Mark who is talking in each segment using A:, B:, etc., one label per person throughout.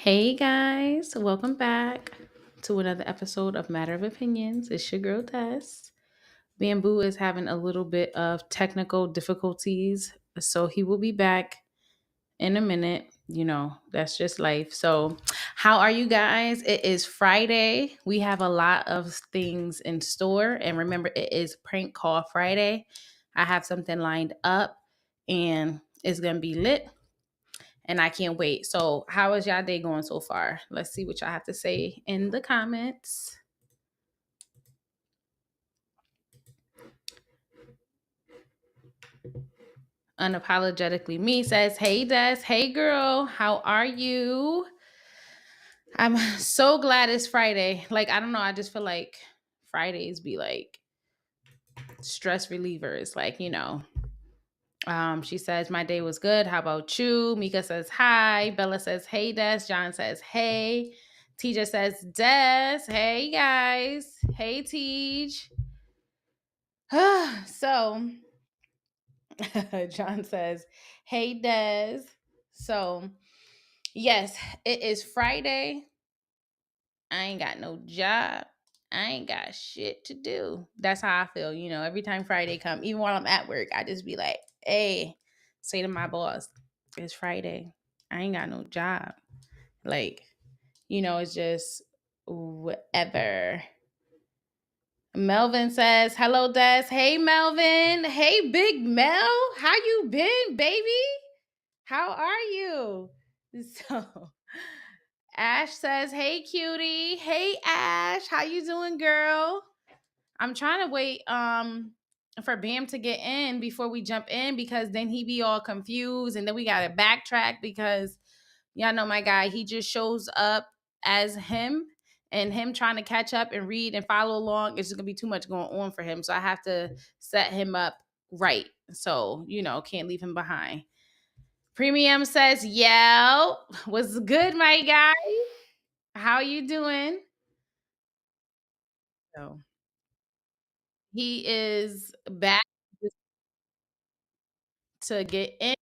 A: Hey guys, welcome back to another episode of Matter of Opinions. It's your girl Tess. Bamboo is having a little bit of technical difficulties, so he will be back in a minute. That's just life. So, how are you guys? It is Friday. We have a lot of things in store, and remember, it is Prank Call Friday. I have something lined up, and it's gonna be lit and I can't wait. So, how is y'all day going so far? Let's see what y'all have to say in the comments. Unapologetically Me says, "Hey Des, hey girl, how are you?" I'm so glad it's Friday. Like, I don't know, I just feel like Fridays be like stress relievers. She says, "My day was good. How about you?" Mika says, "Hi." Bella says, "Hey, Des." John says, "Hey." TJ says, "Des." Hey, guys. Hey, Tej. So, John says, "Hey, Des." So, yes, it is Friday. I ain't got no job. I ain't got shit to do. That's how I feel. Every time Friday come, even while I'm at work, I just be like, "Hey," say to my boss, "It's Friday. I ain't got no job." Like, it's just whatever. Melvin says, "Hello, Des." Hey, Melvin. Hey, Big Mel. How you been, baby? How are you? So, Ash says, "Hey, cutie." Hey, Ash. How you doing, girl? I'm trying to wait for Bam to get in before we jump in because then he be all confused and then we gotta backtrack because y'all know my guy, he just shows up as him and him trying to catch up and read and follow along. It's just gonna be too much going on for him. So I have to set him up right. So, can't leave him behind. Premium says, "Yo, what's good, my guy? How you doing?" So he is back to get in.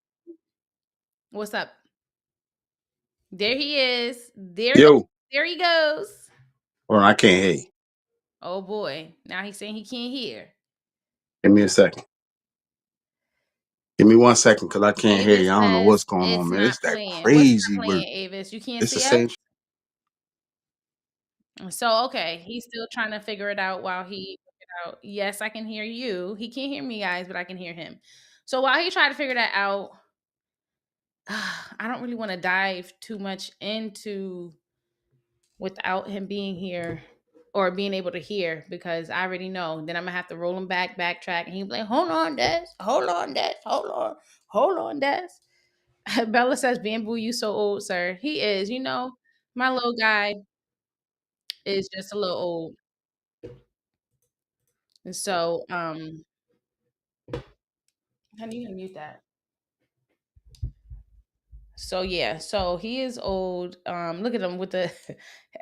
A: What's up? There he is.
B: Yo,
A: There he goes.
B: or I can't hear you.
A: Oh boy. Now he's saying he can't hear.
B: Give me a second. Give me 1 second because I can't hear
A: Avis
B: you. I don't know
A: says
B: what's going on,
A: it's
B: man. It's
A: not
B: that
A: playing. What's
B: crazy
A: not
B: work.
A: playing, Avis? You can't
B: It's the
A: see us?
B: same.
A: So okay, he's still trying to figure it out while he figure it out. Yes, I can hear you. He can't hear me, guys, but I can hear him. So while he tried to figure that out, I don't really want to dive too much into without him being here or being able to hear because I already know. Then I'm gonna have to roll him back, backtrack, and he'll be like, "Hold on, Des. Hold on, Des. Hold on. Hold on, Des." Bella says, "Bamboo, you so old, sir." He is. My little guy is just a little old. And so, honey, you can mute that. So yeah, so he is old. Look at him with the.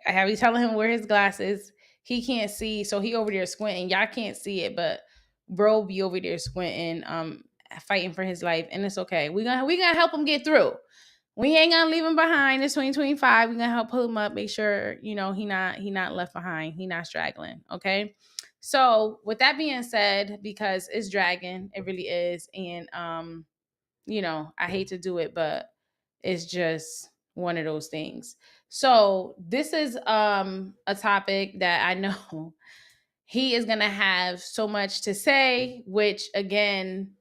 A: I have you telling him where his glasses. He can't see, so he over there squinting. Y'all can't see it, but bro be over there squinting, fighting for his life, and it's okay. We gonna help him get through. We ain't gonna leave him behind. It's 2025. We're gonna help pull him up, make sure he not left behind. He not straggling. Okay. So with that being said, because it's dragging, it really is, and I hate to do it, but it's just one of those things. So this is a topic that I know he is gonna have so much to say, which again,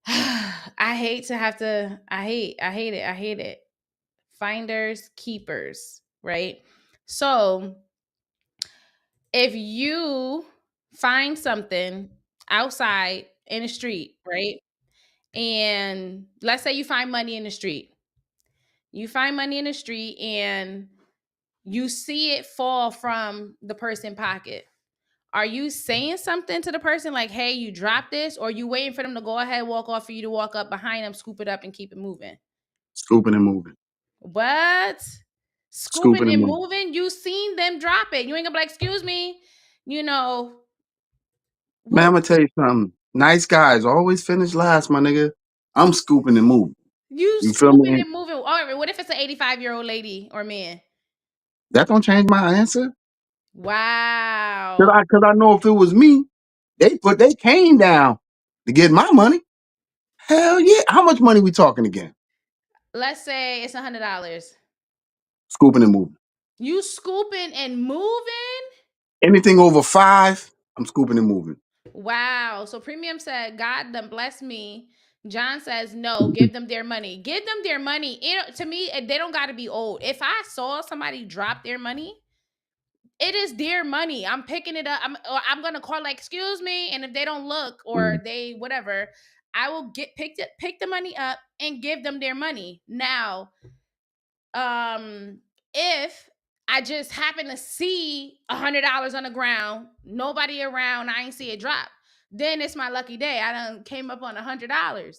A: I hate to have to I hate it. I hate it. Finders, keepers, right? So if you find something outside in the street, right? And let's say you find money in the street. You find money in the street and you see it fall from the person pocket. Are you saying something to the person like, "Hey, you dropped this," or are you waiting for them to go ahead, walk off for you to walk up behind them, scoop it up and keep it moving?
B: Scooping and moving.
A: What?
B: Scooping
A: Scooping
B: and
A: and
B: moving.
A: moving? You seen them drop it. You ain't gonna be like, "Excuse me, you know,
B: Man, I'm
A: what?"
B: gonna tell you something. Nice guys always finish last, my nigga. I'm scooping and moving.
A: You
B: You feel
A: scooping
B: me?
A: and moving. All right, what if it's an 85-year-old lady or man?
B: That don't change my answer.
A: Wow.
B: Cause I know if it was me, they came down to get my money. Hell yeah. How much money we talking again?
A: Let's say it's $100.
B: Scooping and moving.
A: You scooping and moving?
B: Anything over 5, I'm scooping and moving.
A: Wow. So Premium said, God done bless me. John says, no, give them their money. Give them their money. To me, they don't got to be old. If I saw somebody drop their money, it is their money. I'm picking it up. I'm gonna call like, excuse me, and if they don't look or they whatever, I will pick the money up and give them their money. Now, if I just happen to see $100 on the ground, nobody around, I ain't see it drop, then it's my lucky day. I done came up on $100.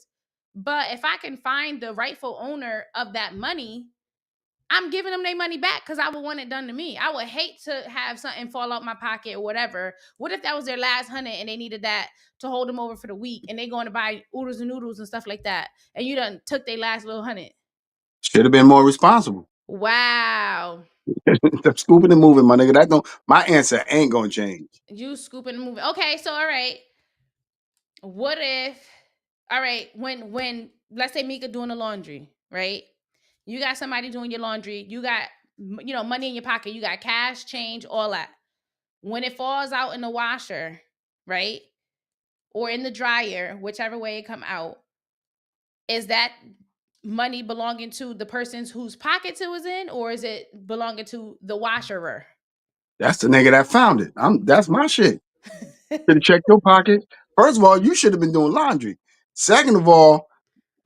A: But if I can find the rightful owner of that money, I'm giving them their money back because I would want it done to me. I would hate to have something fall out my pocket or whatever. What if that was their last 100 and they needed that to hold them over for the week and they going to buy oodles and noodles and stuff like that, and you done took their last little 100?
B: Should have been more responsible.
A: Wow.
B: The scooping and moving, my nigga. That don't. My answer ain't gonna change.
A: You scooping and moving. Okay, so all right. What if all right, when let's say Mika doing the laundry, right? You got somebody doing your laundry, you got money in your pocket, you got cash, change, all that. When it falls out in the washer, right? Or in the dryer, whichever way it come out, is that money belonging to the person's whose pockets it was in, or is it belonging to the washerer?
B: That's the nigga that found it. That's my shit. Should have checked your pocket. First of all, you should have been doing laundry. Second of all,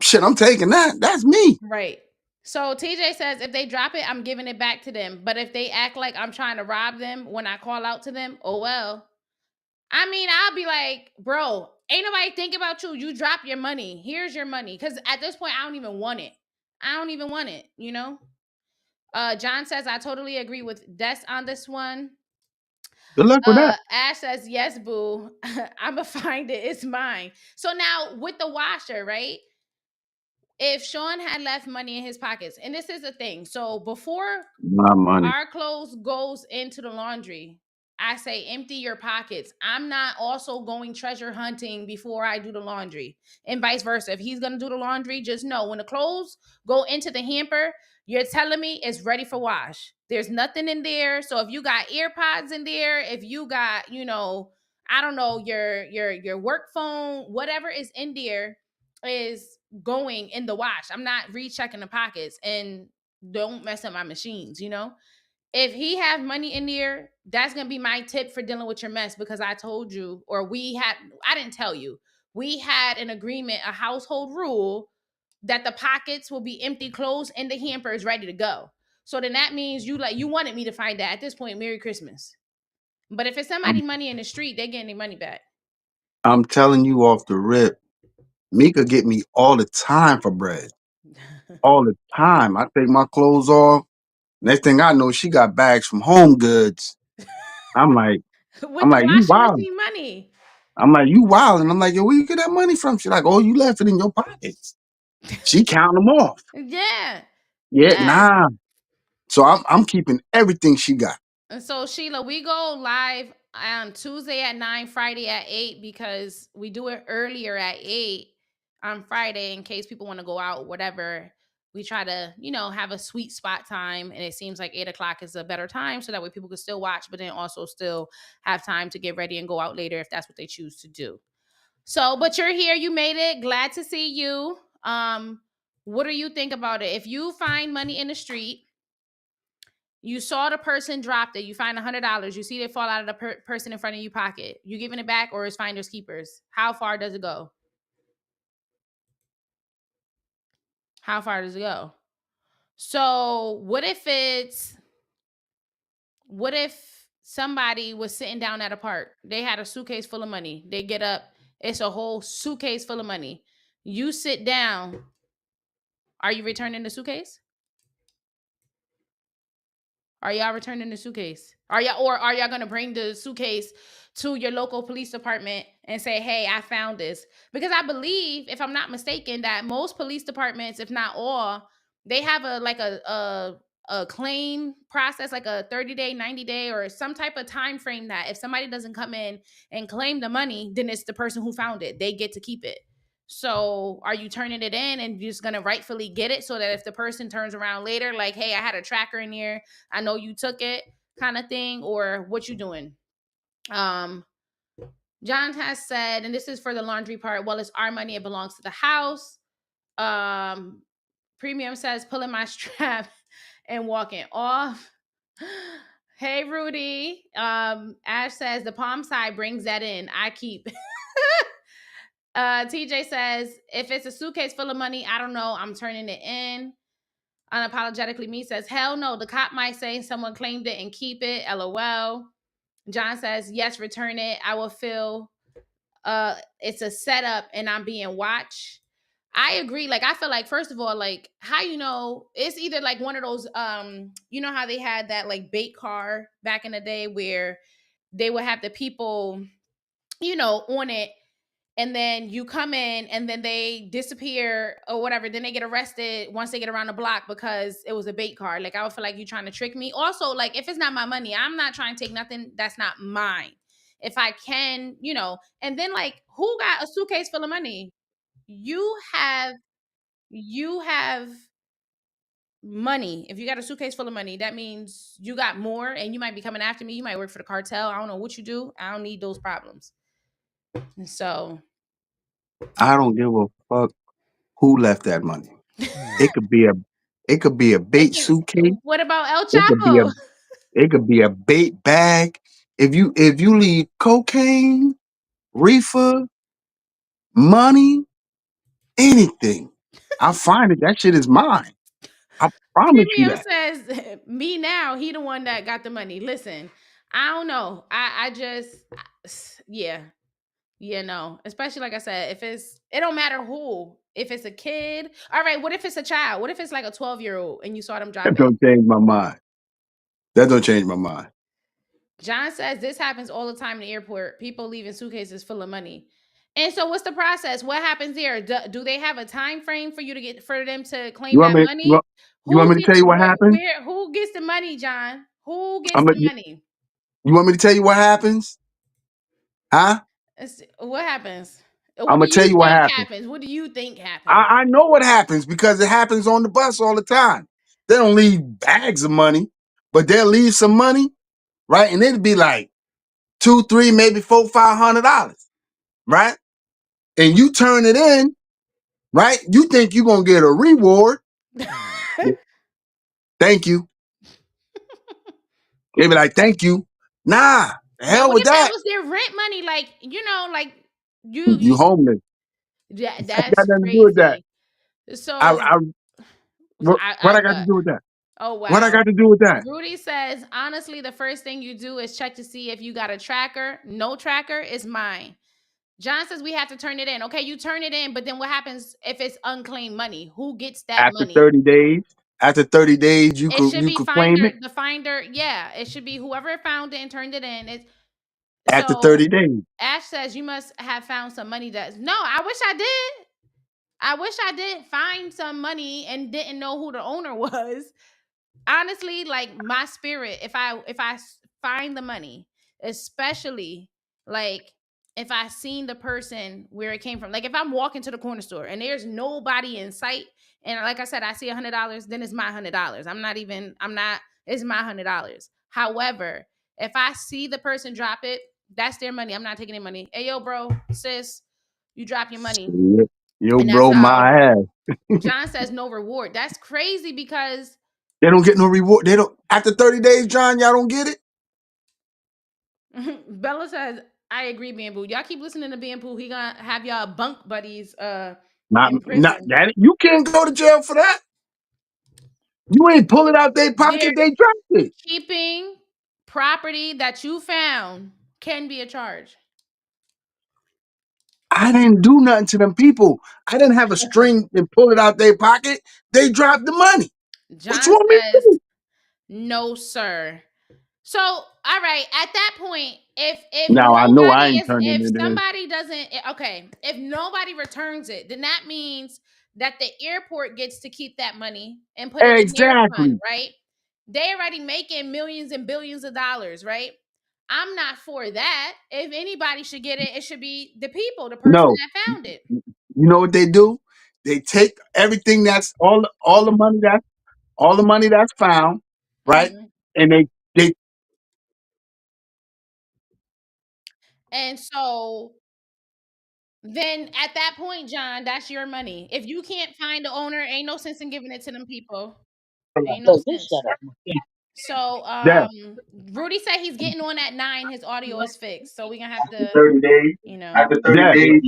B: shit, I'm taking that. That's me.
A: Right. So TJ says if they drop it, I'm giving it back to them. But if they act like I'm trying to rob them when I call out to them, oh well. I mean, I'll be like, bro, ain't nobody think about you. You drop your money. Here's your money. Because at this point, I don't even want it. I don't even want it, you know? John says, I totally agree with Des on this one.
B: Good luck with that.
A: Ash says, yes, boo. I'ma find it. It's mine. So now with the washer, right? If Sean had left money in his pockets, and this is the thing. So before
B: My money.
A: our clothes goes into the laundry, I say empty your pockets. I'm not also going treasure hunting before I do the laundry, and vice versa. If he's gonna do the laundry, just know when the clothes go into the hamper, you're telling me it's ready for wash. There's nothing in there. So if you got earpods in there, if you got, I don't know, your work phone, whatever is in there is going in the wash. I'm not rechecking the pockets, and don't mess up my machines, If he have money in there, that's gonna be my tip for dealing with your mess, because I told you, or I didn't tell you, we had an agreement, a household rule that the pockets will be empty, clothes and the hamper is ready to go. So then that means you wanted me to find that. At this point, Merry Christmas. But if it's somebody
B: I'm,
A: money in the street, they getting their money back.
B: I'm telling you off the rip. Mika get me all the time for bread. All the time. I take my clothes off. Next thing I know, she got bags from Home Goods. I'm like,
A: With the
B: you
A: washing
B: wild.
A: machine money.
B: I'm like, you wild. And I'm like, yo, where you get that money from? She's like, oh, you left it in your pockets. She counting them off.
A: Yeah.
B: Yeah,
A: Yes.
B: nah. So I'm keeping everything she got.
A: And so Sheila, we go live on Tuesday at 9, Friday at 8, because we do it earlier at 8 on Friday in case people want to go out, whatever. We try to, have a sweet spot time, and it seems like 8 o'clock is a better time, so that way people can still watch, but then also still have time to get ready and go out later if that's what they choose to do. So, but you're here, you made it. Glad to see you. What do you think about it? If you find money in the street, you saw the person dropped it, you find $100, you see it fall out of the person in front of you pocket, you giving it back, or is finders keepers? How far does it go? How far does it go? So what if somebody was sitting down at a park, they had a suitcase full of money, they get up, it's a whole suitcase full of money, you sit down, are you returning the suitcase? Are y'all returning the suitcase? Are y'all gonna bring the suitcase to your local police department and say, "Hey, I found this"? Because I believe, if I'm not mistaken, that most police departments, if not all, they have a claim process, like a 30-day, 90-day, or some type of time frame that if somebody doesn't come in and claim the money, then it's the person who found it. They get to keep it. So are you turning it in and you're just gonna rightfully get it so that if the person turns around later, like, hey, I had a tracker in here, I know you took it, kind of thing, or what you doing? Um, John has said, and this is for the laundry part, well, it's our money, it belongs to the house. Um, Premium says, pulling my strap and walking off. Hey Rudy. Ash says the palm side brings that in. I keep. TJ says, if it's a suitcase full of money, I don't know. I'm turning it in. Unapologetically Me says, hell no. The cop might say someone claimed it and keep it. LOL. John says, yes, return it. I will feel it's a setup and I'm being watched. I agree. Like, I feel like, first of all, like, how you know, it's either like one of those, you know how they had that like bait car back in the day where they would have the people, on it, and then you come in and then they disappear or whatever, then they get arrested once they get around the block because it was a bait car. Like, I would feel like you trying to trick me. Also, like, if it's not my money, I'm not trying to take nothing that's not mine. If I can, and then, like, who got a suitcase full of money? You have money. If you got a suitcase full of money, that means you got more, and you might be coming after me. You might work for the cartel. I don't know what you do. I don't need those problems. And so
B: I don't give a fuck who left that money. It could be a bait suitcase.
A: What about El
B: It could be a
A: Chapo?
B: it could be a bait bag. If you leave cocaine, reefer, money, anything, I find it. That shit is mine. I promise you
A: Premium
B: that.
A: says, me now, he the one that got the money. Listen, I don't know. I just, yeah. No. Especially, like I said, it don't matter who. If it's a kid, all right, what if it's a child? What if it's like a 12-year-old and you saw them drop
B: That
A: it?
B: don't change my mind. That don't change my mind.
A: John says this happens all the time in the airport. People leaving suitcases full of money. And so, what's the process? What happens there? Do they have a time frame for them to
B: You
A: claim
B: want
A: that
B: me?
A: money?
B: You want me to tell you what happened?
A: Who gets the money, John? Who gets
B: I'm.
A: the money?
B: You want me to tell you what happens? Huh?
A: What happens?
B: I'm
A: What do
B: gonna tell
A: you
B: you what
A: think
B: happens.
A: happens? What do you think happens?
B: I know what happens because it happens on the bus all the time. They don't leave bags of money, but they'll leave some money, right? And it'd be like two, three, maybe $400, $500, right? And you turn it in, right? You think you're gonna get a reward. Thank you. They be like, thank you. Nah, the
A: Now,
B: hell
A: what
B: with
A: if that
B: that.
A: was their rent money? Like, like
B: You homeless.
A: that's
B: Got nothing to do with that.
A: crazy.
B: I,
A: So,
B: I what,
A: I
B: what I got to
A: what?
B: do with that?
A: Oh
B: What I
A: wow.
B: got to do with that?
A: Rudy says, honestly, the first thing you do is check to see if you got a tracker. No tracker is mine. John says we have to turn it in. Okay, you turn it in, but then what happens if it's unclaimed money? Who gets that
B: After
A: money?
B: 30 days, after 30 days, you
A: It
B: could
A: should
B: you
A: be
B: could claim
A: finder,
B: it
A: the finder. Yeah, it should be whoever found it and turned it in.
B: after
A: So
B: 30 days.
A: Ash says you must have found some money that. No, I wish I did. I wish I did find some money and didn't know who the owner was. Honestly, like, my spirit, if I find the money, especially, like, if I seen the person where it came from, like, if I'm walking to the corner store and there's nobody in sight, and like I said, I see $100, then it's my $100. I'm not it's my $100. However, if I see the person drop it, that's their money. I'm not taking their money. Hey, yo, bro, sis, you drop your money.
B: Yep. Yo,
A: And that's
B: bro,
A: how
B: my ass.
A: John says no reward. That's crazy because
B: They don't get no reward. They don't after 30 days, John, y'all don't get it?
A: Bella says, I agree, Bamboo. Y'all keep listening to Bamboo. He gonna have y'all bunk buddies in
B: Not
A: prison.
B: that. You can't go to jail for that. You ain't pull it out their
A: They're
B: pocket, they dropped it.
A: keeping property that you found can be a charge.
B: I didn't do nothing to them people. I didn't have a string and pull it out their pocket. They dropped the money. What you
A: John
B: want me to
A: says
B: do?
A: No, sir. So, all right, at that point, if
B: Now I know I
A: nobody
B: ain't
A: is
B: turning
A: if
B: it in.
A: somebody doesn't okay, if nobody returns it, then that means that the airport gets to keep that money and put it in their fund,
B: Exactly.
A: right? They already making millions and billions of dollars, right? I'm not for that. If anybody should get it, it should be the people, the person
B: No.
A: that found it.
B: You know what they do? They take everything that's all the money that's found, right?
A: Hmm.
B: And they
A: And so then at that point, John, that's your money. If you can't find the owner, ain't no sense in giving it to them people. Ain't no sense. So
B: that
A: Rudy said he's getting on at 9. His audio is fixed. So we're gonna have
C: After
A: to,
C: 30 days,
A: you know.
C: after 30
B: that
C: days,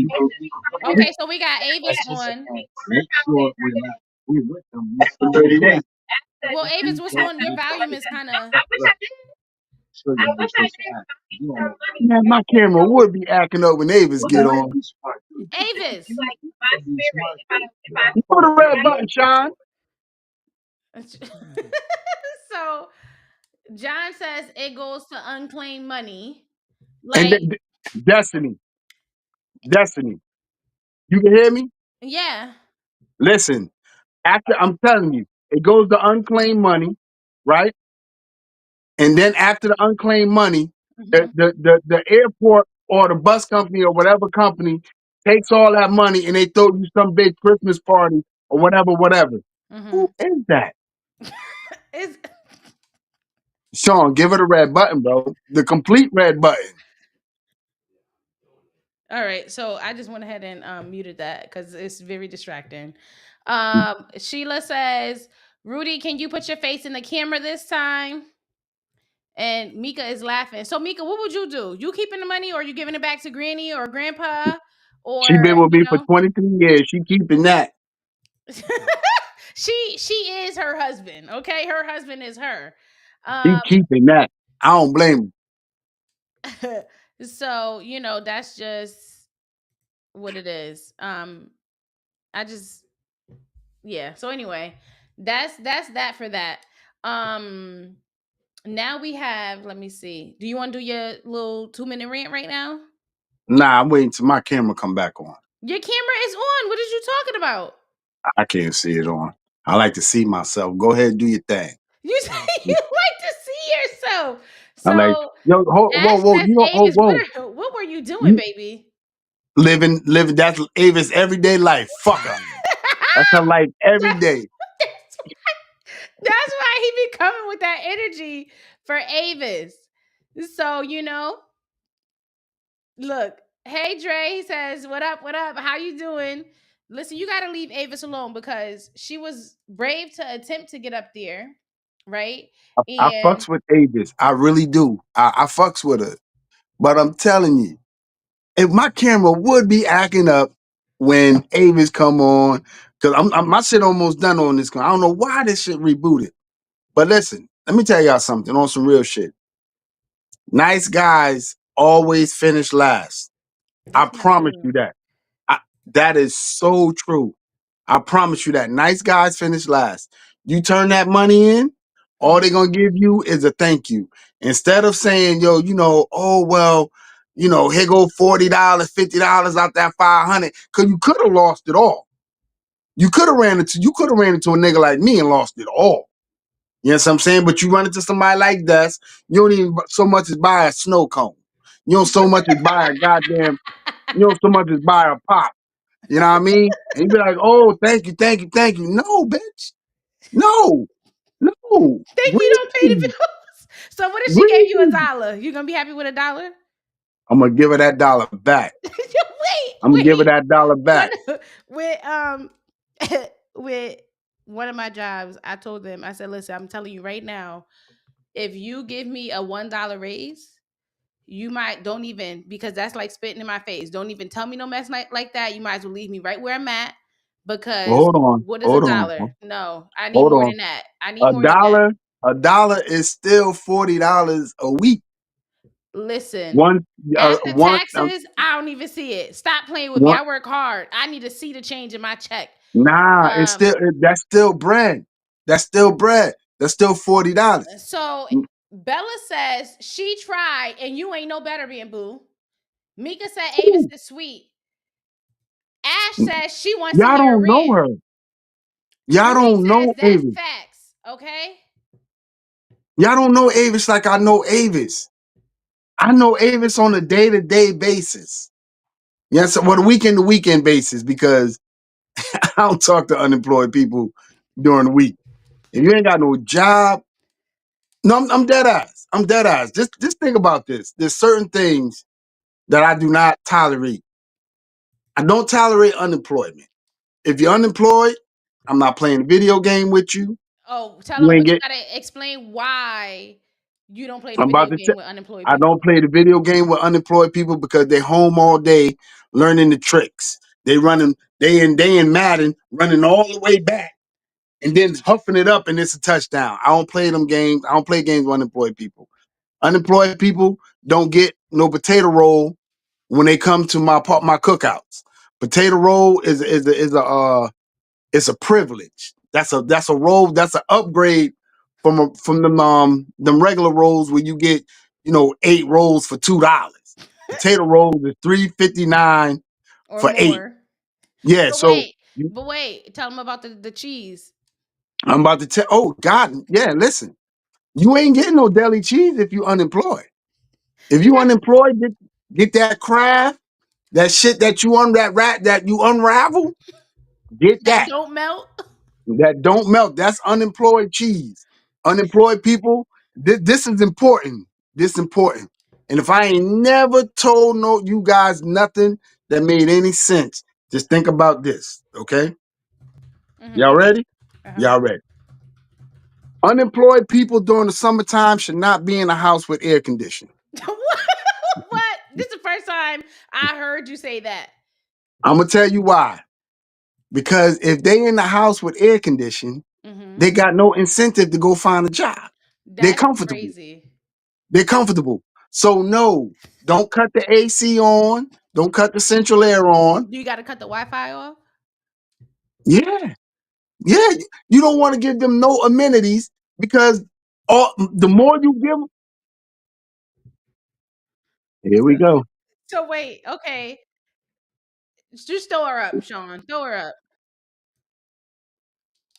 A: Okay, so we got Avis on.
C: make sure we're with them. After 30 days.
A: Well, Avis, what's going? Your volume is kind of
C: So you know, supposed to act. You don't know.
B: man, my camera would be acting up when Avis
C: Well, they
B: get
C: might
B: on.
C: be smart.
A: Avis.
C: Be smart.
B: You put a red button, Sean.
A: So John says it goes to unclaimed money.
B: And
A: Like,
B: Destiny, Destiny. You can hear me?
A: yeah.
B: Listen, after I'm telling you, it goes to unclaimed money, right? And then after the unclaimed money,
A: Hmm.
B: the airport or the bus company or whatever company takes all that money and they throw you some big Christmas party or whatever, whatever. Who
A: Hmm.
B: is that?
A: It's
B: Sean, give it a red button, bro. The complete red button.
A: all right. So I just went ahead and muted that because it's very distracting. Sheila says, Rudy, can you put your face in the camera this time? And Mika is laughing. So Mika, what would you do? You keeping the money or you giving it back to Granny or Grandpa?
B: She
A: Or,
B: been with
A: you
B: me for
A: know,
B: 23 years. She keeping that.
A: she is her husband. Okay. Her husband is her.
B: She keeping that. I don't blame
A: So, that's just what it is. I just yeah. So anyway, that's that for that. Um Now we have, let me see. Do you want to do your little 2-minute rant right now?
B: her. Nah, I'm waiting till my camera come back on.
A: Your camera is on. What is you talking about?
B: I can't see it on. I like to see myself. Go ahead, do your thing.
A: You say you like to see yourself.
B: I like,
A: So
B: yo, whoa,
A: Ash
B: whoa,
A: says,
B: you know, oh,
A: Avis,
B: whoa.
A: what were you doing,
B: You
A: baby?
B: living, that's Avis everyday life. Fuck her. That's her life every
A: that's,
B: day.
A: that's why he be coming with that energy for Avis. So, look, hey Dre, he says, "What up? What up? How you doing?" Listen, you got to leave Avis alone because she was brave to attempt to get up there, right?
B: I
A: And
B: fucks with Avis. I really do. I fucks with her. But I'm telling you, if my camera would be acting up when Avis come on, because my shit almost done on this. I don't know why this shit rebooted. But listen, let me tell y'all something on some real shit. Nice guys always finish last. I
A: that's not
B: promise
A: true.
B: you that. I, that is so true. I promise you that. Nice guys finish last. You turn that money in, all they're
A: Hmm.
B: gonna give you is a thank you. Instead of saying, yo, oh well, here go $40, $50 out that 500, because you could have lost it all. You could have ran into a nigga like me and lost it all. You know what I'm saying? But you run into somebody like that, you don't even so much as buy a snow cone. You don't so much as buy a goddamn, you don't so much as buy a pop. You know what I mean? And you be like, oh, thank you, thank you, thank you. No, bitch. No, no.
A: Think you don't pay the
B: Read,
A: bills. So what if she gave you a
B: read.
A: dollar? You gonna be happy with a dollar?
B: I'm gonna give her that dollar back.
A: Wait,
B: I'm gonna give her
A: wait.
B: that dollar
A: One
B: back.
A: with with one of my jobs, I told them, I said, listen, I'm telling you right now, if you give me a $1 raise, you might don't even, because that's like spitting in my face. Don't even tell me no mess like that. You might as well leave me right where I'm at
B: Well,
A: because what is a
B: hold on,
A: dollar? No, I need
B: hold
A: more
B: on.
A: than that. I need
B: A
A: more than that.
B: dollar, a dollar is still $40 a week.
A: Listen,
B: One,
A: after
B: one,
A: taxes, I don't even see it. Stop playing with me.
B: one.
A: I work hard. I need to see the change in my check.
B: Nah,
A: Um,
B: that's still bread. That's still bread. That's still $40.
A: So Bella says she tried and you ain't no better being boo. Mika said Avis
B: Who?
A: is sweet. Ash says she wants to
B: Y'all
A: hear a
B: don't know
A: rant.
B: her. Y'all
A: Rudy
B: don't
A: says
B: know
A: that's
B: Avis.
A: facts. Okay.
B: Y'all don't know Avis like I know Avis. I know Avis on a day-to-day basis. Yes, well, the weekend to weekend basis because I don't talk to unemployed people during the week. If you ain't got no job, no, I'm dead ass. I'm dead ass. Just think about this. There's certain things that I do not tolerate. I don't tolerate unemployment. If you're unemployed, I'm not playing a video game with you.
A: Oh, tell
B: You
A: them
B: ain't
A: you
B: get.
A: gotta explain why you don't play the
B: I'm about
A: video
B: to.
A: game with unemployed
B: I don't
A: people.
B: play the video game with unemployed people because they home all day learning the tricks. They running day in Madden, running all the way back and then huffing it up and it's a touchdown. I don't play them games. I don't play games with unemployed people. Unemployed people don't get no potato roll when they come to my cookouts. Potato roll is it's a privilege. That's a roll. That's an upgrade from them regular rolls where you get 8 rolls for $2. Potato rolls is $3.59
A: Or
B: for 8.
A: more.
B: Yeah,
A: But
B: so
A: wait, but wait, tell them about the cheese.
B: I'm about to tell. Oh God, yeah. Listen, you ain't getting no deli cheese if you unemployed. If you
A: That
B: unemployed, get that craft, that shit that you unravel. Get
A: that
B: that.
A: don't melt.
B: That don't melt. That's unemployed cheese. Unemployed people, this is important. This important. And if I ain't never told no you guys nothing that made any sense, just think about this. Okay?
A: Mm-hmm.
B: Y'all ready?
A: Uh-huh.
B: Y'all ready? Unemployed people during the summertime should not be in a house with air conditioning.
A: what? What? This is the first time I heard you say that.
B: I'm gonna tell you why. Because if they in the house with air conditioning,
A: Mm-hmm.
B: they got no incentive to go find a job. They're
A: That's
B: comfortable.
A: crazy.
B: They're comfortable. So no, don't cut the AC on. Don't cut the central air on.
A: You got to cut the Wi-Fi off.
B: Yeah, yeah. You don't want to give them no amenities because the more you give them, here we
A: So,
B: go.
A: so wait, okay. Just throw her up, Sean. Throw her up.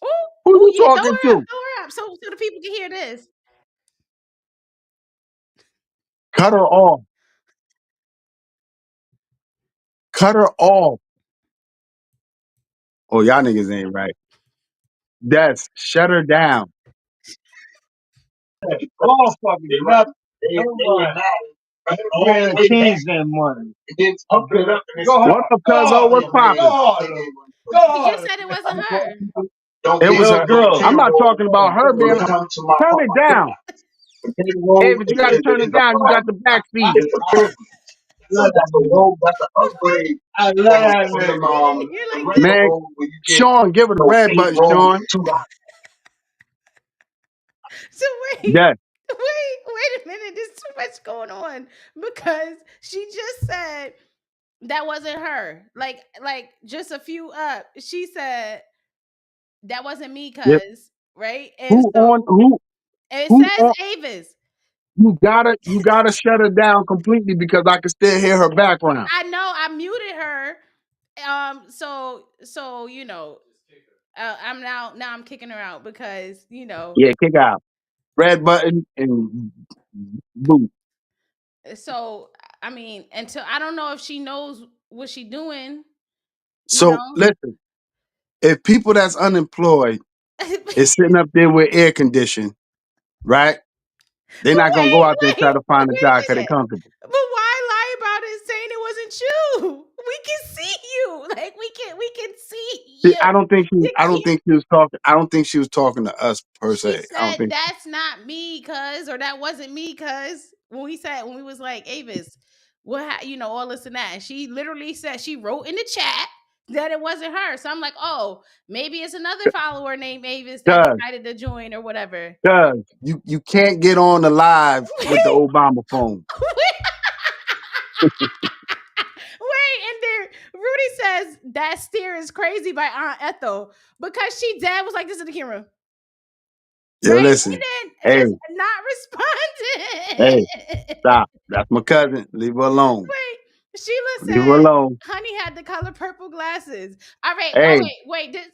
A: Oh,
B: Who
A: oh
B: you
A: yeah, throw
B: talking
A: her up.
B: to?
A: Throw her up. So the people can hear this.
B: Cut her off. Cut her off. Oh, y'all niggas ain't right. That's shut her down.
C: All fucking nothing. Man, change that money. Go
B: What
C: hard.
B: up,
C: Go
B: cuz? Oh,
C: hard.
B: what's
C: Go
B: popping?
C: hard. Go
A: You just
C: hard.
A: said it wasn't her.
B: It was
C: Little
B: her.
C: girl.
B: I'm not talking about her, man. Turn it down. Hey, but you got to turn it down. You got the back feed.
C: I love that man.
A: You're like this.
B: Man, Sean, give her the red button, Sean.
A: So wait,
B: Yes.
A: wait a minute. There's too much going on because she just said that wasn't her. Like just a few up. She said that wasn't me,
B: Yep.
A: cuz, right? And
B: Who on
A: so and it
B: who on
A: says Avis.
B: you gotta shut her down completely because I can still hear her background.
A: I know I muted her. So I'm now I'm kicking her out because
B: Yeah, kick out. Red button and boot.
A: so I mean until I don't know if she knows what she doing, you
B: So
A: know.
B: listen, if people that's unemployed is sitting up there with air conditioning, right? They're
A: But
B: not gonna go out there and try
A: wait,
B: to find a
A: wait
B: job
A: a
B: because they're
A: minute.
B: comfortable.
A: But why lie about it saying it wasn't you? We can see you. Like we can see
B: See,
A: you. The
B: I don't think she was talking. I don't think she was talking to us per
A: She
B: se. I don't
A: said
B: think.
A: that's not me, cuz, or that wasn't me, cuz. When we was like Avis, all this and that. And she literally said she wrote in the chat that it wasn't her. So I'm like, oh, maybe it's another follower named Avis that
B: Does
A: decided to join or whatever.
B: does you can't get on the live with the
A: Wait,
B: Obama phone.
A: wait, and then Rudy says that steer is crazy by Aunt Ethel because she dad was like this in the camera.
B: Yo,
A: Right?
B: listen.
A: And then
B: Hey,
A: just not
B: hey,
A: responding.
B: stop. That's my cousin. Leave her alone.
A: Wait, Sheila
B: Leave her
A: said
B: alone.
A: Honey had the color purple glasses. All right. Oh
B: Hey,
A: wait. This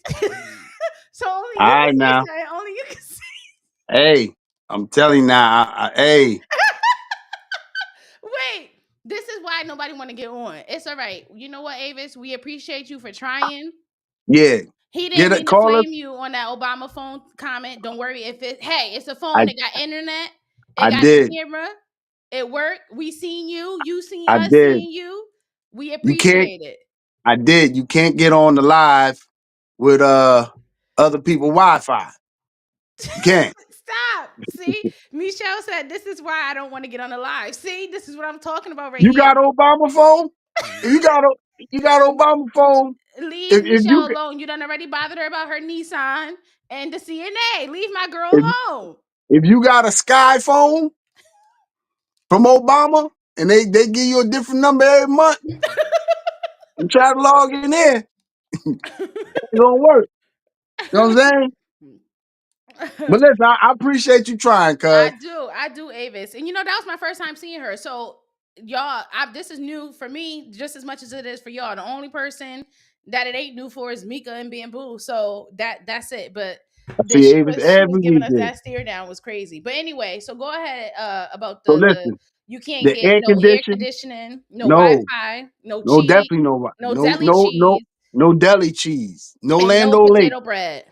A: so only
B: all
A: you
B: right
A: can say
B: now.
A: something. Only you can say.
B: Hey, I'm telling you now. Hey,
A: Wait. This is why nobody want to get on. It's all right. You know what, Avis? We appreciate you for trying.
B: yeah.
A: He
B: Get
A: didn't
B: it.
A: mean to
B: Call us.
A: flame you on that Obama phone comment. Don't worry. If it hey, it's a phone.
B: I
A: It got internet. It
B: I
A: got a
B: did.
A: camera. It worked. We seen you. You seen
B: I
A: us
B: did.
A: seeing you. We
B: You can't.
A: appreciate it.
B: I did. You can't get on the live with other people Wi-Fi. You can't.
A: Stop. See, Michelle said this is why I don't want to get on the live. See, this is what I'm talking about right
B: You
A: here.
B: got Obama phone? If you got Obama phone.
A: Leave
B: If you
A: Michelle alone. You done already bothered her about her Nissan and the CNA. Leave my girl
B: if,
A: alone.
B: if you got a Sky phone from Obama and they give you a different number every month and try to log in there, it don't work. You know what I'm saying? But listen, I appreciate you trying, cuz.
A: I do, Avis, and you know that was my first time seeing her. So y'all, this is new for me just as much as it is for y'all. The only person that it ain't new for is Mika and Bamboo. So that's it. But
B: I
A: that
B: see Avis
A: she was
B: every
A: giving us
B: weekend.
A: that stare down was crazy. But anyway, so go ahead about
B: So
A: the
B: listen,
A: you can't
B: the
A: get
B: air
A: no air
B: condition,
A: conditioning, no
B: no,
A: Wi-Fi, no
B: no,
A: cheese,
B: definitely no,
A: no deli
B: no,
A: cheese,
B: no deli cheese, no
A: and
B: Land
A: no
B: O'Lakes.
A: potato bread.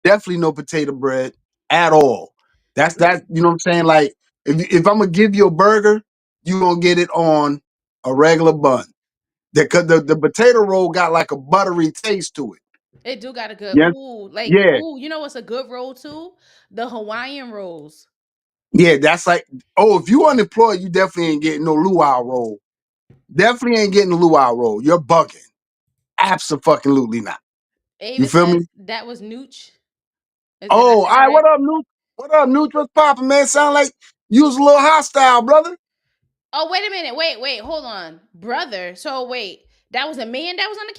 B: Definitely no potato bread at all. That's that. You know what I'm saying? Like if I'm gonna give you a burger, you gonna get it on a regular bun. Because the potato roll got like a buttery taste to it.
A: It do got a good
B: Yes, yeah,
A: you know what's a good roll too? The Hawaiian rolls.
B: yeah. That's like if you unemployed, you definitely ain't getting no luau roll. Definitely ain't getting the luau roll. You're bugging. Absolutely not. You
A: Avis
B: feel
A: says
B: me?
A: that was Nooch. Did I
B: Oh, all
A: say that
B: right.
A: right?
B: What up, Nooch? What up, Nooch? What's poppin', man? Sound like you was a little hostile, brother.
A: Oh, wait a minute. Wait, hold on. Brother. So wait, that was a man that was on the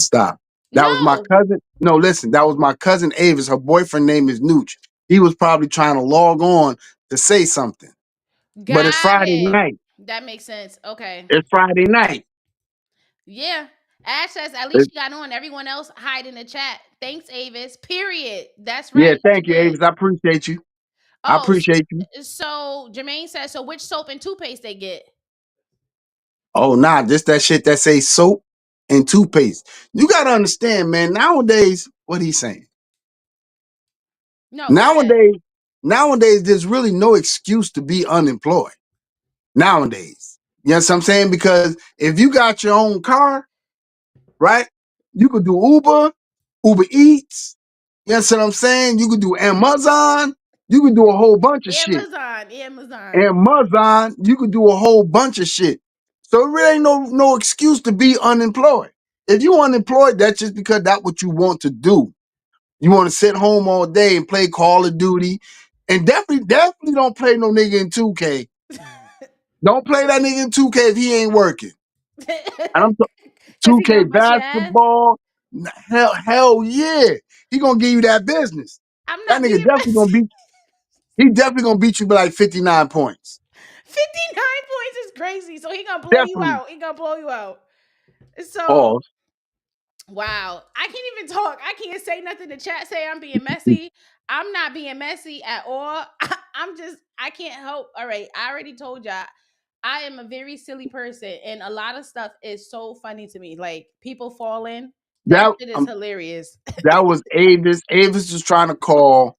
B: Stop.
A: camera?
B: That was my
A: No.
B: cousin. No, listen, that was my cousin Avis. Her boyfriend name is Nooch. He was probably trying to log on to say something. But it's
A: Got
B: Friday
A: it.
B: night.
A: That makes sense. Okay.
B: It's Friday night.
A: Yeah. Ash says at least
B: It-
A: she got on. Everyone else hide in the chat. Thanks, Avis. Period. That's
B: yeah,
A: right. She
B: thank you,
A: did.
B: Avis. I appreciate you. I
A: Oh,
B: appreciate you.
A: so Jermaine says, so which soap and toothpaste they get?
B: Oh, nah, just that shit that say soap and toothpaste. You gotta understand, man. Nowadays, what he's saying.
A: No, go ahead.
B: Nowadays, nowadays, there's really no excuse to be unemployed. Nowadays. You know what I'm saying? Because if you got your own car, right? You could do Uber, Uber Eats. You know what I'm saying? You could do Amazon. You could do a whole bunch of shit.
A: Amazon.
B: Amazon, you could do a whole bunch of shit. So it really ain't no excuse to be unemployed. If you unemployed, that's just because that's what you want to do. You want to sit home all day and play Call of Duty. And definitely don't play no nigga in 2K. Don't play that nigga in 2K if he ain't working. And I'm
A: Cause he
B: 2K
A: gonna bust your ass.
B: basketball. Hell yeah. He gonna give you that business.
A: I'm
B: That
A: not
B: nigga
A: being
B: definitely
A: messy.
B: gonna beat he definitely gonna beat you by like 59 points.
A: 59 points is crazy. So he gonna blow you
B: Definitely.
A: out. He gonna blow you out. So
B: Pause.
A: wow. I can't even talk. I can't say nothing. The chat say I'm being messy. I'm not being messy at all. I can't help. All right. I already told y'all. I am a very silly person, and a lot of stuff is so funny to me. Like people falling. That
B: That
A: shit is hilarious.
B: that was Avis. Avis was trying to call.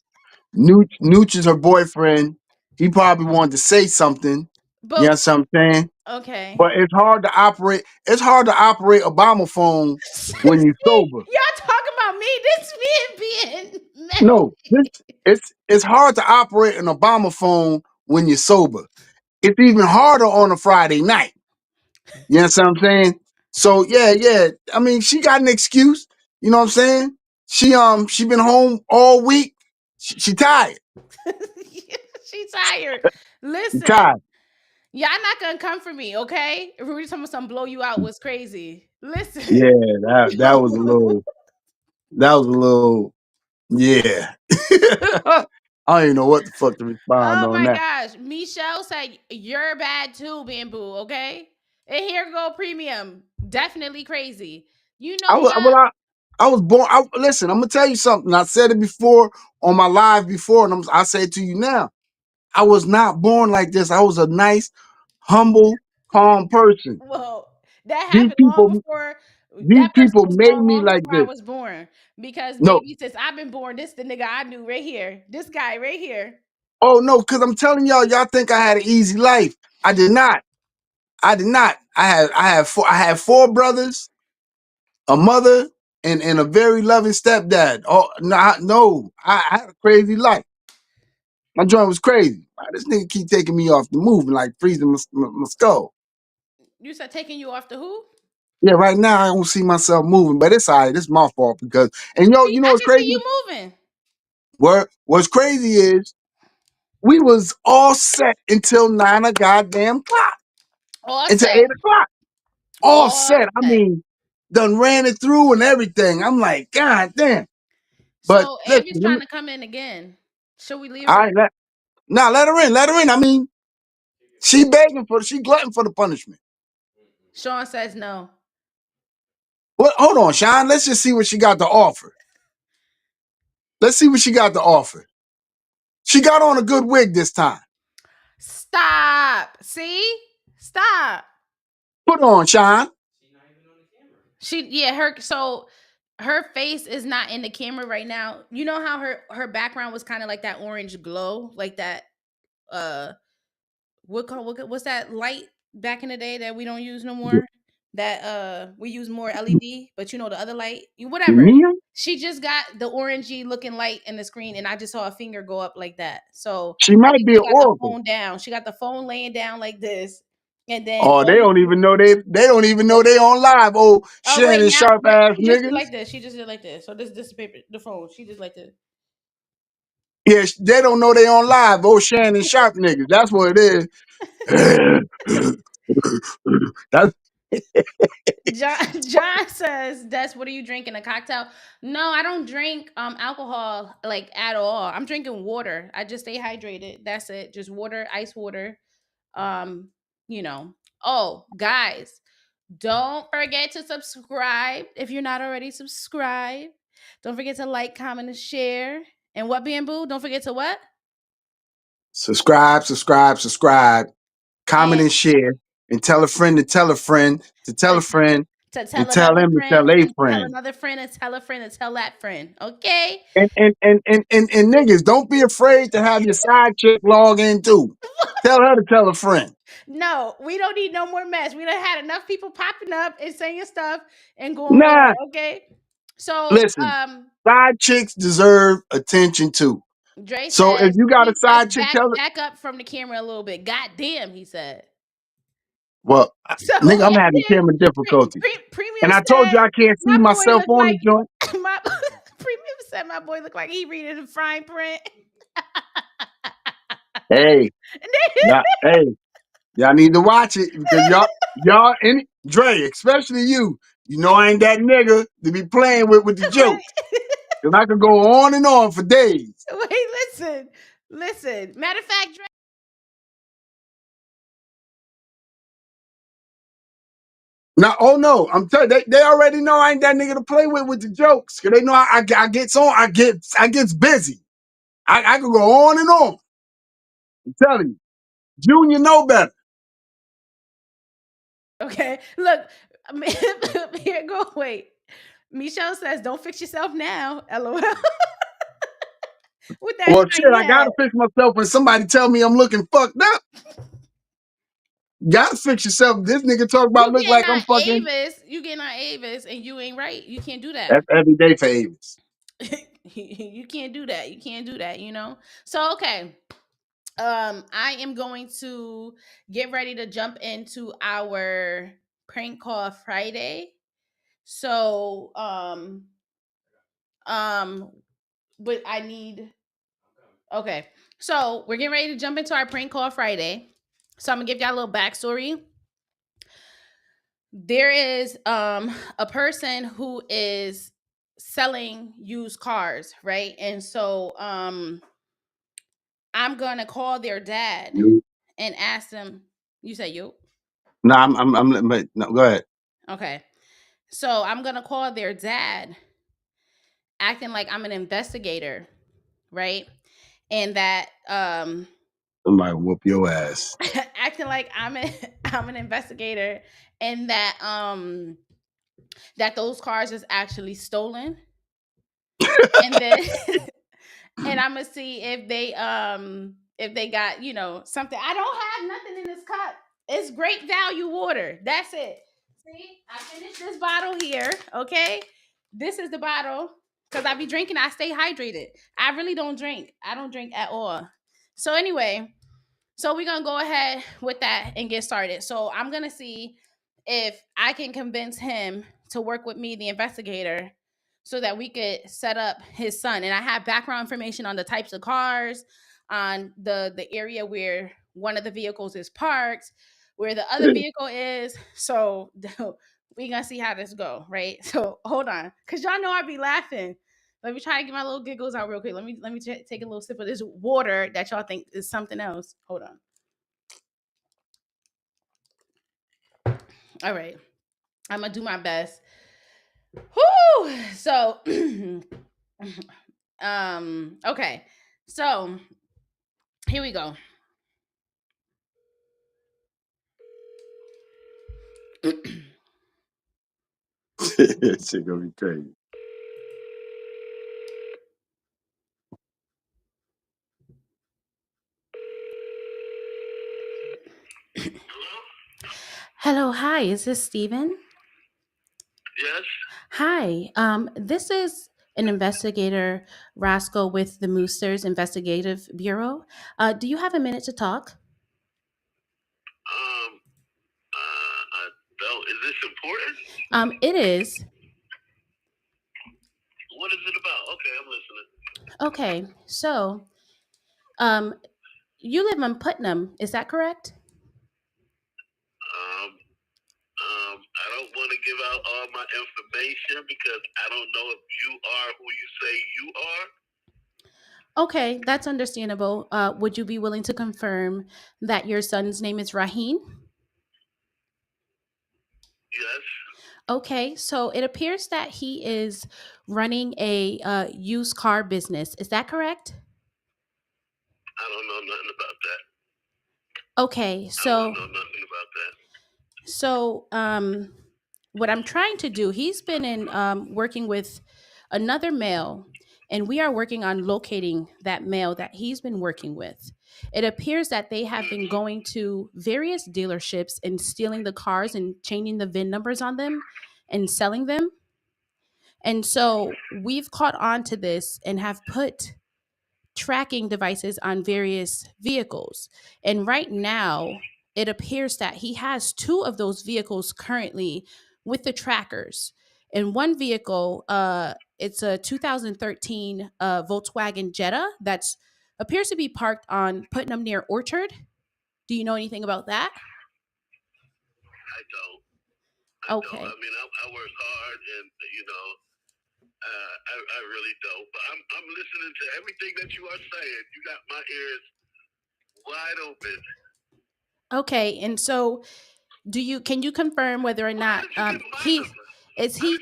B: Nooch is her boyfriend. He probably wanted to say something. You know
A: But
B: what I'm saying?
A: okay.
B: But it's hard to operate. It's hard to operate Obama phone when you're sober.
A: Y'all talking about me? This man being
B: No,
A: messy.
B: it's hard to operate an Obama phone when you're sober. It's even harder on a Friday night. You know what I'm saying? So yeah. I mean, she got an excuse. You know what I'm saying? She been home all week. She tired.
A: She tired.
B: She
A: Listen,
B: tired.
A: y'all not gonna come for me, okay? If Rudy talking about some blow you out was crazy. Listen.
B: Yeah, that was a little. That was a little. Yeah. I don't even know what the fuck to respond
A: Oh
B: on
A: my
B: that.
A: gosh. Michelle said you're bad too, Bamboo, okay? And here go premium. Definitely crazy. You know
B: I was
A: why?
B: well, I was born. Listen, I'm gonna tell you something. I said it before on my live before, and I say it to you now. I was not born like this. I was a nice, humble, calm person.
A: Well, that
B: These
A: happened long
B: people,
A: before
B: these
A: that person
B: people
A: was
B: made
A: born
B: me
A: long
B: like
A: before I
B: this.
A: was born. Because
B: No,
A: baby, since I've been born, this the nigga I knew right here. This guy right here.
B: oh no, because I'm telling y'all think I had an easy life. I did not. I did not. I had four brothers, a mother, and a very loving stepdad. Oh no, I had a crazy life. My joint was crazy. Why this nigga keep taking me off the move and like freezing my skull?
A: You said taking you off the who?
B: Yeah, right now I don't see myself moving, but it's all right. It's my fault because and yo,
A: See,
B: you know
A: I
B: what's
A: can see
B: crazy?
A: you moving.
B: What's crazy is we was all set until 9 o'clock.
A: All
B: Until
A: set.
B: 8 o'clock. All
A: All
B: set. I
A: set.
B: mean, done ran it through and everything. I'm like, God damn. But
A: So
B: listen,
A: Avis trying to come in again. Should we leave
B: all
A: her?
B: right, let her in. Let her in. I mean, she glutton for the punishment.
A: Sean says no.
B: Well, hold on, Sean. Let's just see what she got to offer. Let's see what she got to offer. She got on a good wig this time.
A: Stop. See? Stop.
B: Put on, Sean.
A: Her face is not in the camera right now. You know how her background was kind of like that orange glow, like that uh what's that light back in the day that we don't use no more? That we use more LED, but you know the other light, whatever.
B: Mia?
A: She just got the orangey looking light in the screen, and I just saw a finger go up like that. So
B: She
A: I
B: might
A: think
B: be
A: she
B: an
A: got the
B: oracle.
A: phone down. She got the phone laying down like this, and then
B: Oh, they don't even know they don't even know they on live. Oh,
A: oh wait,
B: Shannon sharp
A: now
B: ass
A: she just did
B: niggas.
A: like this. She just did like this. So this is the paper, the phone. She just like this.
B: Yeah, they don't know they on live. Oh, Shannon sharp niggas. That's what it is. That's
A: John John says, "That's what are you drinking? A cocktail?" No, I don't drink alcohol like at all. I'm drinking water. I just stay hydrated. That's it. Just water, ice water. Um, you know. Oh, guys, don't forget to subscribe if you're not already subscribed. Don't forget to like, comment, and share. And what, Bamboo? Don't forget to what?
B: subscribe, comment
A: And
B: and share, and tell a friend to tell a friend to tell a
A: to
B: friend
A: to tell
B: and tell
A: another
B: him to tell
A: friend
B: a
A: and tell
B: friend.
A: another friend and tell a friend and tell that friend. Okay?
B: And niggas, don't be afraid to have your side chick log in too. Tell her to tell a friend.
A: No, we don't need no more mess. We done had enough people popping up and saying stuff and going
B: Nah,
A: on. Okay. So
B: listen, side chicks deserve attention too.
A: Dre
B: So if
A: says,
B: you got a
A: he says
B: side chick, tell her.
A: back up from the camera a little bit. God damn, he said.
B: Well,
A: So
B: nigga, I'm
A: and
B: having
A: then
B: camera difficulties.
A: Premium
B: And I told
A: said
B: you I can't see
A: my boy
B: myself
A: looked
B: on the
A: like
B: joint.
A: my Premium said my boy looked like he reading the fine print.
B: Hey, hey, y'all need to watch it because y'all, any Dre, especially you. You know I ain't that nigga to be playing with the
A: Wait,
B: jokes. Cause I could go on and on for days.
A: wait, listen. Matter of fact, Dre,
B: Now, oh no, I'm telling you, they already know I ain't that nigga to play with the jokes. Cause they know I gets on, I gets busy. I could go on and on. I'm telling you, Junior know better.
A: okay. Look, here go. Wait. Michelle says, "Don't fix yourself now." LOL. With that
B: Well, shit,
A: shiny
B: I
A: head,
B: gotta fix myself when somebody tell me I'm looking fucked up. Gotta fix yourself. This nigga talk about
A: you
B: look
A: getting
B: like
A: on
B: I'm fucking.
A: Avis. You getting on Avis, and you ain't right. You can't do that.
B: That's every day for Avis.
A: You can't do that. You can't do that. You know. So okay. I am going to get ready to jump into our prank call Friday. So um but I need okay. So we're getting ready to jump into our prank call Friday. So I'm gonna give y'all a little backstory. There is a person who is selling used cars, right? And so I'm gonna call their dad
B: You.
A: and ask them. You say you?
B: No, but no, go ahead.
A: Okay. So I'm gonna call their dad, acting like I'm an investigator, right? And that
B: Somebody whoop your ass.
A: acting like I'm an investigator, and that those cars is actually stolen, and then and I'm gonna see if they got, something. I don't have nothing in this cup. It's great value water. That's it. See, I finished this bottle here. Okay, this is the bottle because I be drinking. I stay hydrated. I really don't drink. I don't drink at all. So anyway, so we're gonna go ahead with that and get started. So I'm gonna see if I can convince him to work with me, the investigator, so that we could set up his son. And I have background information on the types of cars, on the area where one of the vehicles is parked, where the other vehicle is. So we gonna see how this go, right? So hold on, cause y'all know I be laughing. Let me try to get my little giggles out real quick. Let me take a little sip of this water that y'all think is something else. Hold on. All right, I'm gonna do my best. Whoo! So, okay. So here we go.
B: Shit gonna be crazy.
A: Hello, hi. Is this Steven?
D: Yes.
A: Hi. This is an investigator, Roscoe, with the Moosters Investigative Bureau. Do you have a minute to talk?
D: I don't. Is this important?
A: It is.
D: What is it about? Okay, I'm listening.
A: Okay. So, um, you live in Putnam, is that correct?
D: I don't want to give out all my information because I don't know if you are who you say you are.
A: Okay, that's understandable. Would you be willing to confirm that your son's name is Raheen?
D: Yes.
A: Okay, so it appears that he is running a used car business. Is that correct?
D: I don't know nothing about that.
A: Okay,
D: I wouldn't know nothing about that.
A: so what I'm trying to do, he's been in working with another male, and we are working on locating that male that he's been working with. It appears that they have been going to various dealerships and stealing the cars and changing the VIN numbers on them and selling them. And so we've caught on to this and have put tracking devices on various vehicles. And right now, it appears that he has two of those vehicles currently with the trackers. And one vehicle, it's a 2013 Volkswagen Jetta that's appears to be parked on Putnam near Orchard. Do you know anything about that?
D: I don't.
A: Okay.
D: I mean, I work hard, and I really don't. But I'm listening to everything that you are saying. You got my ears wide open.
A: Okay, and so can you confirm whether or not he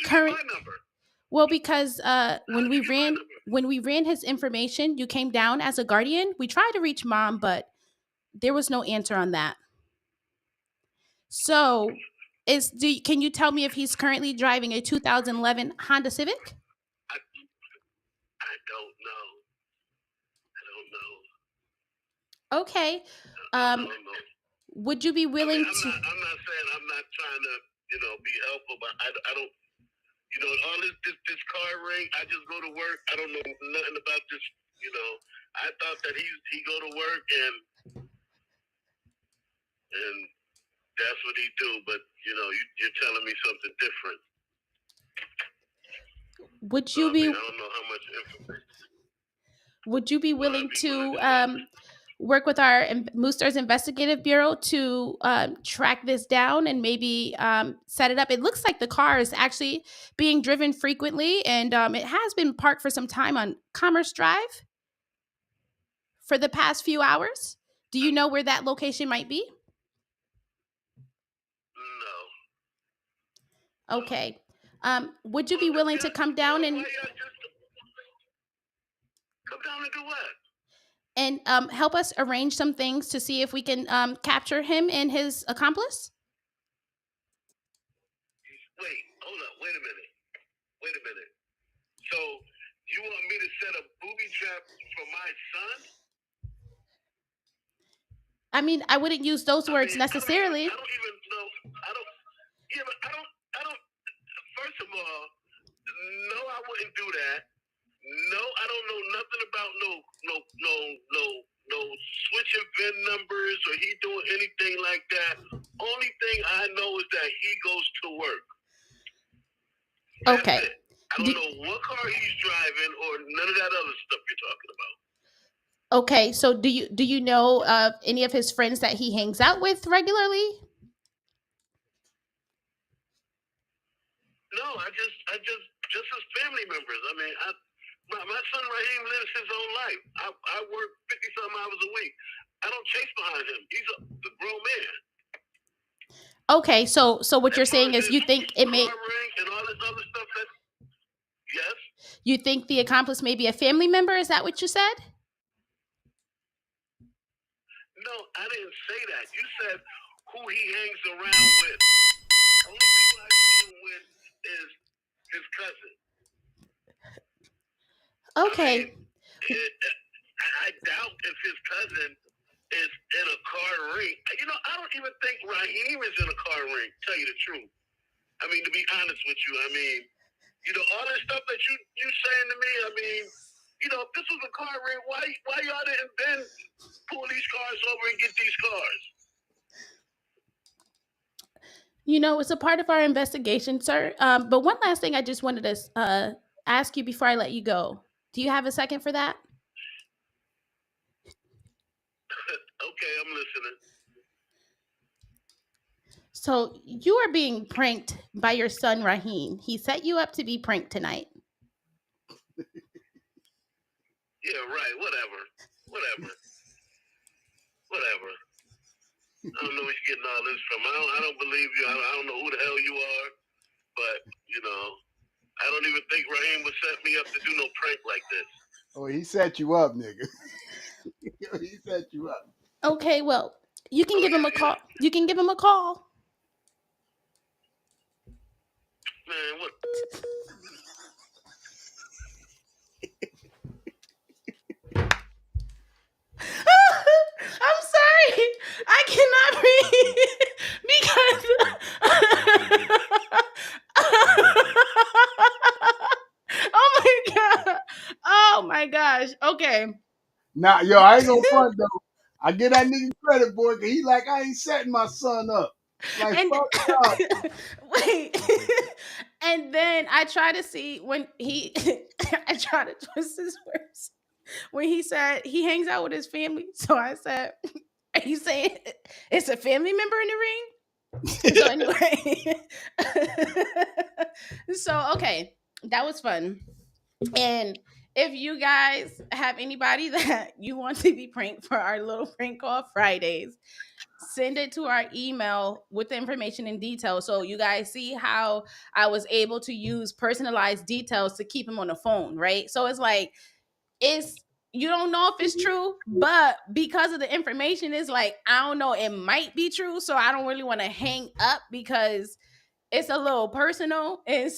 A: current? Well, because when we ran his information, you came down as a guardian. We tried to reach mom, but there was no answer on that. So, can you tell me if he's currently driving a 2011 Honda Civic?
D: I don't know. I don't know.
A: Okay.
D: I don't know.
A: Would you be willing to?
D: I'm not saying I'm not trying to, be helpful, but I don't. All this car ring. I just go to work. I don't know nothing about this. I thought that he go to work and that's what he do. But you're telling me something different.
A: Would you be?
D: I don't know how much information.
A: Would you be willing to work with our Mooster's Investigative Bureau to track this down and maybe set it up. It looks like the car is actually being driven frequently, and it has been parked for some time on Commerce Drive for the past few hours. Do you know where that location might be?
D: No.
A: Okay. Would you be willing to come down and
D: come down and do what?
A: And help us arrange some things to see if we can capture him and his accomplice?
D: Wait, hold up. Wait a minute. So, you want me to set a booby trap for my son?
A: I mean, I wouldn't use those words necessarily.
D: I don't even know. First of all, no, I wouldn't do that. No, I don't know nothing about no switching VIN numbers or he doing anything like that. Only thing I know is that he goes to work. That's
A: Okay.
D: it. I don't know what car he's driving or none of that other stuff you're talking about.
A: Okay, so do you know any of his friends that he hangs out with regularly?
D: No, I just his family members. I mean, my son Raheem lives his own life. I work 50-some hours a week. I don't chase behind him. He's a grown man.
A: Okay, so what you're saying is you think it may
D: and all this other stuff that, yes?
A: You think the accomplice may be a family member? Is that what you said?
D: No, I didn't say that. You said who he hangs around with. The only people I see him with is his cousin.
A: Okay.
D: I mean, I doubt if his cousin is in a car ring. You know, I don't even think Raheem is in a car ring, tell you the truth. I mean, to be honest with you, I mean, you know, all this stuff that you saying to me, I mean, you know, if this was a car ring, why y'all didn't then pull these cars over and get these cars?
A: You know, it's a part of our investigation, sir. But one last thing I just wanted to ask you before I let you go. Do you have a second for that?
D: Okay, I'm listening.
A: So you are being pranked by your son, Raheem. He set you up to be pranked tonight.
D: Yeah, right. Whatever. I don't know where you're getting all this from. I don't believe you. I don't know who the hell you are. But, you know, I don't even think Raheem would set me up to do no prank like this.
B: Oh, he set you up, nigga. He set you up.
A: Okay, well, you can give him a call. You can give him a call.
D: Man, what?
A: I'm sorry. I cannot breathe because oh my god. Oh my gosh. Okay.
B: Nah, yo, I ain't gonna front though. I give that nigga credit, boy, cause he like, I ain't setting my son up. Like,
A: And
B: fuck up.
A: wait. And then I try to see when I try to twist his words when he said he hangs out with his family. So I said, are you saying it's a family member in the ring? So anyway. So okay, that was fun. And if you guys have anybody that you want to be pranked for our little prank call Fridays, send it to our email with the information and details so you guys see how I was able to use personalized details to keep him on the phone, right? So it's like, you don't know if it's true, but because of the information, it's like, I don't know, it might be true. So I don't really want to hang up because it's a little personal. And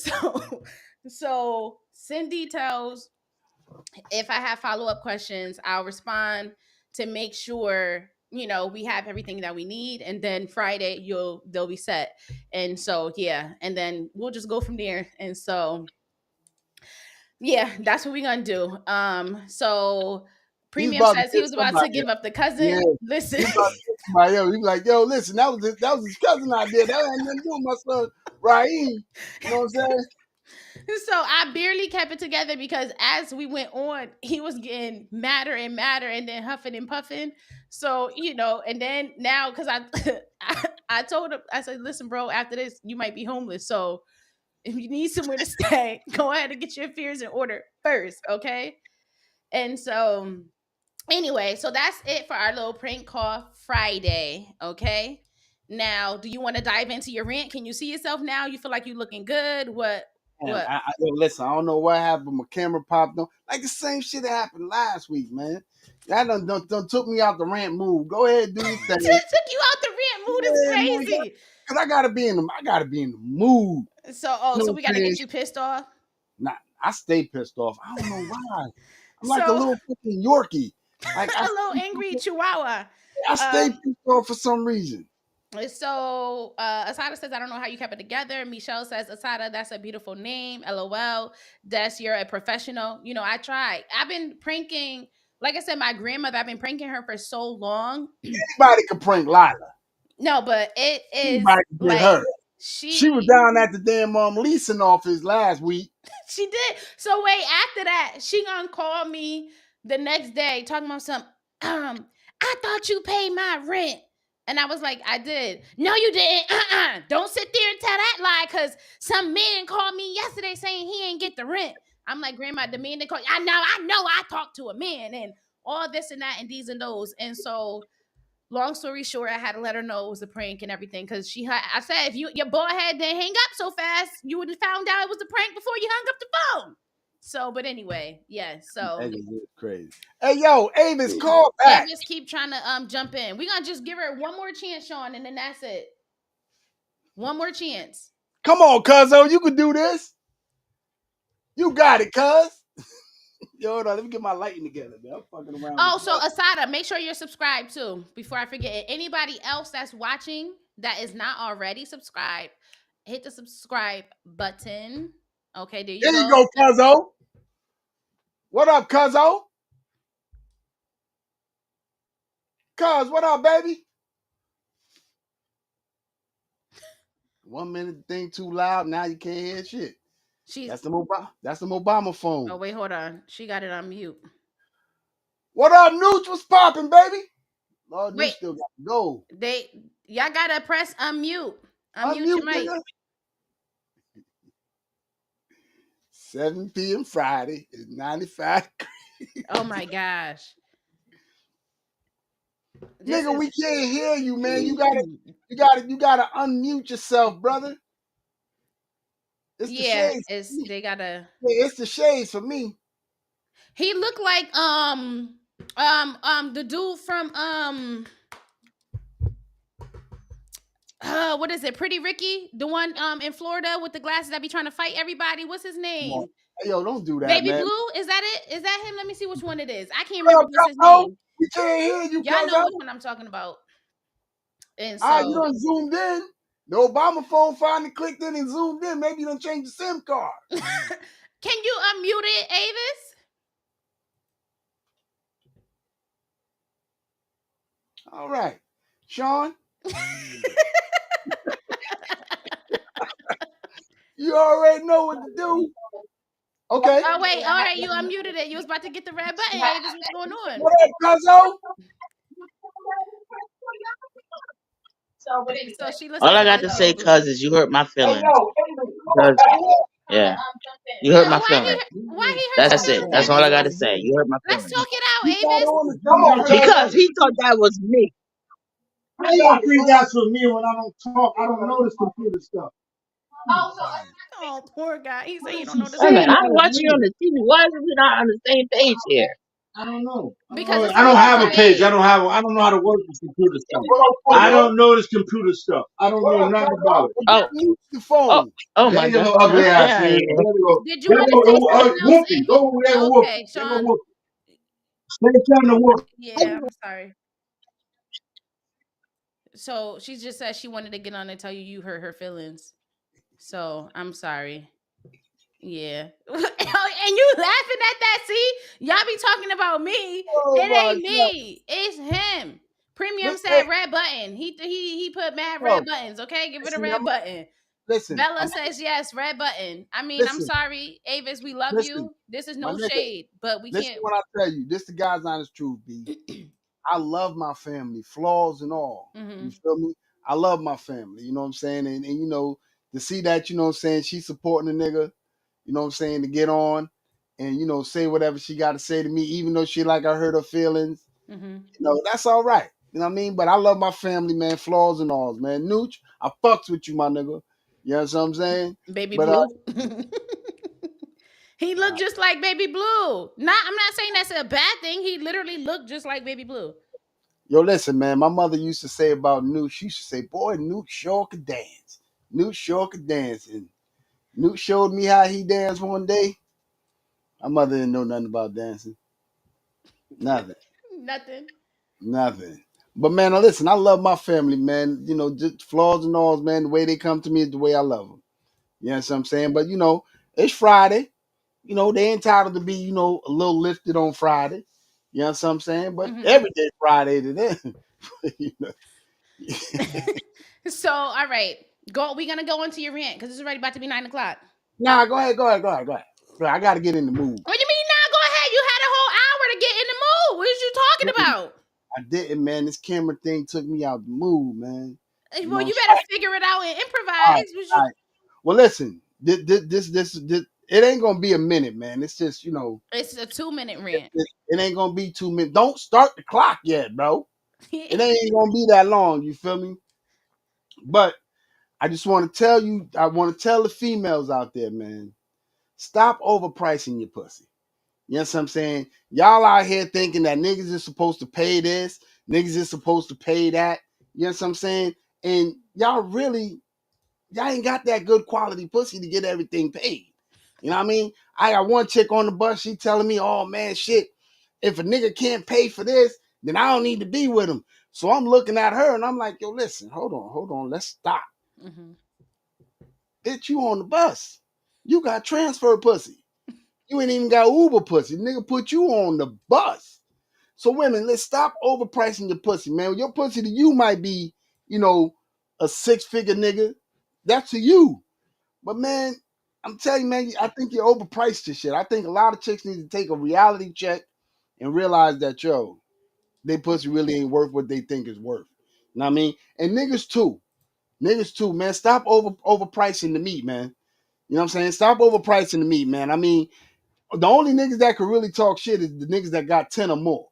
A: so send details. If I have follow-up questions, I'll respond to make sure, you know, we have everything that we need. And then Friday they'll be set. And so, yeah. And then we'll just go from there. And so, yeah, that's what we're going to do. So Premium says he was about to give up the cousin. Yeah. Listen.
B: He was like, yo, listen, that was his cousin idea. That had nothing to do with my son, Raheem. You know what I'm saying?
A: So I barely kept it together because as we went on, he was getting madder and madder and then huffing and puffing. So, and then now because I told him, I said, listen, bro, after this, you might be homeless. So if you need somewhere to stay, go ahead and get your affairs in order first, okay? And so anyway, so that's it for our little prank call Friday, okay? Now, do you want to dive into your rant? Can you see yourself now? You feel like you're looking good? What?
B: Man,
A: What?
B: listen, I don't know what happened. My camera popped on. Like the same shit that happened last week, man. That done took me out the rant mood. Go ahead, do your thing.
A: Took you out the rant mood is
B: Yeah, man,
A: crazy.
B: Cause I gotta be in the mood.
A: So we gotta get you pissed off.
B: Nah, I stay pissed off. I don't know why. I'm like a
A: So
B: little fucking Yorkie. Like
A: a little angry chihuahua.
B: I stay pissed off for some reason.
A: So Asada says, I don't know how you kept it together. Michelle says, Asada, that's a beautiful name. LOL. Des, you're a professional. I tried. I've been pranking, like I said, my grandmother, I've been pranking her for so long.
B: Anybody can prank Lila.
A: No, but it is
B: Anybody can get her.
A: she
B: She was down at the damn leasing office last week.
A: She did. So wait, after that, she gonna call me the next day talking about some. I thought you paid my rent, and I was like, I did. No, you didn't. Don't sit there and tell that lie, cause some man called me yesterday saying he ain't get the rent. I'm like, Grandma, the man they call. I know. I talked to a man and all this and that and these and those, and so. Long story short, I had to let her know it was a prank and everything because I said, if your boy had didn't hang up so fast, you would have found out it was a prank before you hung up the phone. So, but anyway, yeah. So
B: Avis is crazy. Hey, yo, Avis, call back.
A: Avis keep trying to jump in. We're gonna just give her one more chance, Sean, and then that's it. One more chance.
B: Come on, cuzzo, you can do this. You got it, cuz. Yo, hold on, let me get my lighting together, man. I'm fucking around.
A: Oh, so Asada, make sure you're subscribed too. Before I forget, anybody else that's watching that is not already subscribed, hit the subscribe button. Okay, there you
B: go, cuzzo. What up, cuzzo? Cuz, what up, baby? 1 minute thing too loud. Now you can't hear shit. That's the Obama phone.
A: Oh, wait, hold on. She got it on mute.
B: What up, Nooch? What's popping, baby? Lord, Nooch still got to go.
A: Y'all gotta press unmute. Unmute your mic.
B: 7 p.m. Friday is 95.
A: Oh my gosh.
B: Nigga, we can't hear you, man. You gotta unmute yourself, brother. It's the shades. It's the shades for me.
A: He looked like the dude from what is it? Pretty Ricky, the one in Florida with the glasses that be trying to fight everybody. What's his name?
B: Hey, yo, don't do that,
A: Baby
B: man.
A: Blue, is that it? Is that him? Let me see which one it is. I can't remember what's his name.
B: We can't hear you.
A: Y'all know which one I'm talking about. And so
B: you done zoomed in. The Obama phone finally clicked in and zoomed in. Maybe you done changed the SIM card.
A: Can you unmute it, Avis?
B: All right. Sean? You already know what to do. Okay.
A: Oh, wait. All right. You unmuted it. You was about to get the red button, Avis. What's going on?
B: What up, cuzzo?
A: So she
E: All I got to say, cuz, is you hurt my feelings. Yeah. You hurt my feelings.
A: Why he hurt
E: That's it. That's all I got to say. You hurt my feelings.
A: Let's talk it out, Avis.
E: Because he thought that was me.
C: How y'all think that's for me when I don't talk? I don't know this computer stuff.
A: Oh, poor guy. He said he don't know this.
E: Hey, man, I'm watching you on the TV. Why is we not on the same page here?
C: I don't know.
A: Because
C: I don't have a page. I don't know how to work this computer stuff. I don't know this computer stuff. I don't know nothing about it.
B: The phone.
E: Oh my God.
C: Ugly ass man.
A: Did you want to say something else?
C: Go over there and whoop.
A: Okay, Sean.
C: Stay trying to whoop.
A: Yeah, I'm sorry. So she just said she wanted to get on and tell you hurt her feelings. So I'm sorry. Yeah. And you laughing at that? See, y'all be talking about me. It ain't me. It's him. Premium said red button. He put mad red buttons. Okay, give it a red button.
B: listen,
A: Bella says yes, red button. I mean, I'm
B: listen,
A: sorry, Avis, we love
B: listen,
A: you. This is
B: my
A: no
B: nigga.
A: shade, but we
B: Listen
A: can't.
B: when I tell you, this the God's honest truth, B. I love my family, flaws and all.
A: Mm-hmm.
B: You feel me? I love my family. You know what I'm saying? And you know, to see that, you know what I'm saying, she's supporting the nigga, you know what I'm saying, to get on and you know, say whatever she got to say to me, even though she like I hurt her feelings.
A: Mm-hmm.
B: You know, that's all right. You know what I mean? But I love my family, man, flaws and all, man. Nooch, I fucks with you, my nigga. You know what I'm saying?
A: Baby
B: But
A: Blue. He looked just like Baby Blue. I'm not saying that's a bad thing. He literally looked just like Baby Blue.
B: yo, listen, man. My mother used to say about Nooch, she used to say, boy, Nooch sure could dance. Nooch sure could dance. And Nooch showed me how he danced one day. My mother didn't know nothing about dancing. Nothing.
A: Nothing.
B: Nothing. But man, now listen, I love my family, man. You know, just flaws and alls, man. The way they come to me is the way I love them. You know what I'm saying? But you know, it's Friday. You know, they entitled to be, you know, a little lifted on Friday. You know what I'm saying? But
A: Mm-hmm.
B: every day Friday to them. You know?
A: So, all right, go. We're gonna go into your rant because it's already about to be 9 o'clock.
B: Nah, go ahead. Bro, I gotta get in the mood.
A: What do you mean now? Go ahead. You had a whole hour to get in the mood. What is you talking about?
B: I didn't, man. This camera thing took me out the mood, man. You
A: Well,
B: know,
A: you
B: so,
A: better figure it out and
B: all right,
A: improvise. What
B: all
A: you?
B: right. Well, listen, this, it ain't gonna be a minute, man. It's just, you know,
A: It's a 2-minute rant.
B: it ain't gonna be 2 minutes. Don't start the clock yet, bro. It ain't gonna be that long. You feel me? But I just want to tell you, I want to tell the females out there, man, stop overpricing your pussy. You know what I'm saying? Y'all out here thinking that niggas is supposed to pay this, niggas is supposed to pay that. You know what I'm saying? And y'all ain't got that good quality pussy to get everything paid. You know what I mean? I got one chick on the bus, she telling me, oh man, shit, if a nigga can't pay for this, then I don't need to be with him. So I'm looking at her and I'm like, yo, listen, hold on, let's stop.
A: Mm-hmm.
B: Bitch, you on the bus. You got transfer pussy. You ain't even got Uber pussy. Nigga put you on the bus. So women, let's stop overpricing your pussy, man. Your pussy to you might be, you know, a 6-figure nigga. That's to you. But man, I'm telling you, man, I think you're overpriced this shit. I think a lot of chicks need to take a reality check and realize that, yo, they pussy really ain't worth what they think is worth. You know what I mean? And niggas too. Niggas too, man. Stop overpricing the meat, man. You know what I'm saying? Stop overpricing the meat, man. I mean, the only niggas that could really talk shit is the niggas that got 10 or more.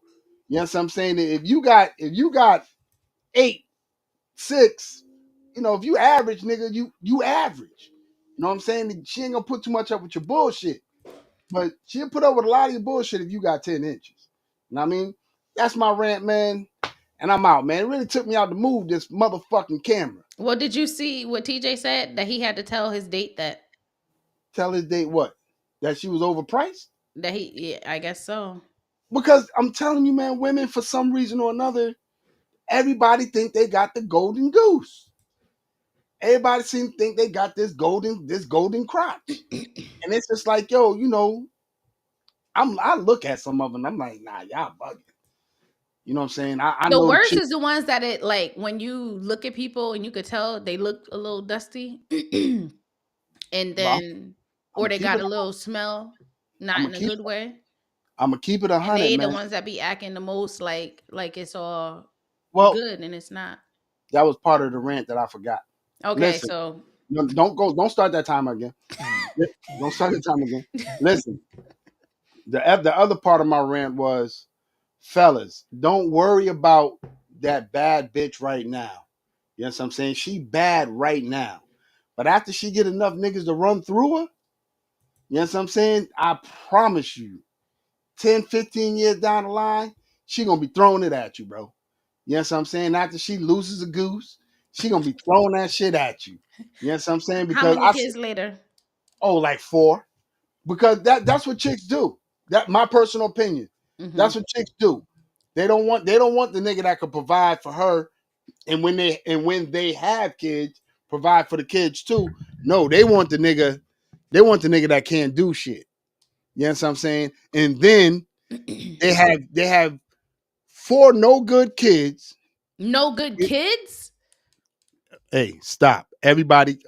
B: You know what I'm saying? If you got 8, 6, you know, if you average, nigga, you average. You know what I'm saying? She ain't gonna put too much up with your bullshit. But she'll put up with a lot of your bullshit if you got 10 inches. You know what I mean? That's my rant, man. And I'm out, man. It really took me out to move this motherfucking camera.
A: Well, did you see what TJ said that he had to tell his date
B: Tell his date what? That she was overpriced?
A: that he? Yeah, I guess so.
B: Because I'm telling you, man, women for some reason or another, everybody think they got the golden goose. Everybody seem to think they got this golden crotch. And it's just like, yo, you know, I look at some of them, I'm like, nah, y'all bugging. You know what I'm saying? I
A: The
B: know the
A: worst
B: chick.
A: is the ones that it like when you look at people and you could tell they look a little dusty, and
B: Well,
A: then
B: I'm
A: or
B: gonna
A: they
B: keep it.
A: got a little smell,
B: I'm
A: not
B: gonna
A: in a
B: keep.
A: good way,
B: I'm gonna keep it 100,
A: they the
B: man.
A: ones that be acting the most like it's all
B: Well,
A: good and it's not.
B: that was part of the rant that I forgot.
A: Okay,
B: Listen,
A: so
B: don't start that time again. Don't start that time again. Listen, the other part of my rant was, fellas, don't worry about that bad bitch right now. You know what I'm saying? She bad right now. But after she get enough niggas to run through her, you know what I'm saying? I promise you, 10, 15 years down the line, she gonna be throwing it at you, bro. You know what I'm saying? After she loses a goose, she gonna be throwing that shit at you. You know what I'm saying?
A: how
B: Because
A: many kids later?
B: like 4. Because that's what chicks do. That my personal opinion.
A: Hmm.
B: That's what chicks do. They don't want the nigga that could provide for her, and when they have kids, provide for the kids too. No, they want the nigga that can't do shit. You know what I'm saying? And then they have 4 no good kids.
A: No good kids.
B: Hey, stop. Everybody,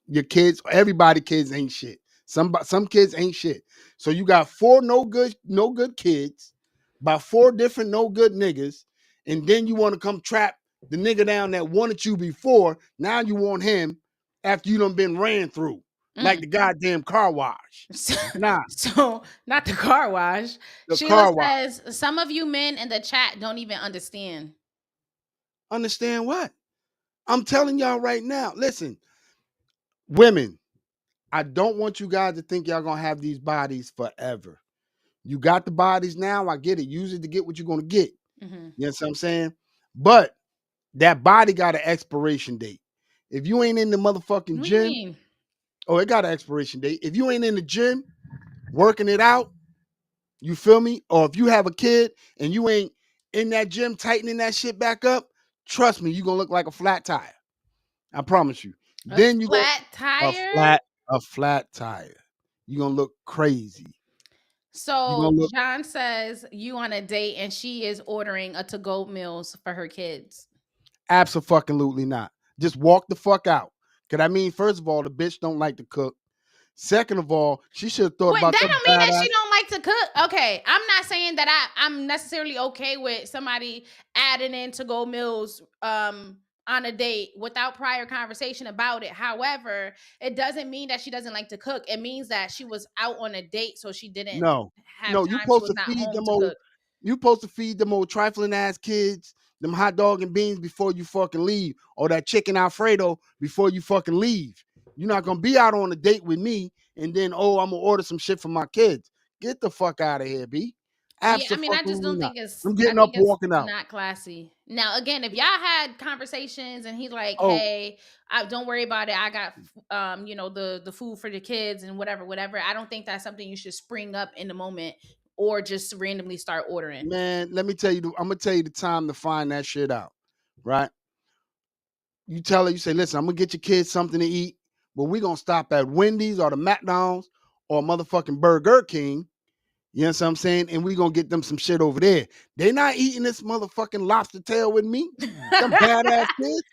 B: your kids, everybody kids ain't shit. Some kids ain't shit. So you got 4 no good kids by 4 different no good niggas, and then you want to come trap the nigga down that wanted you before. Now you want him after you done been ran through like the goddamn car wash. Nah,
A: So not the car wash.
B: the
A: Sheila
B: car wash.
A: says some of you men in the chat don't even understand.
B: Understand what? I'm telling y'all right now. Listen, women, I don't want you guys to think y'all gonna have these bodies forever. You got the bodies now. I get it. Use it to get what you're gonna get.
A: Mm-hmm.
B: You know what I'm saying? But that body got an expiration date. If you ain't in the motherfucking
A: What do you
B: gym,
A: mean?
B: oh, it got an expiration date. If you ain't in the gym working it out, you feel me? Or if you have a kid and you ain't in that gym tightening that shit back up, trust me, you're gonna look like a flat tire. I promise you.
A: A
B: Then you go
A: flat tire?
B: a flat tire. You're gonna look crazy. You're
A: So
B: gonna look
A: John says you on a date and she is ordering a to-go meals for her kids.
B: absolutely not. Just walk the fuck out. Cause I mean, first of all, the bitch don't like to cook. Second of all, she should have thought
A: Wait,
B: about
A: that
B: them
A: don't mean that
B: badass.
A: she don't like to cook. Okay, I'm not saying that I'm necessarily okay with somebody adding in to-go meals on a date without prior conversation about it. However, it doesn't mean that she doesn't like to cook. It means that she was out on a date, so she didn't
B: No,
A: have
B: no, you
A: time. She
B: supposed
A: was
B: to
A: not
B: feed
A: home
B: them
A: to
B: old.
A: cook.
B: You supposed to feed them old trifling ass kids them hot dog and beans before you fucking leave, or that chicken Alfredo before you fucking leave. You're not gonna be out on a date with me and then I'm gonna order some shit for my kids. Get the fuck out of here, B.
A: Yeah, I mean, I just
B: Absolutely
A: don't
B: not.
A: think it's.
B: I'm
A: I
B: getting up,
A: think it's
B: walking out.
A: not classy. Now, again, if y'all had conversations and he's like,
B: Oh,
A: "Hey, don't worry about it. I got, the food for the kids and whatever, whatever." I don't think that's something you should spring up in the moment or just randomly start ordering.
B: man, let me tell you. I'm gonna tell you the time to find that shit out. Right? You tell her, you say, listen, I'm gonna get your kids something to eat, but we're gonna stop at Wendy's or the McDonald's or motherfucking Burger King. You know what I'm saying? And we gonna get them some shit over there. They not eating this motherfucking lobster tail with me. Them badass kids.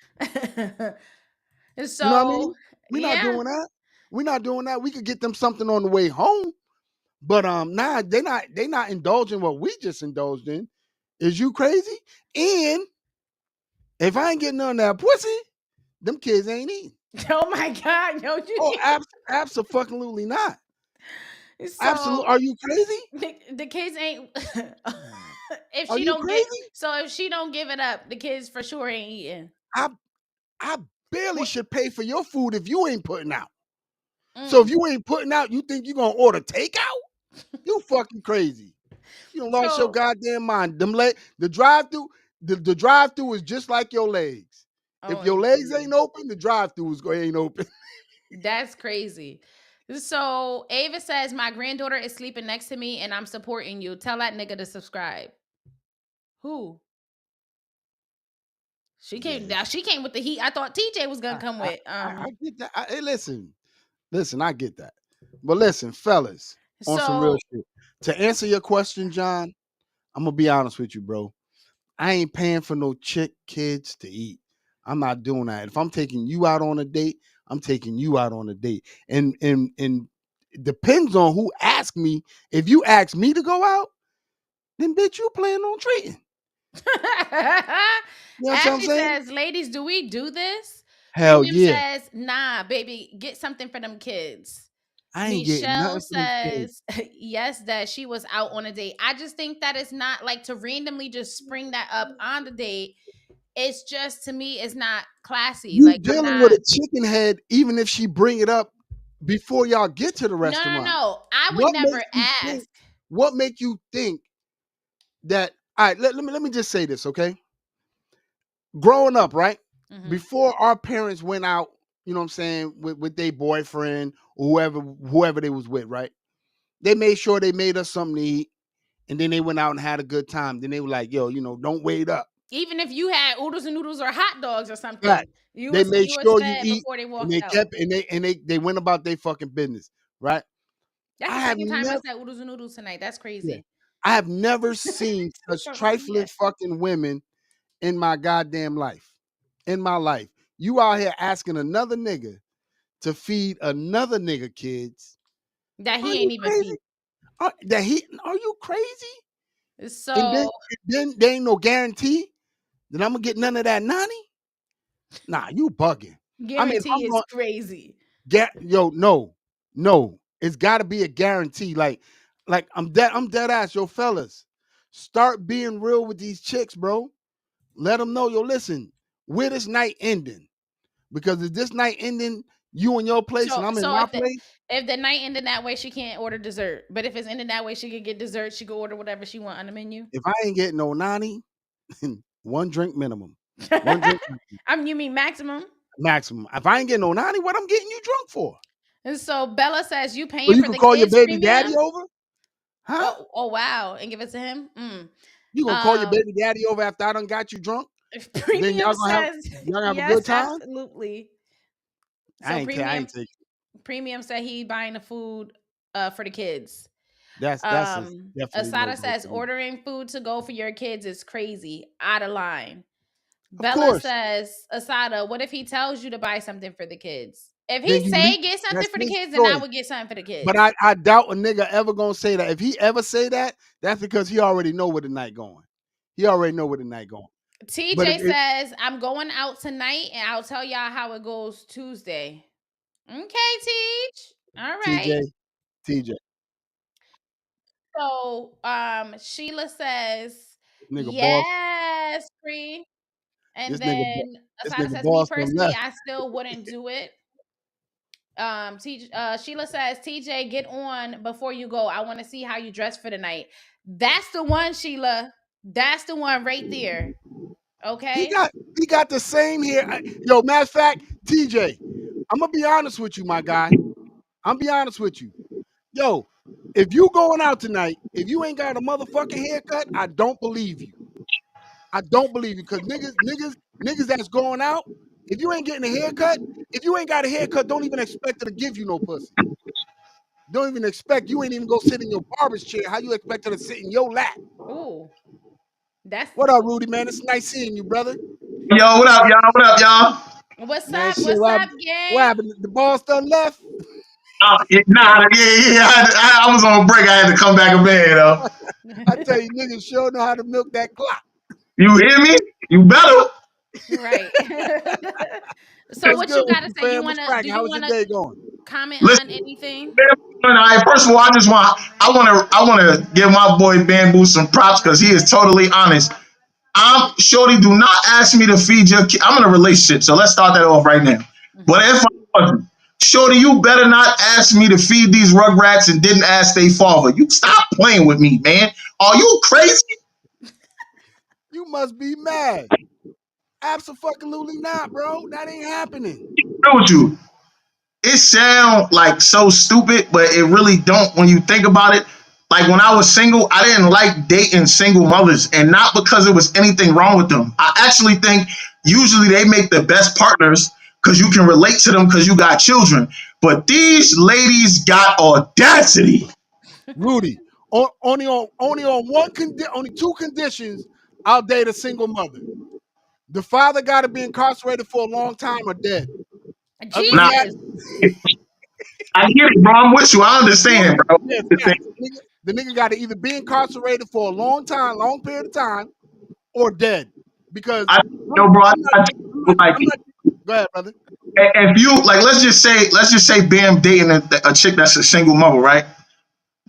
B: You know what I
A: So
B: mean? We're not
A: yeah,
B: doing that. We're not doing that. We could get them something on the way home. But nah, they not indulging what we just indulged in. Is you crazy? And if I ain't getting none of that pussy, them kids ain't eating.
A: oh my god, yo,
B: Oh, absolutely not. Absolutely.
A: so
B: Are you crazy?
A: the kids ain't. If
B: Are
A: she
B: you
A: don't get,
B: crazy?
A: so if she don't give it up, the kids for sure ain't eating.
B: I I barely
A: What?
B: should pay for your food if you ain't putting out. So if
A: Mm.
B: you ain't putting out, you think you gonna order takeout? You fucking crazy. You done lost your
A: So,
B: goddamn mind. The drive-through, the drive-through is just like your legs. If
A: oh,
B: your
A: you
B: legs
A: crazy.
B: ain't open, the drive-through ain't open.
A: That's crazy. So Ava says my granddaughter is sleeping next to me and I'm supporting you. Tell that nigga to subscribe. Who? She came
B: Yeah,
A: now. She came with the heat. I thought TJ was gonna come with.
B: I get that. Hey, listen, I get that. But listen, fellas, on some real
A: So
B: shit. To answer your question, John, I'm gonna be honest with you, bro. I ain't paying for no chick kids to eat. I'm not doing that. If I'm taking you out on a date, I'm taking you out on a date. And it depends on who asks me. If you ask me to go out, then bitch, you plan on treating. You know what I'm
A: Ashley
B: saying?
A: says, ladies, do we do this?
B: Hell
A: Premium
B: yeah.
A: says, nah, baby, get something for them kids.
B: I ain't getting
A: Michelle
B: nothing for them kids.
A: says, yes, that she was out on a date. I just think that it's not like to randomly just spring that up on the date. It's just, to me, it's not classy.
B: You
A: Like, I'm
B: dealing with
A: not.
B: a chicken head, even if she bring it up before y'all get to the
A: No, no,
B: restaurant.
A: no. I would
B: What
A: never
B: makes you think?
A: ask.
B: What make you think that? All right, let me just say this, okay? Growing up, right?
A: Hmm.
B: Before our parents went out, you know what I'm saying, with their boyfriend or whoever they was with, right? They made sure they made us something to eat, and then they went out and had a good time. Then they were like, yo, don't wait up.
A: Even if you had oodles and noodles or hot dogs or something,
B: Right. They made
A: you was
B: sure you
A: fed
B: eat,
A: before they
B: and
A: walked
B: they
A: out.
B: kept they went about their fucking business, right?
A: That's
B: I
A: the
B: have
A: second time I
B: never
A: said oodles and noodles tonight. That's
B: yeah,
A: crazy.
B: I have never seen such
A: So,
B: trifling
A: yeah.
B: fucking women in my goddamn life. In my life.
F: You out here asking another nigga to feed another nigga kids.
A: That
F: Are
A: he
F: you
A: ain't even
F: crazy?
A: feed.
F: Are you crazy? And
A: So
F: then there ain't no guarantee that I'm gonna get none of that nanny. Nah, you bugging. I mean,
A: guarantee
F: I'm
A: is
F: going
A: crazy.
F: no. It's got to be a guarantee. Like I'm dead ass. Yo, fellas, start being real with these chicks, bro. Let them know, yo, listen, where this night ending? Because if this night ending, you in your place
A: So
F: and I'm in
A: so
F: my place,
A: if the night ended that way, she can't order dessert. But if it's ended that way, she could get dessert. She could order whatever she want on the menu.
F: if I ain't getting no nani, one drink minimum. One drink
A: You mean maximum?
F: maximum. If I ain't getting no nani, what I'm getting you drunk for?
A: And so Bella says you
F: So
A: paying
F: you
A: for
F: can
A: the
F: call your
A: kids
F: baby daddy
A: premium.
F: over? Huh?
A: Oh wow, and give it to him.
F: You gonna call your
A: Um,
F: baby daddy over after I done got you drunk?
A: if
F: And then
A: premium says
F: y'all gonna have a
A: yes,
F: good time?
A: absolutely.
F: I
A: So
F: ain't care. I
A: premium
F: ain't take it.
A: premium said he buying the food for the kids.
F: That's a definitely no
A: Asada
F: go
A: says
F: for me.
A: ordering food to go for your kids is crazy, out of line.
F: Of
A: Bella
F: course.
A: says, Asada, what if he tells you to buy something for the kids? If he
F: Then you leave.
A: say get something
F: That's
A: for the
F: his
A: kids, then I
F: choice.
A: would get something for the
F: But
A: kids.
F: I doubt a nigga ever gonna say that. If he ever say that, that's because he already know where the night going. He already know where the night going. But
A: TJ
F: if
A: says, I'm going out tonight and I'll tell y'all how it goes Tuesday. Okay, Teach. All right.
F: TJ, TJ,
A: So Sheila says,
F: this nigga boss,
A: yes, free. And
F: this nigga,
A: then
F: this
A: Asada
F: nigga
A: says, me
F: boss done
A: personally,
F: left.
A: I still wouldn't do it. Sheila says, TJ, get on before you go. I want to see how you dress for the night. That's the one, Sheila. That's the one right there.
F: He
A: Okay.
F: got he got the same hair. Yo, matter of fact, TJ, I'm gonna be honest with you, my guy. I'm be honest with you. Yo, if you going out tonight, if you ain't got a motherfucking haircut, I don't believe you. I don't believe you because niggas that's going out. If you ain't getting a haircut, if you ain't got a haircut, don't even expect her to give you no pussy. Don't even expect you ain't even go sit in your barber's chair. How you expect her to sit in your lap?
A: Ooh, that's
F: What up, Rudy, man? It's nice seeing you, brother.
D: Yo, what up, y'all? What up, y'all?
A: what's
F: Man,
A: up?
F: shit,
A: What's up,
F: what
A: gang?
F: happened? The boss done left.
D: Nah, yeah. I was on break. I had to come back a bed, though.
F: I tell you, niggas sure know how to milk that clock.
D: You hear me? You better.
A: Right. So
F: What's
A: what
F: good
A: you
F: with
A: gotta
F: you,
A: say? You
F: fam? What's
A: wanna do
F: cracking?
A: you
F: How's your
A: wanna
F: day going?
A: comment
D: Listen,
A: on anything?
D: all right, first of all, I want to give my boy Bamboo some props because he is totally honest. I'm Shorty. Do not ask me to feed your kid. I'm in a relationship, so let's start that off right now. But
A: Mhm.
D: if I wasn't, Shorty, you better not ask me to feed these rugrats and didn't ask their father. You stop playing with me, man. Are you crazy?
F: You must be mad. Absolutely not, bro. That ain't happening.
D: What with you? It sound like so stupid, but it really don't when you think about it. Like when I was single, I didn't like dating single mothers, and not because there was anything wrong with them. I actually think usually they make the best partners because you can relate to them because you got children. But these ladies got audacity.
F: Rudy, only two conditions I'll date a single mother. The father got to be incarcerated for a long time or dead. Other than
D: Now,
F: that,
A: Jesus.
D: I get it, bro. I'm with you. I
F: yeah,
D: understand, bro.
F: yeah, facts. The nigga got to either be incarcerated for a long time, long period of time, or dead. Because
D: I
F: I'm,
D: yo, bro.
F: I'm not, I'm not,
D: Like
F: I'm not. Go ahead, brother.
D: if you like, let's just say Bam dating a chick that's a single mother, right?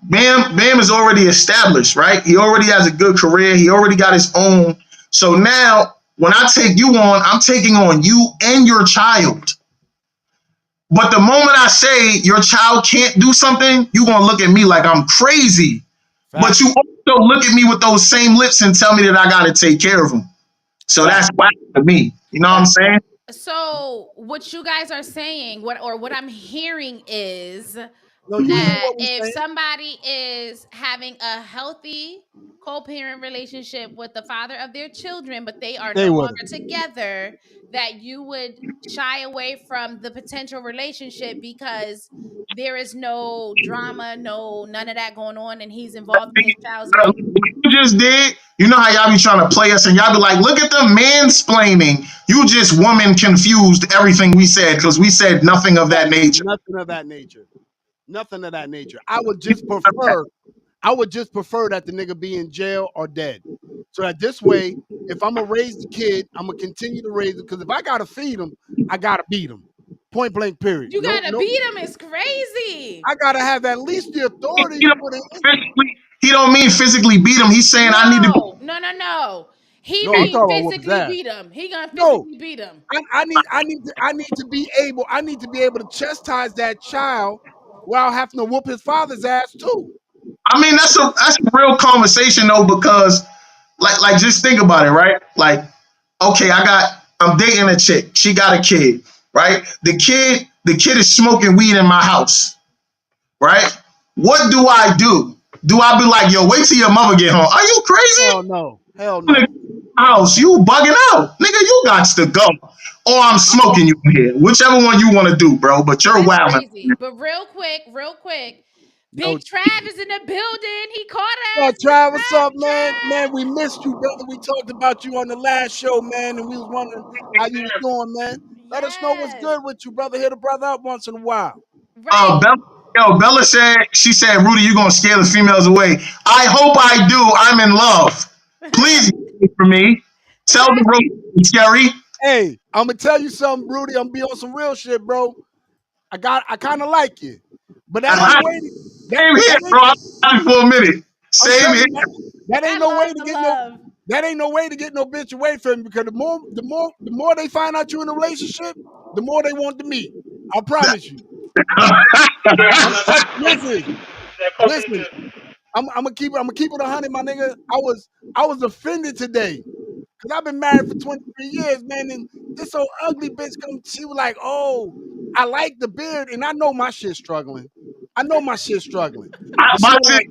D: Bam is already established, right? He already has a good career. He already got his own. So now, when I take you on, I'm taking on you and your child. But the moment I say your child can't do something, you're gonna look at me like I'm crazy. But you
F: Facts,
D: also look at me with those same lips and tell me that I gotta take care of them. So that's
F: facts,
D: whack to me. You know what I'm
F: facts.
D: saying?
A: So what you guys are saying, what I'm hearing is
F: No, you hear
A: that
F: what we
A: if
F: saying?
A: somebody is having a healthy co-parent relationship with the father of their children, but they are
F: Stay
A: no
F: with
A: longer
F: him.
A: together, that you would shy away from the potential relationship because there is no drama, none of that going on, and he's involved in his child's life.
G: You just did. You know how y'all be trying to play us, and y'all be like, "Look at the mansplaining." You just woman confused everything we said because we said nothing of that nature.
F: Nothing of that nature. Nothing of that nature. I would just prefer that the nigga be in jail or dead. So that this way, if I'm gonna raise the kid, I'm gonna continue to raise it. Because if I gotta feed him, I gotta beat him. Point blank. Period.
A: You gotta beat him. It's crazy.
F: I gotta have at least the authority.
G: He don't mean physically beat him. He's saying I need to.
A: No. He
F: No,
A: mean
F: I'm talking about
A: physically
F: that.
A: beat him. He gonna physically beat him.
F: I need to be able to chastise that child while having to whoop his father's ass too.
G: I mean, that's a real conversation though, because like just think about it, right? Like, okay, I'm dating a chick. She got a kid, right? The kid is smoking weed in my house, right? What do I do? Do I be like, yo, wait till your mother get home? Are you crazy?
F: Hell no.
G: House, you bugging out, nigga. You got to go, or I'm smoking you here. Whichever one you want to do, bro. But you're wild.
A: But real quick, Big Trav is in the building. He caught us.
F: Trav, what's up, man? Man, we missed you, brother. We talked about you on the last show, man, and we was wondering how you was doing, man. Let us know what's good with you, brother. Hit a brother up once in a while.
A: Right.
G: Bella said, Rudy, you gonna scare the females away. I hope I do. I'm in love. Please for me. Tell the road, Scary.
F: Hey, I'm gonna tell you something, Rudy. I'm gonna be on some real shit, bro. I kind of like you, but that ain't way.
G: Same here, bro. I'm for a minute. Same here.
F: That ain't no way to get no. That ain't no way to get no bitch away from you, because the more they find out you're in a relationship, the more they want to meet. I promise you. Listen. I'm gonna keep it 100, my nigga. I was offended today because I've been married for 23 years, man. And this old ugly bitch she was like, "Oh, I like the beard," and I know my shit's struggling. She was like,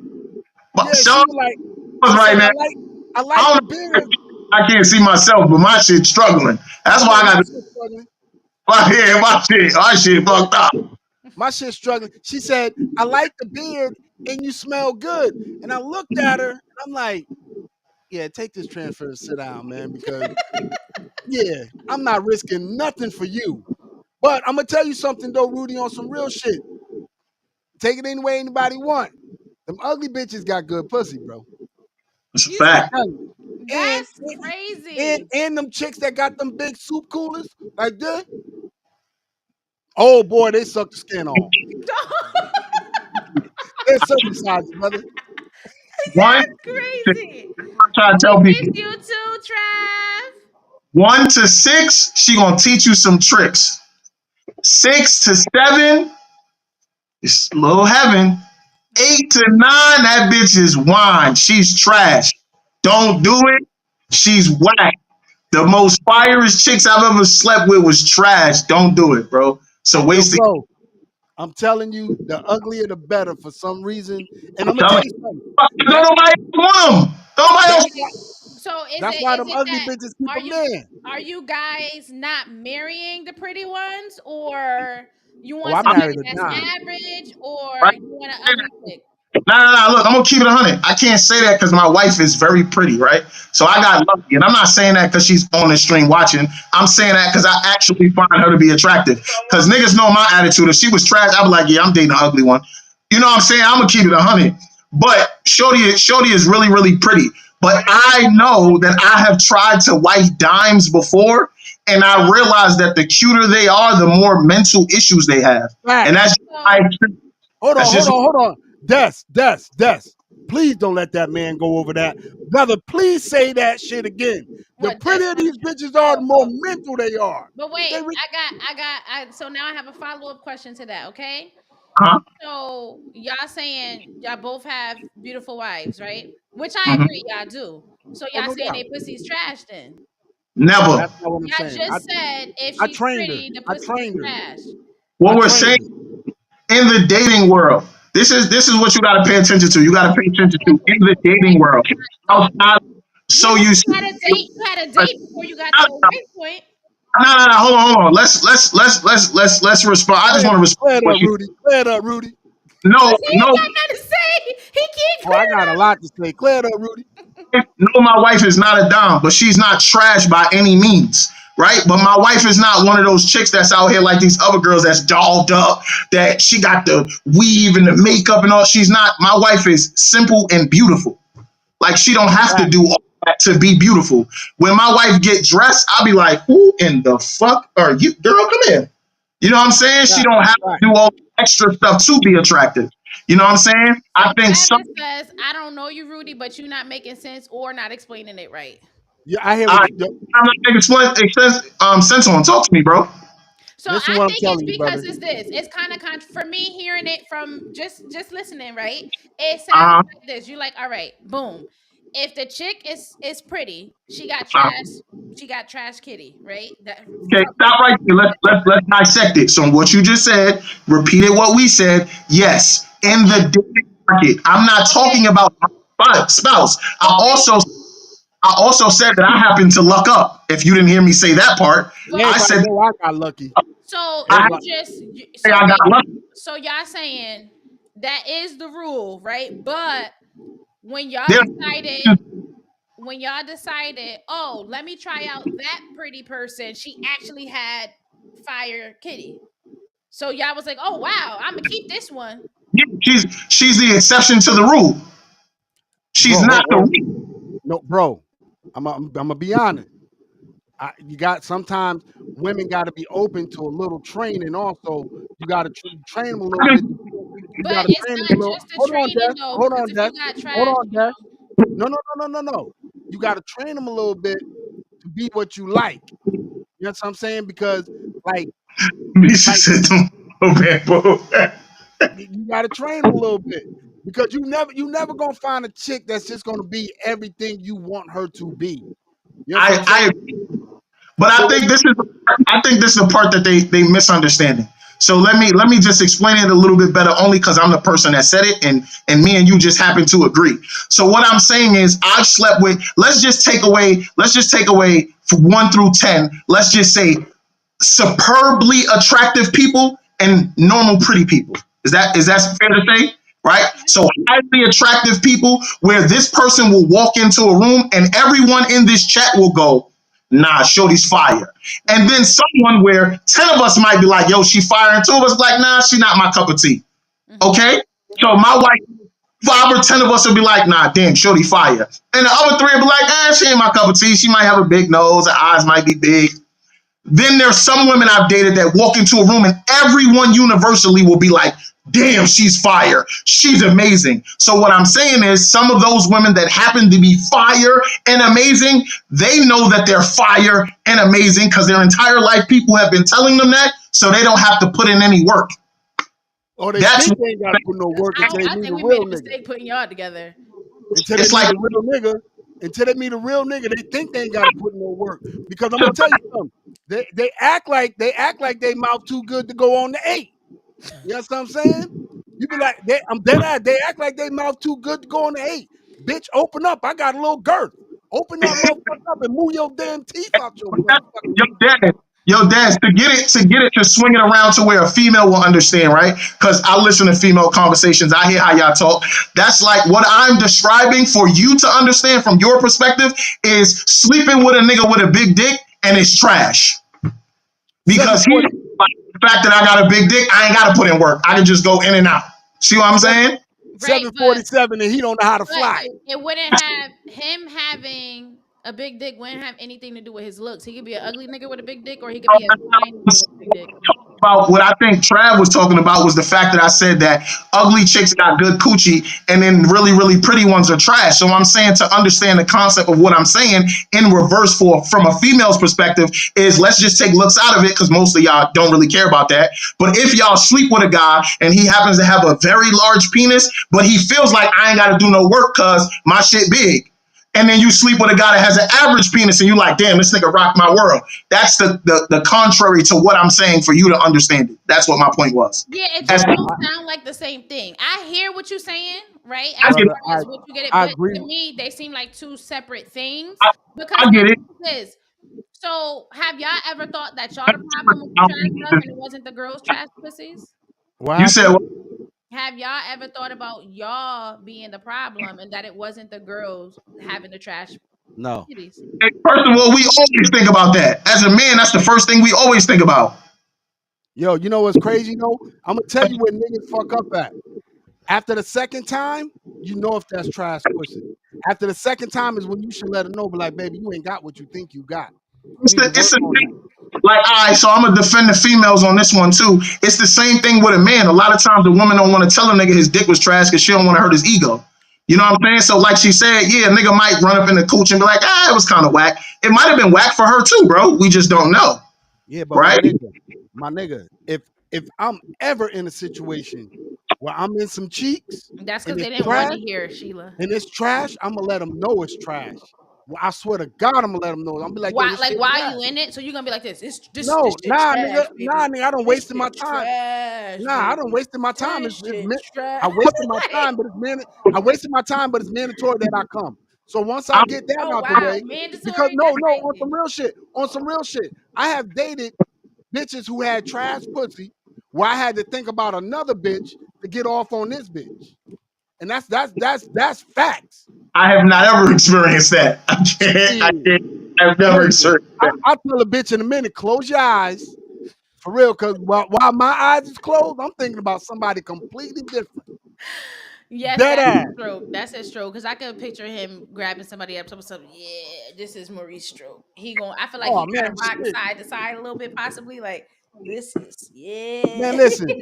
F: I like the beard.
G: I can't see myself, but my shit's struggling. That's why I got my shit fucked up.
F: My shit's struggling. She said, "I like the beard and you smell good." And I looked at her and I'm like, yeah, take this transfer and sit down, man, because yeah, I'm not risking nothing for you. But I'm gonna tell you something though, Rudy, on some real shit. Take it any way anybody want. Them ugly bitches got good pussy, bro.
G: It's a fact.
A: That's crazy.
F: And them chicks that got them big soup coolers like this. Oh boy, they suck the skin off. They're circumcised, brother.
A: That's crazy.
G: I'm trying to tell people.
A: You too, Trav.
G: 1 to 6, she gonna teach you some tricks. 6 to 7, it's a little heaven. 8 to 9, that bitch is wine. She's trash. Don't do it. She's whack. The most firest chicks I've ever slept with was trash. Don't do it, bro. So wasting.
F: Bro, I'm telling you, the uglier the better for some reason. And I'm gonna tell you something.
G: Nobody want them. Nobody else.
A: So
F: that's why them ugly bitches keep a man.
A: Are you guys not marrying the pretty ones, or you want
F: somebody
A: that's average, or you want an ugly chick?
G: Nah. Look, I'm gonna keep it 100. I can't say that because my wife is very pretty, right? So I got lucky, and I'm not saying that because she's on the stream watching. I'm saying that because I actually find her to be attractive. Because niggas know my attitude. If she was trash, I'd be like, yeah, I'm dating an ugly one. You know what I'm saying? I'm gonna keep it 100. But Shorty is really, really pretty. But I know that I have tried to wife dimes before, and I realized that the cuter they are, the more mental issues they have.
F: Right.
G: And that's
F: hold on. Des. Please don't let that man go over that. Brother, please say that shit again. The prettier these bitches are, the more mental they are.
A: But wait, so now I have a follow-up question to that, okay?
G: Uh-huh.
A: So y'all saying y'all both have beautiful wives, right? Which I agree, y'all do. So y'all saying they pussy's trash then?
G: Never.
F: That's not what I'm
A: saying.
F: Just
A: said if she's pretty, the pussy's trash.
G: What we're saying in the dating world, this is what you got to pay attention to. You got to pay attention to in the dating world. So you
A: had a date before you got to the point.
G: No. Hold on. Let's respond. I just want to respond
F: Clear
G: to
F: it
G: what
F: up,
G: you.
F: Rudy. Clear it up, Rudy.
G: No,
A: Cause he ain't
G: no.
A: got nothing to say. He can't
F: Oh, I
A: clear
F: got a
A: it up.
F: lot to say. Clear it up, Rudy.
G: No, my wife is not a dom, but she's not trash by any means. Right, but my wife is not one of those chicks that's out here like these other girls that's dolled up, that she got the weave and the makeup and all. She's not. My wife is simple and beautiful. Like she don't have to
F: Right.
G: do all that to be beautiful. When my wife get dressed, I'll be like, "Who in the fuck are you, girl? Come here." You know what I'm saying? She
F: Right.
G: don't have to
F: Right.
G: do all the extra stuff to be attractive. You know what I'm saying?
A: So
G: I think some.
A: Travis says, "I don't know you, Rudy, but you're not making sense or not explaining it right."
F: Yeah, I hear
G: I,
F: what you.
G: I'm not making sense on. Talk to me, bro.
A: So
F: Listen,
A: I
F: what I'm
A: think it's
F: telling you, brother.
A: because it's this. It's kind of for me hearing it from just listening, right? It sounds
G: Uh,
A: like this. You're like, all right, boom. If the chick is pretty, she got
G: uh,
A: trash. She got trash kitty, right? That
G: okay,
A: from
G: stop right there. Let's dissect it. So what you just said, repeated what we said. Yes, in
A: okay,
G: the dating market, I'm not
A: okay.
G: talking about my spouse.
A: But wait,
G: I also said that I happen to luck up. If you didn't hear me say that part,
A: but
G: I
F: Everybody
G: said
F: know I got lucky.
A: so
G: I
A: you
F: Everybody.
A: just
G: say
A: so
G: I got
A: wait.
G: lucky.
A: So y'all saying that is the rule, right? But when y'all
G: There,
A: decided oh, let me try out that pretty person, she actually had fire kitty. So y'all was like, oh wow, I'm gonna keep this one.
G: she's the exception to the rule. She's
F: Bro,
G: not the rule.
F: no, bro. I'm gonna be honest. You got sometimes women got to be open to a little training. Also, you got to train them a little bit. You got
A: But
F: to
A: it's
F: train them a
A: not
F: little.
A: just the
F: Hold on,
A: training
F: Des.
A: though,
F: Hold
A: because
F: on,
A: if
F: Des.
A: you got
F: Hold
A: trash,
F: on, Des. No. You got to train them a little bit to be what you like. You know what I'm saying? Because like,
G: Misha
F: like
G: said, "Don't go bad, bro."
F: you got to train them a little bit because you never gonna find a chick that's just gonna be everything you want her to be. You know what I'm
G: I
F: saying?
G: But
F: So what?
G: I think this is the part that they misunderstanding. So let me just explain it a little bit better, only because I'm the person that said it, and me and you just happen to agree. So what I'm saying is, I've slept with. Let's just take away from 1 through 10. Let's just say superbly attractive people and normal pretty people. Is that fair to say? Right? So highly attractive people where this person will walk into a room and everyone in this chat will go, nah, Shorty's fire. And
A: mm-hmm,
G: then someone where 10 of us might be like, yo, she fire, and 2 of us like, nah, she not my cup of tea.
A: mm-hmm,
G: Okay? So
A: okay,
G: my wife, 5 or 10 of us will be like, nah, damn, Shorty fire. And the other 3 will be like, she ain't my cup of tea. She might have a big nose, her eyes might be big. Then there's some women I've dated that walk into a room and everyone universally will be like, damn, she's fire. She's amazing. So what I'm saying is some of those women that happen to be fire and amazing, they know that they're fire and amazing because their entire life people have been telling them that, so they don't have to put in any work.
F: Or they
G: That's
F: think they ain't got to put no work
A: I,
F: until they
A: I
F: meet
A: think
F: a
A: we made
F: real
A: a
F: nigga.
A: mistake putting y'all together.
F: Until they
G: it's
F: meet
G: like
F: a real nigga, they think they ain't got to put no work. Because I'm gonna tell you something. They act like they mouth too good to go on the 8. You know what I'm saying? You be like, I'm dead ass. They act like they mouth too good to go on the 8. Bitch, open up. I got a little girth. Open that motherfucker up and move your damn teeth out your motherfucking
G: Yo, dad, to get it to swing it around to where a female will understand, right? Because I listen to female conversations, I hear how y'all talk. That's like what I'm describing for you to understand from your perspective is sleeping with a nigga with a big dick and it's trash because he
F: 740,
G: like the fact that I got a big dick, I ain't got to put in work. I can just go in and out. See what I'm saying?
A: Right, but
F: 747 and he don't know how to
A: but
F: fly.
A: it wouldn't have him having a big dick wouldn't have anything to do with his looks. He could be an ugly nigga with a big dick, or he could be a fine nigga with a big dick.
G: About what I think Trav was talking about was the fact that I said that ugly chicks got good coochie and then really, really pretty ones are trash. So I'm saying to understand the concept of what I'm saying in reverse for from a female's perspective is let's just take looks out of it because most of y'all don't really care about that. But if y'all sleep with a guy and he happens to have a very large penis, but he feels like I ain't got to do no work because my shit big, and then you sleep with a guy that has an average penis and you like, damn, this nigga rocked my world. That's the contrary to what I'm saying for you to understand it. That's what my point was.
A: Yeah, it
G: As
A: just
F: Brother,
A: don't sound like the same thing. I hear what you're saying, right?
G: I
A: As
G: get
A: far
G: it,
F: brother,
A: as what you get it,
F: I
A: but
F: agree.
A: to me, they seem like two separate things.
G: I,
A: Because
G: I
A: think
G: get it.
A: about this. So, have y'all ever thought that y'all the problem with the trash stuff and it wasn't the girls' trash pussies?
F: What
G: You said,
F: happened?
A: Have y'all ever thought about y'all being the problem and that it wasn't the girls having the trash
F: No.
A: titties?
G: first of all, we always think about that. As a man, that's the first thing we always think about.
F: Yo, you know what's crazy though? I'm gonna tell you where niggas fuck up at. After the second time, you know if that's trash pussy. After the second time is when you should let her know, but like, baby, you ain't got what you think you got. You need to
G: It's
F: work
G: a
F: on that.
G: like, all right, so I'm gonna defend the females on this one too. It's the same thing with a man. A lot of times the woman don't want to tell a nigga his dick was trash because she don't want to hurt his ego. You know what I'm saying? So like she said, yeah, a nigga might run up in the cooch and be like, it was kind of whack. It might have been whack for her too, bro. We just don't know,
F: Yeah, but
G: right?
F: my nigga, if I'm ever in a situation where I'm in some cheeks
A: That's
F: and
A: because they
F: it's
A: didn't want
F: trash
A: to hear it, Sheila.
F: and it's trash, I'm gonna let them know it's trash. Well, I swear to God, I'm gonna let them know. I'm gonna be like, yo,
A: Why?
F: this
A: Like,
F: shit
A: why are
F: trash.
A: you in it? So you're gonna be like this? This
F: No,
A: shit trash,
F: nah,
A: baby.
F: nigga, I don't
A: This
F: wasting my
A: shit
F: time.
A: trash,
F: Nah, I don't
A: baby.
F: wasted my time.
A: This shit
F: I
A: trash.
F: wasted my
A: Like,
F: time, but I wasted my time, but it's mandatory that I come. So once I
G: I'm,
F: get that
A: oh
F: out the
A: wow,
F: way, because
A: mandatory.
F: no,
A: That's
F: on
A: crazy.
F: some real shit, I have dated bitches who had trash pussy, where I had to think about another bitch to get off on this bitch, and that's facts.
G: I have not ever experienced that. I
F: Shit.
G: can't. I've never
F: Listen,
G: experienced that.
F: I'll tell a bitch in a minute, close your eyes. For real, because while my eyes is closed, I'm thinking about somebody completely different.
A: Yes,
F: Dead
A: that's
F: ass.
A: his stroke. That's his stroke. Because I could picture him grabbing somebody up, talking something. Yeah, this is Maurice stroke. He going. I feel like
F: Oh
A: he kind
F: man,
A: of rock
F: shit.
A: side to side a little bit, possibly. Like this is
F: Man,
A: yeah.
F: listen.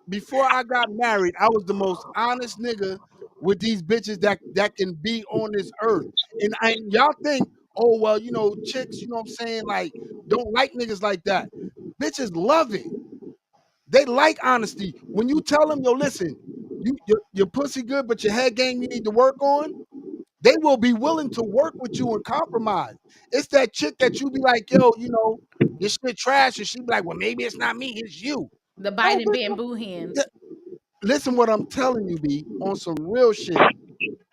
F: Before I got married, I was the most honest nigga with these bitches that can be on this earth. And y'all think, oh well, chicks, you know what I'm saying, like don't like niggas like that. Bitches love it. They like honesty. When you tell them, yo, listen, your pussy good, but your head game you need to work on, they will be willing to work with you and compromise. It's that chick that you be like, yo, your shit trash, and she be like, well, maybe it's not me, it's you.
A: The
F: No,
A: Biden
F: bitch,
A: bamboo
F: yeah,
A: hands.
F: listen what I'm telling you, B, on some real shit.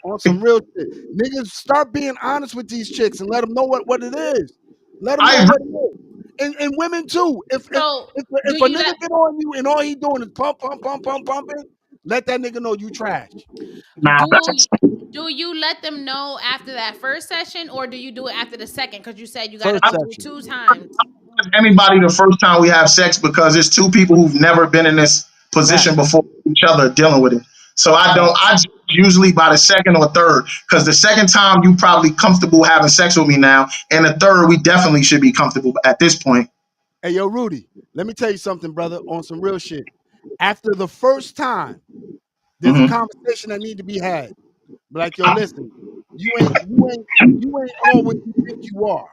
F: On some real shit. Niggas start being honest with these chicks and let them know what it is. Let them
G: I
F: know
G: agree.
F: what it is. And women too.
A: So
F: If
A: do
F: a
A: you
F: nigga
A: let
F: get on you and all he doing is pumping, let that nigga know you trash.
G: Nah,
A: do
G: that's
A: do you let them know after that first session or do you do it after the second? Because you said you got to
F: First
A: go through
F: session.
A: two times.
G: anybody the first time we have sex because it's two people who've never been in this position
F: Fact.
G: before each other dealing with it. So
F: Fact.
G: I usually by the second or third, because the second time you probably comfortable having sex with me now, and the third we definitely should be comfortable at this point.
F: Hey, yo, Rudy, let me tell you something, brother, on some real shit. After the first time, there's a
G: Mm-hmm.
F: conversation that need to be had. Like, yo, listen, you ain't all what you think you are.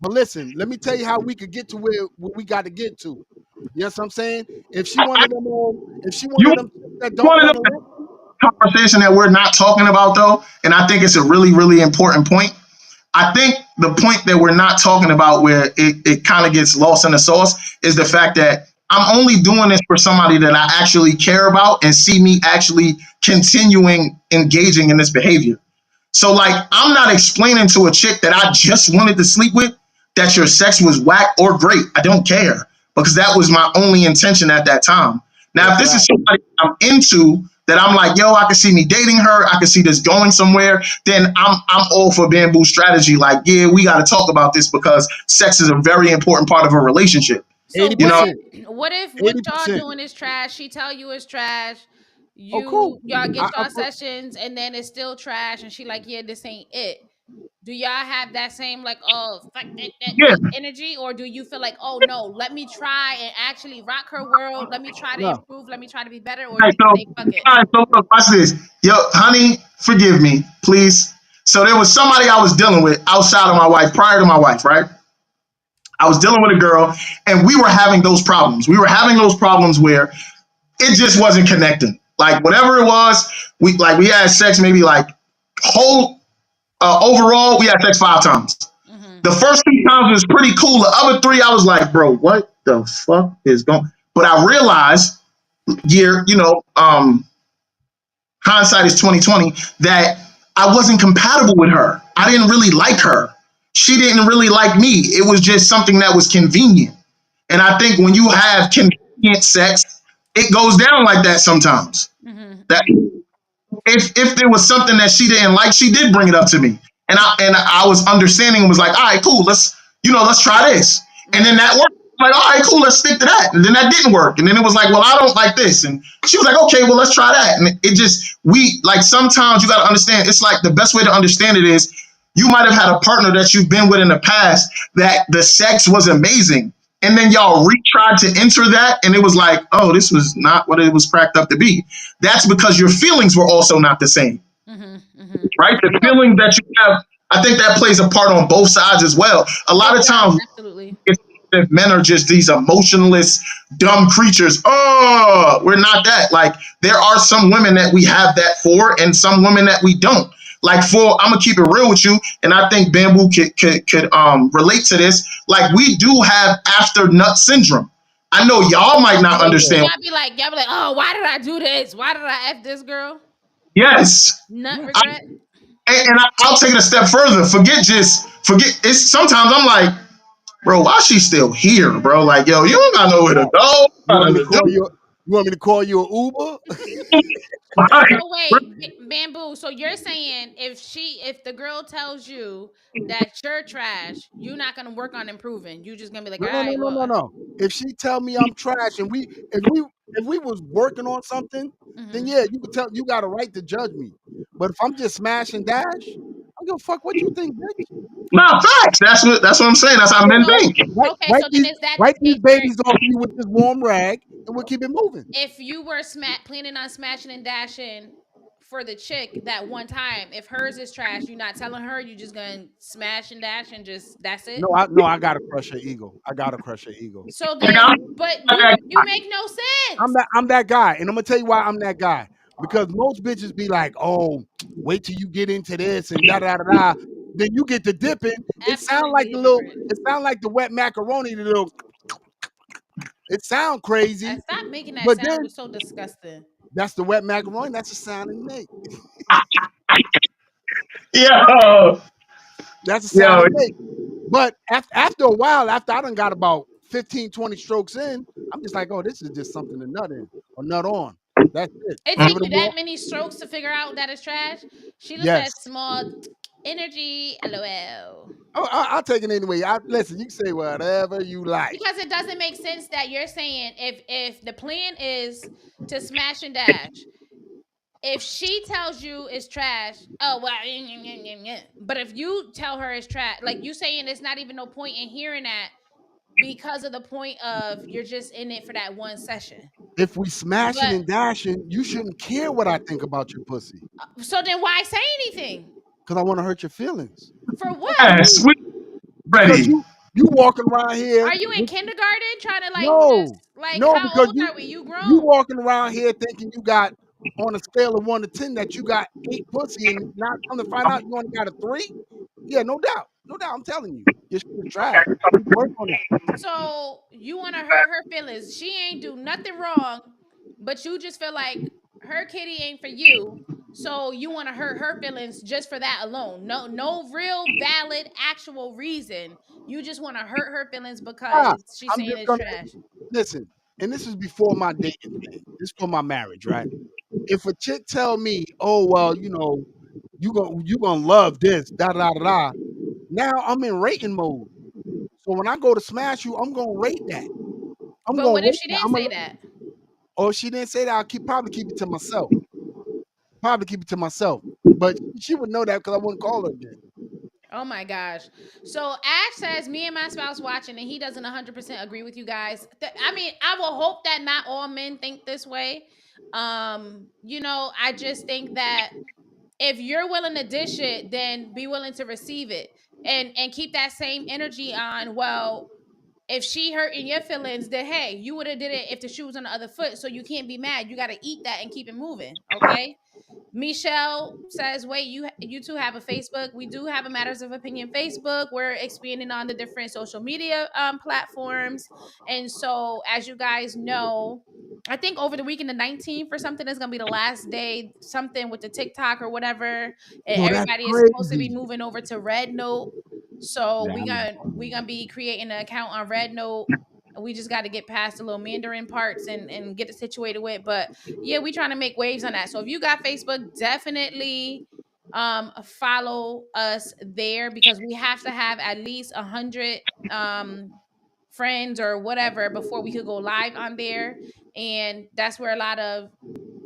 F: But listen, let me tell you how we could get to where we got to get to. You know what I'm saying? If she wanted them, if she
G: You
F: wanted them that don't
G: one of
F: want to
G: the
F: listen,
G: conversation that we're not talking about though, and I think it's a really really important point. I think the point that we're not talking about where it kind of gets lost in the sauce is the fact that I'm only doing this for somebody that I actually care about and see me actually continuing engaging in this behavior. So like I'm not explaining to a chick that I just wanted to sleep with that your sex was whack or great. I don't care because that was my only intention at that time. Now,
F: yo,
G: if this is
F: fact.
G: somebody I'm into that I'm like, yo, I can see me dating her, I can see this going somewhere, then I'm all for bamboo strategy. Like, yeah, we got to talk about this because sex is a very important part of a relationship.
A: So
F: eighty
G: You
A: what
G: know,
F: percent,
A: if what if what
F: 80%.
A: y'all doing is trash? She tell you it's trash.
F: Oh, cool.
A: Y'all get
F: I,
A: y'all sessions and then it's still trash and she like, yeah, this ain't it. Do y'all have that same like, oh fuck
G: yeah.
A: that energy? Or do you feel like, oh no, let me try and actually rock her world, let me try to
F: no,
A: improve, let me try to be better,
G: All
A: or do
G: right,
A: you say fuck it?
G: look, watch this. Yo, honey, forgive me, please. So there was somebody I was dealing with outside of my wife, prior to my wife, right? I was dealing with a girl, and we were having those problems. We were having those problems where it just wasn't connecting. Like whatever it was, we had sex maybe like whole overall we had sex 5 times.
A: Hmm.
G: The first 2 times was pretty cool. The other three, I was like, bro, what the fuck is going? But I realized, hindsight is 2020, that I wasn't compatible with her. I didn't really like her. she didn't really like me. It was just something that was convenient. And I think when you have convenient sex, it goes down like that sometimes.
A: Mm-hmm,
G: That
A: mm-hmm.
G: if there was something that she didn't like, she did bring it up to me, and I was understanding and was like, all right, cool, let's try this, and then
A: Right.
G: that worked. Like, all right, cool, let's stick to that, and then that didn't work, and then it was like, well, I don't like this, and she was like, okay, well, let's try that, and it just we like sometimes you got to understand. It's like the best way to understand it is you might have had a partner that you've been with in the past that the sex was amazing. And then y'all retried to enter that, and it was like, oh, this was not what it was cracked up to be. That's because your feelings were also not the same,
A: Mm-hmm, mm-hmm.
G: right? The
A: So,
G: feeling that you have, I think that plays a part on both sides as well. A lot
A: it
G: of
A: does,
G: times,
A: absolutely.
G: if men are just these emotionless, dumb creatures. Oh, we're not that. Like, there are some women that we have that for, and some women that we don't. Like, I'm gonna keep it real with you, and I think Bamboo could relate to this. Like, we do have after nut syndrome. I know y'all might not
F: Oh yeah.
A: So
G: understand.
A: y'all be like, oh, why did I do this? Why did I F this girl?
G: Yes,
A: Nut
F: Yeah.
A: regret?
G: I'll take it a step further. Forget. It's sometimes I'm like, bro, why she still here, bro? Like, yo, you don't got nowhere to
F: Right.
G: go.
F: You want me to
G: Nothing to
F: call you? You want me to call you an Uber?
G: do.
A: So
G: Like,
A: wait, Bamboo. So you're saying if the girl tells you that you're trash, you're not gonna work on improving. You just gonna be like,
F: No,
A: all
F: no, no,
A: right,
F: no,
A: well,
F: no, no. If she tell me I'm trash and if we was working on something, then
A: mm-hmm.
F: yeah, you got a right to judge me. But if I'm just smash and dash, I don't give a fuck what you think, bitch.
G: nah, facts. That's what I'm saying. That's how men
A: So
G: think.
F: Wipe,
A: okay,
F: wipe
A: so then
F: these
A: is that the
F: wipe these
A: case where
F: babies off me with this warm rag, and we'll keep it moving.
A: if you were planning on smashing and dashing for the chick that one time, if hers is trash, you're not telling her, you just gonna smash and dash and just that's it.
F: No, I gotta crush her ego. I gotta crush her ego.
A: So
G: Like,
A: then, but you make no sense.
F: I'm that guy, and I'm gonna tell you why I'm that guy. Because most bitches be like, "Oh, wait till you get into this and da da da da." Then you get to dipping.
A: Absolutely different.
F: It sound like the wet macaroni. The little. It sound crazy,
A: Stop making that
F: but
A: sound. It
F: then
A: was so disgusting.
F: that's the wet macaroni. That's the sound it make.
G: yo,
F: That's the sound
G: yo,
F: it make. But after a while, after I done got about 15, 20 strokes in, I'm just like, oh, this is just something to nut in or nut on. That's it.
A: It
F: Give
A: take
F: it a
A: you that
F: more.
A: many strokes to figure out that it's trash. She just
F: Yes.
A: said small energy. LOL.
F: Oh, I'll take it anyway. Listen, you can say whatever you like.
A: Because it doesn't make sense that you're saying if the plan is to smash and dash, if she tells you it's trash, oh well, but if you tell her it's trash, like you saying, it's not even no point in hearing that because of the point of you're just in it for that one session.
F: If we smashing
A: But
F: and dashing, you shouldn't care what I think about your pussy
A: so then why say anything?
F: because I want to hurt your feelings.
A: For what?
G: yes, we
F: Because
G: ready.
F: you walking around here
A: Are you in
F: with
A: kindergarten trying to like just
F: no,
A: like
F: no,
A: how
F: because
A: old are we? You
F: you
A: grown.
F: walking around here thinking you got on a scale of 1 to 10 that you got 8 pussy and not come to find out you only got a 3. Yeah, no doubt, no doubt. I'm telling you, your shit is trash. You need to work on it.
A: So you want to hurt her feelings. She ain't do nothing wrong, but you just feel like her kitty ain't for you. So you want to hurt her feelings just for that alone. No, no real valid actual reason. You just want to hurt her feelings
F: Ah,
A: because she's
F: I'm
A: saying
F: just
A: it's
F: gonna
A: trash.
F: listen. And this is before my dating thing. This is for my marriage, right? If a chick tell me, "Oh well, you gonna love this," da da da da. Now I'm in rating mode. So when I go to smash you, I'm gonna rate that. I'm
A: But
F: gonna
A: what if
F: rate
A: she
F: that.
A: didn't say that?
F: Or if she didn't say that, probably keep it to myself. Probably keep it to myself. But she would know that because I wouldn't call her again.
A: Oh my gosh. So Ash says, me and my spouse watching, and he doesn't 100% agree with you guys. I mean, I will hope that not all men think this way. I just think that if you're willing to dish it, then be willing to receive it. And keep that same energy on. Well, if she hurting your feelings, then hey, you would have did it if the shoe was on the other foot. So you can't be mad. You got to eat that and keep it moving. Okay. Michelle says, "Wait, you two have a Facebook? We do have a Matters of Opinion Facebook. We're expanding on the different social media platforms, and so as you guys know, I think over the weekend, the 19th or something, is gonna be the last day. Something with the TikTok or whatever, and
F: Yo, that's
A: everybody is supposed to be
F: crazy.
A: moving over to Red Note. So
F: Yeah,
A: we gonna be creating an account on Red Note. We just got to get past the little Mandarin parts and get it situated with. But yeah, we trying to make waves on that. So if you got Facebook, definitely follow us there, because we have to have at least 100 friends or whatever before we could go live on there. And that's where a lot of,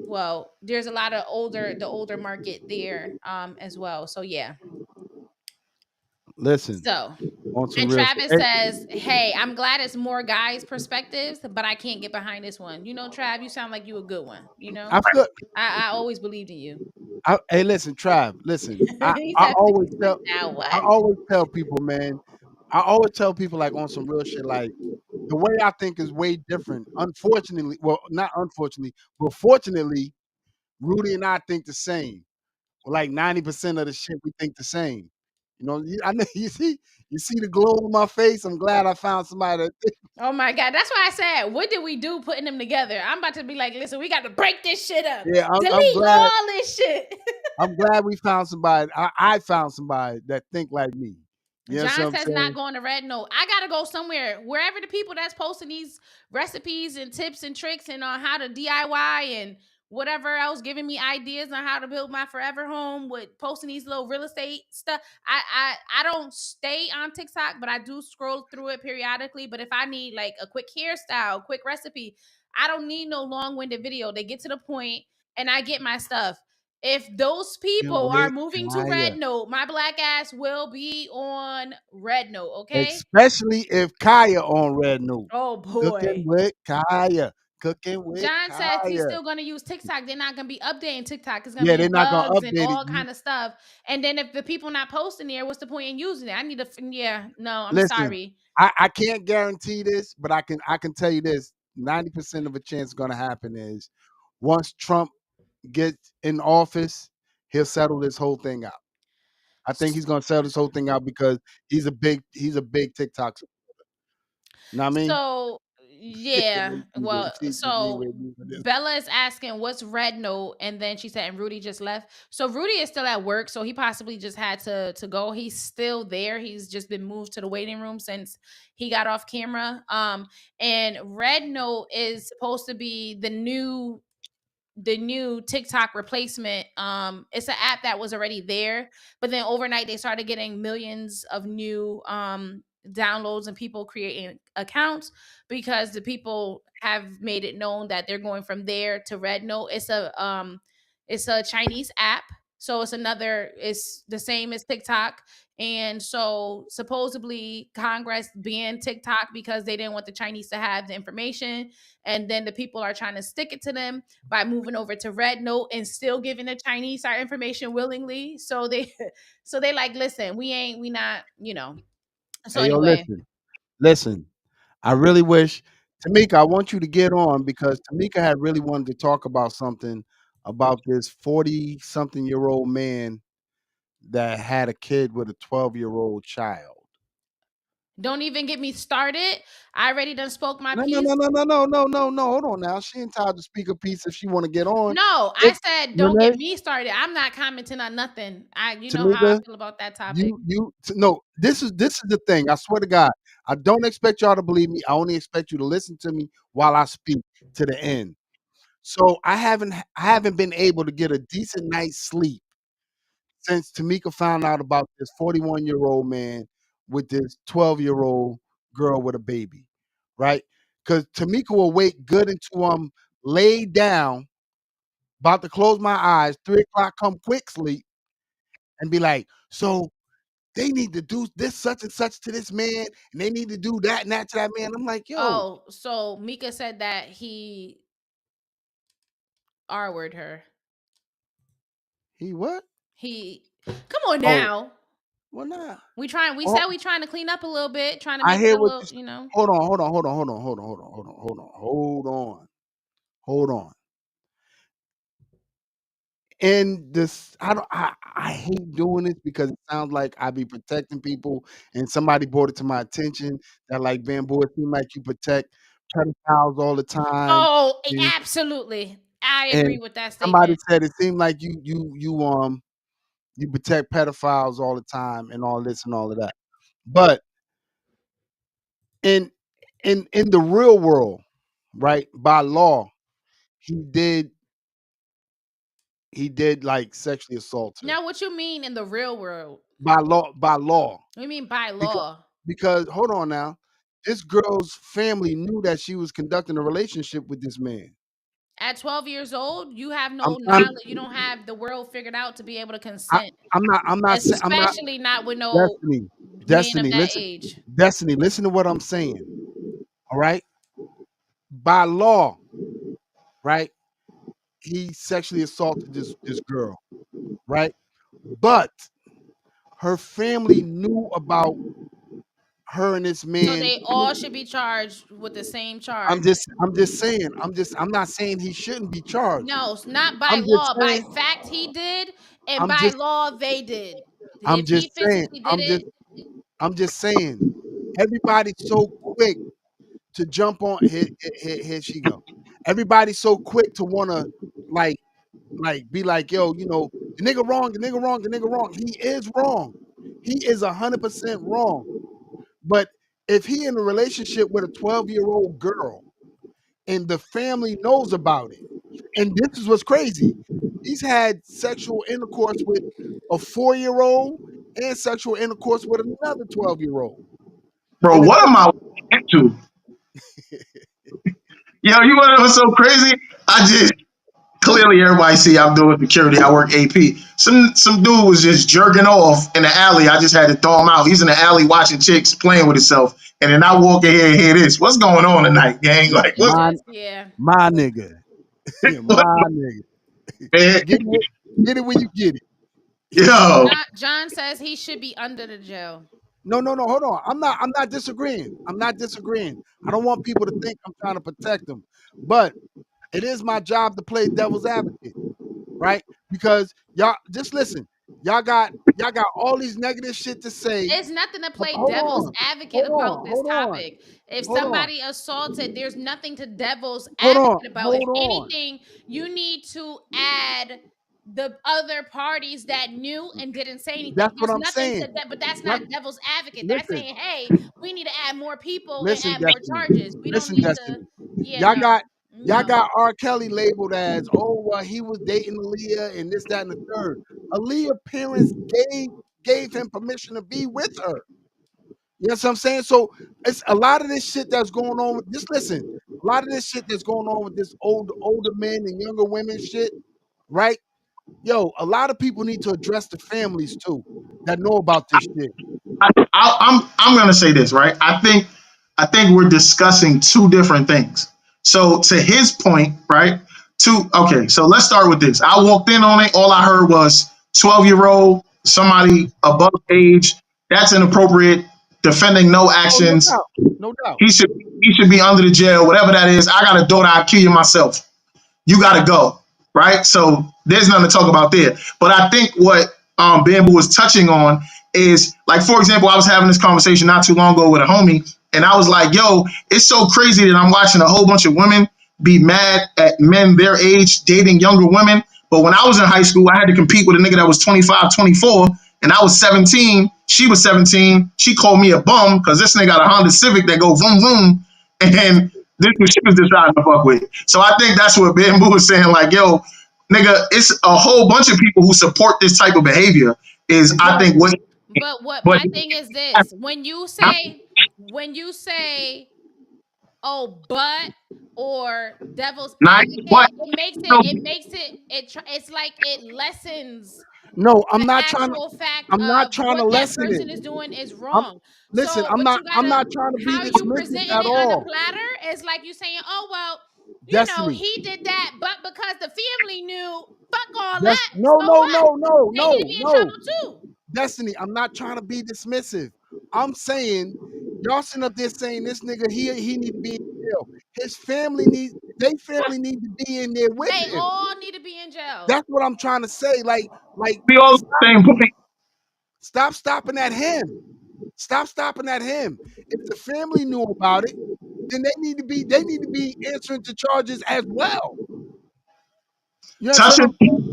A: well, there's a lot of older market there as well. So yeah.
F: listen,
A: So,
F: on some
A: and
F: real shit.
A: Travis says, "Hey, I'm glad it's more guys' perspectives, but I can't get behind this one." You know, Trav, you sound like you a good one. You know,
F: I feel.
A: I always believed in you.
F: Hey, listen, Trav. Listen,
A: He said, "Now
F: I
A: what?"
F: always tell people, man. I always tell people like on some real shit, like the way I think is way different. Unfortunately, well, not unfortunately, but fortunately, Rudy and I think the same. Like 90% of the shit we think the same. You know, I know you see the glow on my face. I'm glad I found somebody that
A: Oh my god, that's why I said, "What did we do putting them together?" I'm about to be like, "Listen, we got to break this shit up,
F: yeah, I'm
A: delete
F: glad
A: all this shit."
F: I'm glad we found somebody. I found somebody that think like me. You know what
A: John
F: I'm
A: says not
F: saying?
A: going to Red Note. I gotta go somewhere, wherever the people that's posting these recipes and tips and tricks and on how to DIY and whatever else, giving me ideas on how to build my forever home, with posting these little real estate stuff. I don't stay on TikTok, but I do scroll through it periodically. But if I need like a quick hairstyle, quick recipe, I don't need no long-winded video. They get to the point and I get my stuff. If those
F: Cooking
A: people are
F: with
A: moving to
F: Kaya.
A: Red Note, my black ass will be on Red Note, okay?
F: Especially if Kaya on Red Note.
A: Oh
F: Cooking
A: boy.
F: with Kaya. Cooking with
A: John says he's
F: Kaya.
A: still going to use TikTok. They're not going to be updating TikTok. It's going to
F: Yeah,
A: be
F: they're not gonna
A: bugs and
F: update it.
A: all kind of stuff. And then if the people not posting there, what's the point in using it? I need to. Yeah, no, I'm
F: Listen,
A: sorry.
F: I can't guarantee this, but I can tell you this: 90% of a chance gonna happen is once Trump gets in office, he'll settle this whole thing out. I think he's gonna settle this whole thing out because he's a big TikTok. You know what I mean?
A: So
F: Yeah,
A: yeah, well,
F: leave
A: so
F: with this.
A: Bella is asking what's Red Note, and then she said, and Rudy just left. So Rudy is still at work, so he possibly just had to go. He's still there. He's just been moved to the waiting room since he got off camera. And Red Note is supposed to be the new TikTok replacement. It's an app that was already there, but then overnight they started getting millions of new downloads and people creating accounts, because the people have made it known that they're going from there to Red Note. It's a Chinese app. So it's the same as TikTok. And so supposedly Congress banned TikTok because they didn't want the Chinese to have the information. And then the people are trying to stick it to them by moving over to Red Note and still giving the Chinese our information willingly. So they so they like, listen, we not. So
F: Hey, yo,
A: anyway,
F: listen. I really wish Tamika. I want you to get on because Tamika had really wanted to talk about something about this 40-something-year-old man that had a kid with a 12-year-old child.
A: don't even get me started. I already done spoke my
F: No, no,
A: piece.
F: no, no, no, no, no, no, no. Hold on now. She entitled to speak a piece if she want to get on.
A: No, I
F: It,
A: said don't get
F: Renee,
A: me started. I'm not commenting on nothing. You know how I
F: Tamika,
A: feel about that topic.
F: no. This is the thing. I swear to God, I don't expect y'all to believe me. I only expect you to listen to me while I speak to the end. So I haven't been able to get a decent night's sleep since Tamika found out about this 41-year-old man with this 12-year-old girl with a baby, right? Because Tamika will wake good until I'm laid down, about to close my eyes, 3 o'clock come quick sleep, and be like, so they need to do this such and such to this man, and they need to do that and that to that man. I'm like, yo,
A: Oh, so Mika said that he R-word her.
F: he what?
A: He come on
F: Oh,
A: now.
F: well, nah.
A: We
F: Oh,
A: said we trying to clean up a little bit, trying to
F: I
A: make it
F: hear
A: a
F: what
A: little,
F: you. Hold on, hold on, hold on, hold on, hold on, hold on, hold on, hold on, hold on. And this, I don't, I hate doing this because it sounds like I be protecting people, and somebody brought it to my attention that like Bamboo, it seems like you protect pedophiles all the time,
A: Oh,
F: and,
A: absolutely. I
F: and
A: agree with that
F: somebody
A: statement.
F: said it seemed like you protect pedophiles all the time and all this and all of that. But in in the real world, right, by law, he did like sexually assault her.
A: Now, what you mean in the real world?
F: By law, by law.
A: What do you mean by
F: Because
A: law?
F: hold on now. This girl's family knew that she was conducting a relationship with this man.
A: At 12 years old, you have
F: I'm
A: no
F: I'm
A: knowledge. You don't have the world figured out to be able to
F: I,
A: consent,
F: I'm not
A: especially not with no
F: Destiny.
A: man of
F: Destiny,
A: that
F: listen.
A: age.
F: Destiny, listen to what I'm saying. All right? By law, right? He sexually assaulted this girl, right? But her family knew about her and this
A: So
F: man.
A: they all should be charged with the same charge.
F: I'm just saying. I'm not saying he shouldn't be charged.
A: No, not by
F: I'm just
A: law. By
F: saying.
A: fact, he did, and
F: I'm
A: by
F: just
A: law, they did.
F: I'm
A: If he
F: just saying.
A: physically did it,
F: I'm just saying. Everybody's so quick to jump on. Here she go. Everybody's so quick to want to like be like, yo, the nigga wrong, the nigga wrong, the nigga wrong. He is wrong. He is 100% wrong. But if he in a relationship with a 12-year-old girl and the family knows about it, and this is what's crazy, he's had sexual intercourse with a 4-year-old and sexual intercourse with another 12-year-old.
G: Bro,
F: And
G: what am I into? Yo, you want to know what's so crazy? I just clearly everybody see I'm doing security. I work AP. Some dude was just jerking off in the alley. I just had to throw him out. He's in the alley watching chicks playing with himself. And then I walk in here and hear this. What's going on tonight, gang? Like
A: he
G: what,
F: my
A: just yeah.
F: my nigga,
G: what
F: my nigga,
G: man?
F: get it when you get it.
G: Yo,
A: John says he should be under the jail.
F: No, no, no. Hold on. I'm not disagreeing. I'm not disagreeing. I don't want people to think I'm trying to protect them, but it is my job to play devil's advocate, right? Because y'all just listen. Y'all got all these negative shit to say.
A: It's nothing to play
F: Hold
A: devil's
F: on.
A: advocate
F: Hold
A: about
F: on.
A: this
F: Hold on.
A: topic. If
F: Hold on.
A: somebody assaulted, there's nothing to devil's
F: Hold on.
A: advocate about. If
F: Hold on.
A: anything, you need to add the other parties that knew and didn't say anything.
F: That's what
A: There's
F: I'm
A: nothing
F: saying.
A: to that, but that's
F: What?
A: not devil's advocate. That's
F: Listen.
A: saying, hey, we need to add more people and
F: Listen,
A: add more
F: Destiny.
A: charges. We don't
F: Listen,
A: need to.
F: Destiny.
A: Yeah,
F: Y'all
A: no,
F: got y'all
A: no.
F: got R. Kelly labeled as, oh, well, he was dating Aaliyah and this, that, and the third. Aaliyah parents gave him permission to be with her. You know what I'm saying? So it's a lot of this shit that's going on with just listen, a lot of this shit that's going on with this older men and younger women shit, right? Yo, a lot of people need to address the families too that know about this shit.
G: I'm gonna say this, right? I think we're discussing two different things. So to his point, right? Okay, so let's start with this. I walked in on it, all I heard was 12-year-old, somebody above age, that's inappropriate, defending no
F: Oh, no
G: actions.
F: doubt. No doubt.
G: He should be under the jail, whatever that is. I got a daughter, I'll kill you myself. You got to go, right? So there's nothing to talk about there. But I think what Bamboo was touching on is, like, for example, I was having this conversation not too long ago with a homie, and I was like, yo, it's so crazy that I'm watching a whole bunch of women be mad at men their age dating younger women. But when I was in high school, I had to compete with a nigga that was 25, 24, and I was 17. She was 17. She called me a bum because this nigga got a Honda Civic that go vroom vroom, and this was she was deciding to fuck with. So I think that's what Bamboo was saying. Like, yo, nigga, it's a whole bunch of people who support this type of behavior. Is I think
F: Exactly.
A: But
G: but
A: my thing is this: when you say oh but or devil's
G: not what
A: advocate, it's like it lessens
F: No,
A: the actual fact
F: I'm not
A: of
F: trying to
A: what that
F: lessen it.
A: person is doing is
F: I'm
A: wrong.
F: listen,
A: So but you
F: I'm
A: gotta,
F: not trying to be
A: how you
F: dismissive
A: presenting
F: at
A: it on a
F: all.
A: platter is like you saying, oh well,
F: Destiny.
A: he did that, but because the family knew, fuck all
F: That's
A: that,
F: no,
A: so
F: no,
A: what?
F: no, no,
A: They need to
F: no,
A: be in
F: no.
A: trouble too.
F: Destiny, I'm not trying to be dismissive. I'm saying y'all sitting up there saying this nigga he need to be in jail. His family needs they family need to be in there with
A: They
F: him.
A: all need to be in jail.
F: That's what I'm trying to say. Like
G: we all the same point.
F: stop stopping at him. Stop stopping at him. If the family knew about it, then they need to be answering to charges as well. You understand what
G: Touching
F: I'm saying?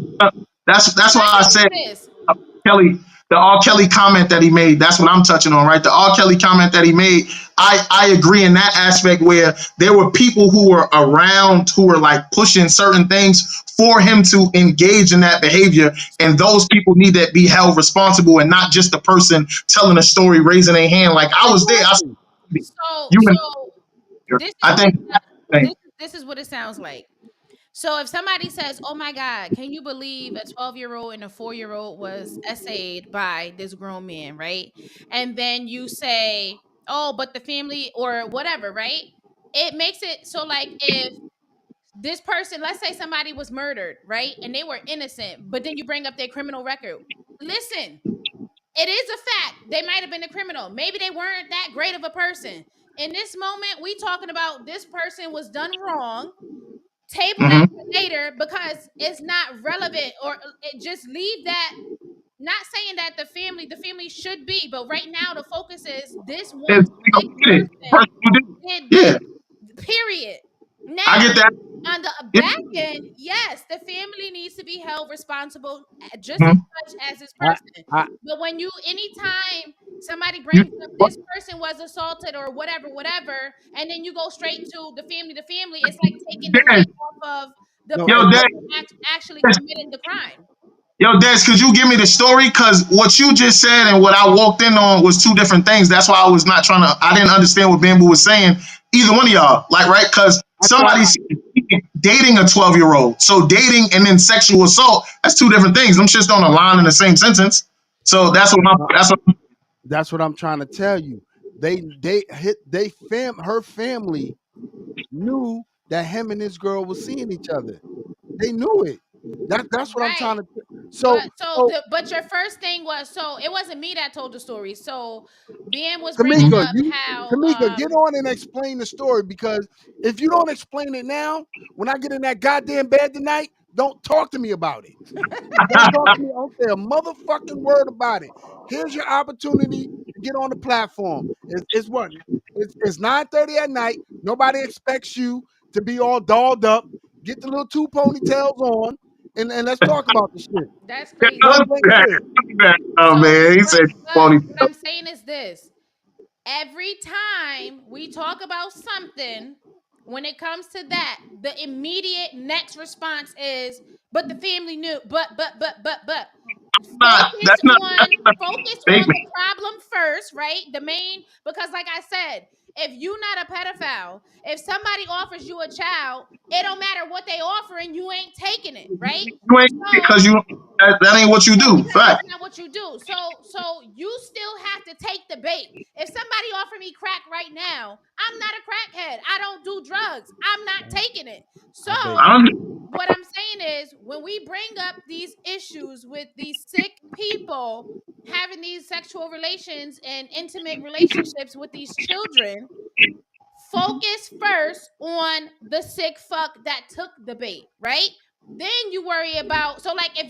G: that's
A: So
G: that's
A: my
G: why I
A: thing
G: said
A: is this.
G: Kelly. the R. Kelly comment that he made, that's what I'm touching on, right? The R. Kelly comment that he made, I agree in that aspect where there were people who were around who were like pushing certain things for him to engage in that behavior. And those people need to be held responsible and not just the person telling a story, raising their hand. Like I was there.
F: Exactly.
A: So
G: You and
A: this is
G: I
A: what
G: think
A: this is what it sounds like. So if somebody says, "Oh my God, can you believe a 12-year-old and a 4-year-old was essayed by this grown man," right? And then you say, "Oh, but the family or whatever," right? It makes it so like if this person, let's say somebody was murdered, right? And they were innocent, but then you bring up their criminal record. Listen, it is a fact. They might have been a criminal. Maybe they weren't that great of a person. In this moment, we talking about this person was done wrong. Table that
G: mhm.
A: for later because it's not relevant or just leave that. Not saying that the family should be, but right now the focus is this one sick
G: The
A: person
G: person who did it.
A: did
G: Yeah,
A: this. Period.
G: I
A: Now,
G: get that.
A: on the
G: Yeah.
A: back end, yes, the family needs to be held responsible just as
G: Mhm.
A: much as this
F: I,
A: person.
F: I,
A: But when you, anytime somebody
G: You,
A: brings up this person was assaulted or whatever, whatever, and then you go straight to the family, it's like taking the
G: Des,
A: light off of the
F: no,
G: yo,
A: person
F: exactly.
A: who actually
G: Des,
A: committed the crime.
G: Yo, Des, could you give me the story? Because what you just said and what I walked in on was two different things. That's why I was not trying to, I didn't understand what Bamboo was saying. Either one of y'all, like, right? Because
F: I thought
G: somebody's dating a 12-year-old. So dating and then sexual assault, that's two different things. Them shits don't align in the same sentence. So
F: that's what I'm trying to tell you. Her family knew that him and this girl was seeing each other. They knew it. That's what I'm trying
A: Right.
F: to. So so
A: But your first thing was, so it wasn't me that told the story. So BM was bringing
F: Tamika,
A: up how
F: Tamika, get on and explain the story because if you don't explain it now, when I get in that goddamn bed tonight, don't talk to me about it. Don't talk to me. I don't say a motherfucking word about it. Here's your opportunity to get on the platform. It's what? It's 9:30 at night. Nobody expects you to be all dolled up. Get the little two ponytails on, and let's talk about the shit.
A: that's crazy.
F: Point blank period.
G: oh
A: So
G: man, he said,
A: but what I'm saying is this. Every time we talk about something, when it comes to that, the immediate next response is, but the family knew, but focus
G: that's
A: on
G: not a
A: focus on
G: statement.
A: the problem first, right? The main, because like I said, if you not a pedophile, if somebody offers you a child, it don't matter what they offering, you ain't taking it, right?
G: You ain't
A: So
G: because that ain't what you
A: yeah,
G: do.
A: because
G: Fact.
A: that's not what you do. So you still have to take the bait. If somebody offer me crack right now, I'm not a crackhead. I don't do drugs. I'm not taking it. So
F: I beg
G: I
F: you.
G: don't,
A: what I'm saying is when we bring up these issues with these sick people having these sexual relations and intimate relationships with these children, focus first on the sick fuck that took the bait, right? Then you worry about, so like if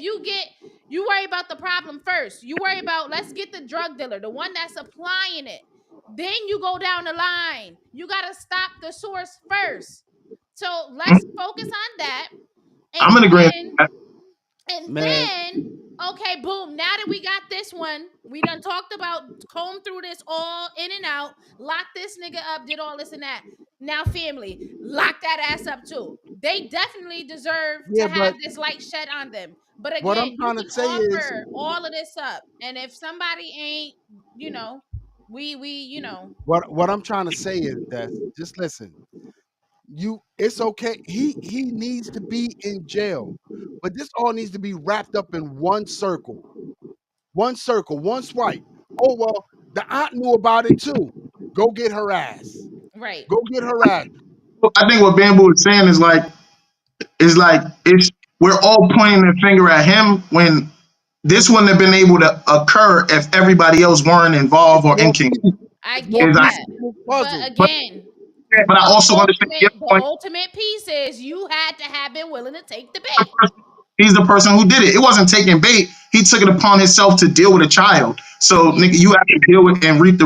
A: you worry about the problem first. You worry about, let's get the drug dealer, the one that's applying it. Then you go down the line. You got to stop the source first. So let's focus on that.
G: I'm
A: And
G: in agreement.
A: then and
F: Man,
A: then, okay, boom. Now that we got this one, we done talked about, comb through this all in and out, lock this nigga up, did all this and that. Now, family, lock that ass up too. They definitely deserve to
F: yeah,
A: have
F: but
A: this light shed on them. But
F: what I'm
A: again, you
F: trying to
A: can
F: say is
A: offer all of this up. And if somebody ain't, you know,
F: what I'm trying to say is that just listen. It's okay. He needs to be in jail. But this all needs to be wrapped up in one circle. One circle, one swipe. Oh well, the aunt knew about it too. Go get her ass.
A: right.
F: Go get her ass.
G: I think what Bamboo is saying is like it's we're all pointing the finger at him when this wouldn't have been able to occur if everybody else weren't involved
F: It's
G: or in
F: more
G: King.
F: people.
A: I
F: It's more
A: get
G: Is I,
A: that.
F: pieces to this
A: But
F: puzzle.
G: but
A: again,
G: but I
A: the
G: also understand your
A: the
G: point.
A: ultimate piece is you had to have been willing to take the bait.
G: He's the person who did it. It wasn't taking bait. He took it upon himself to deal with a child. So,
A: Yeah.
G: nigga, you have to deal with and reap the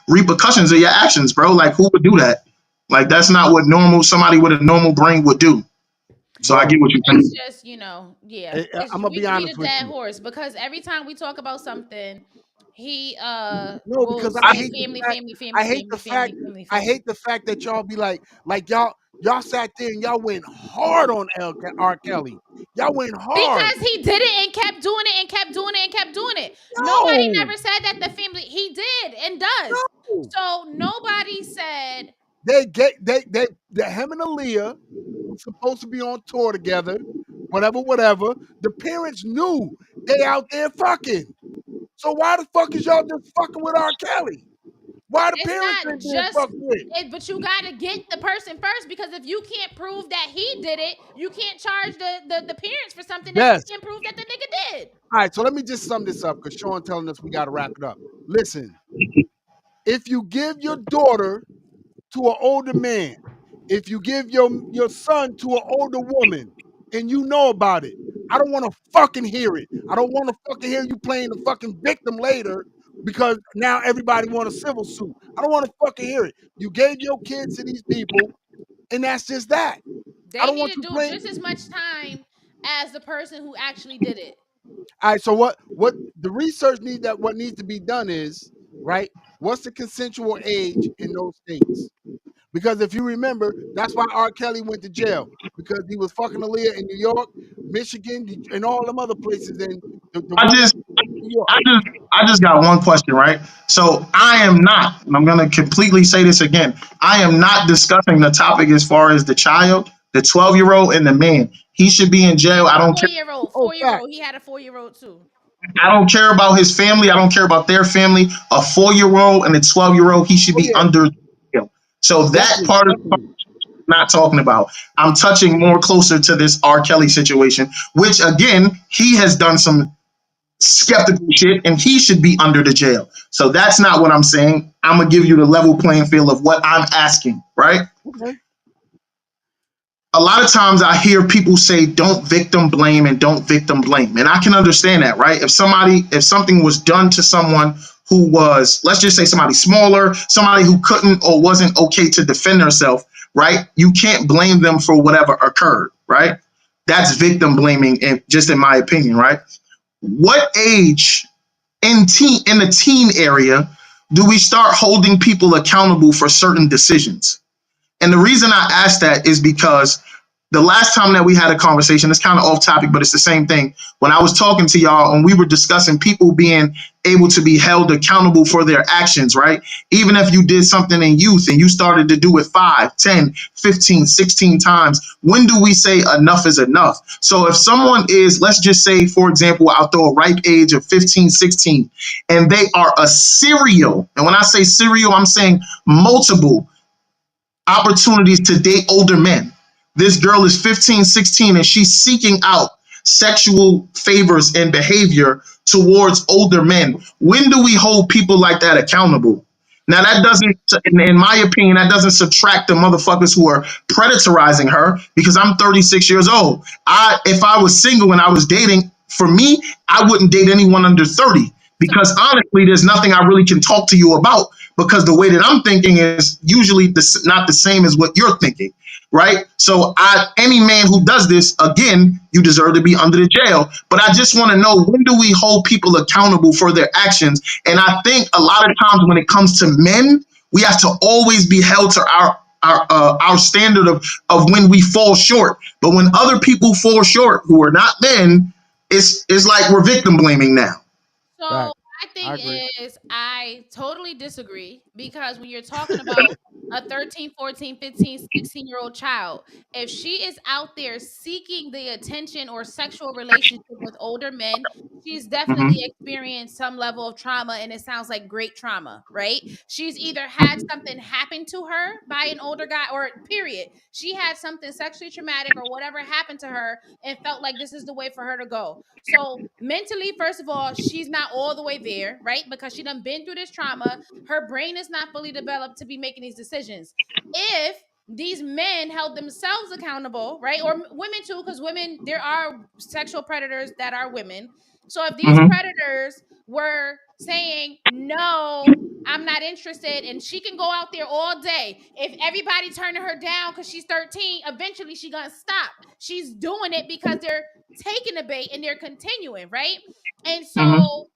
G: repercussions of your actions, bro. Like, who would do that? Like, that's not what normal somebody with a normal brain would do. So I
F: Yo,
G: get what you're
A: It's
G: saying.
A: just, yeah.
F: I'm gonna be
A: We could beat
F: honest
A: a
F: with
A: dead
F: you.
A: horse because every time we talk about something, he
F: No,
A: will
F: because
G: I,
A: say
F: I hate the fact I
A: family.
F: hate the fact that y'all be like y'all sat there and y'all went hard on R. Kelly. Y'all went hard.
A: Because he did it and kept doing it and kept doing it and kept doing it. Nobody
F: No,
A: never said that the family he did and does.
F: no.
A: So nobody said
F: They get they him and Aaliyah was supposed to be on tour together, whatever. The parents knew they out there fucking. So why the fuck is y'all just fucking with R. Kelly? Why the
A: it's
F: parents
A: not
F: ain't being
A: just
F: fucked with?
A: it, but you got to get the person first because if you can't prove that he did it, you can't charge the parents for something that you
F: Yes.
A: can't prove that the nigga did.
F: All right, so let me just sum this up because Sean telling us we got to wrap it up. Listen, if you give your daughter to an older man, if you give your son to an older woman, and you know about it, I don't want to fucking hear it. I don't want to fucking hear you playing the fucking victim later because now everybody want a civil suit. I don't want to fucking hear it. You gave your kids to these people, and that's just that. I
A: They
F: don't
A: need
F: want
A: to
F: you
A: do
F: playing.
A: just as much time as the person who actually did it.
F: All right, so what the research needs that what needs to be done is right. What's the consensual age in those states? Because if you remember, that's why R. Kelly went to jail because he was fucking Aaliyah in New York, Michigan, and all them other places. And the
G: I
F: woman
G: just
F: in New York.
G: I just I just got one question, right? So I am not, and I'm gonna completely say this again. I am not discussing the topic as far as the child, the 12-year-old, and the man. He should be in jail.
A: And
G: I
A: the
G: don't care.
A: 4 year old,
F: Oh,
A: 4 year
F: fact.
A: old, he had a 4 year old too.
G: I don't care about his family. I don't care about their family. A 4-year-old and a 12-year-old, he should
F: Oh
G: be
F: yeah,
G: under jail. So that
F: definitely,
G: part of
F: definitely.
G: not talking about. I'm touching more closer to this R. Kelly situation, which again, he has done some skeptical shit and he should be under the jail. So that's not what I'm saying. I'm gonna give you the level playing field of what I'm asking, right?
F: Okay.
G: A lot of times I hear people say don't victim blame and don't victim blame. And I can understand that, right? If something was done to someone who was, let's just say somebody smaller, somebody who couldn't or wasn't okay to defend herself, right? You can't blame them for whatever occurred, right? That's victim blaming, and just in my opinion, right? What age in the teen area do we start holding people accountable for certain decisions? And the reason I ask that is because the last time that we had a conversation, it's kind of off topic, but it's the same thing. When I was talking to y'all and we were discussing people being able to be held accountable for their actions, right? Even if you did something in youth and you started to do it 5, 10, 15, 16 times, when do we say enough is enough? So if someone is, let's just say, for example, I'll throw a ripe age of 15, 16, and they are a serial, and when I say serial, I'm saying multiple opportunities to date older men. This girl is 15, 16, and she's seeking out sexual favors and behavior towards older men. When do we hold people like that accountable? Now, that doesn't, in my opinion, that doesn't subtract the motherfuckers who are predatorizing her because I'm 36 years old. If I was single and I was dating, for me, I wouldn't date anyone under 30
A: So
G: because honestly, there's nothing I really can talk to you about because the way that I'm thinking is usually not the same as what you're thinking, right? So any man who does this, again, you deserve to be under the jail. But I just want to know, when do we hold people accountable for their actions? And I think a lot of times when it comes to men, we have to always be held to our standard of when we fall short. But when other people fall short who are not men, it's like we're victim blaming now.
A: So
F: Fact.
A: my
F: I
A: thing
F: agree.
A: is, I totally disagree because when you're talking about a 13, 14, 15, 16 year old child, if she is out there seeking the attention or sexual relationship with older men, she's definitely
G: Mm-hmm.
A: experienced some level of trauma and it sounds like great trauma, right? She's either had something happen to her by an older guy or period. She had something sexually traumatic or whatever happened to her and felt like this is the way for her to go. So mentally, first of all, she's not all the way there, right? Because she done been through this trauma. Her brain is not fully developed to be making these decisions. If these men held themselves accountable, right? Or women too, because women, there are sexual predators that are women. So if these
G: Mm-hmm.
A: predators were saying, no, I'm not interested, and she can go out there all day. If everybody turning her down because she's 13, eventually she gonna stop. She's doing it because they're taking the bait and they're continuing, right? And
G: Mm-hmm.
A: so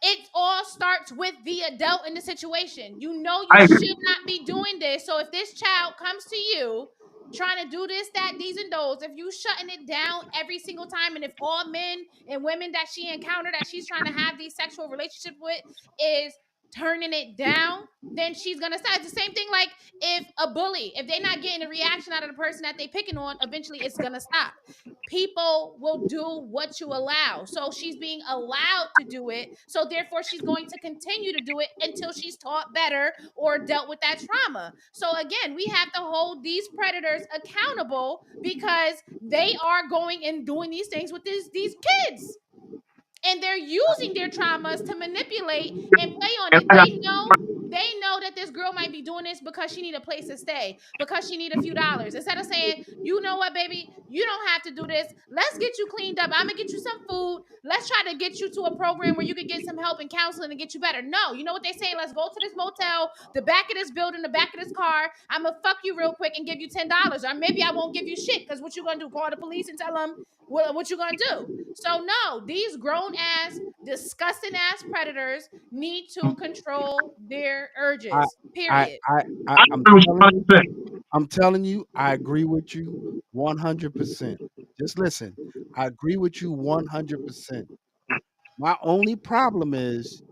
A: it all starts with the adult in the situation. You know you
G: I agree.
A: should not be doing this. So if this child comes to you trying to do this, that, these, and those, if you shutting it down every single time, and if all men and women that she encountered that she's trying to have these sexual relationships with is turning it down, then she's gonna stop. It's the same thing like if a bully, if they're not getting a reaction out of the person that they picking on, eventually it's gonna stop. People will do what you allow. So she's being allowed to do it. So therefore, she's going to continue to do it until she's taught better or dealt with that trauma. So again, we have to hold these predators accountable because they are going and doing these things with these kids. And they're using their traumas to manipulate and play on
G: And
A: it.
G: I got
A: They know that this girl might be doing this because she need a place to stay, because she need a few dollars. Instead of saying, you know what, baby, you don't have to do this. Let's get you cleaned up. I'm gonna get you some food. Let's try to get you to a program where you can get some help and counseling and get you better. No, you know what they say? Let's go to this motel, the back of this building, the back of this car. I'm gonna fuck you real quick and give you $10. Or maybe I won't give you shit, because what you gonna do? Call the police and tell them what you gonna do? So no, these grown ass, disgusting ass predators need to control their
F: I
A: urges.
F: I
A: Period.
F: I, I
G: I
F: I'm
G: agree with you
F: telling you,
G: 100%.
F: I'm telling you, I agree with you 100%. Just listen, I agree with you 100%. My only problem is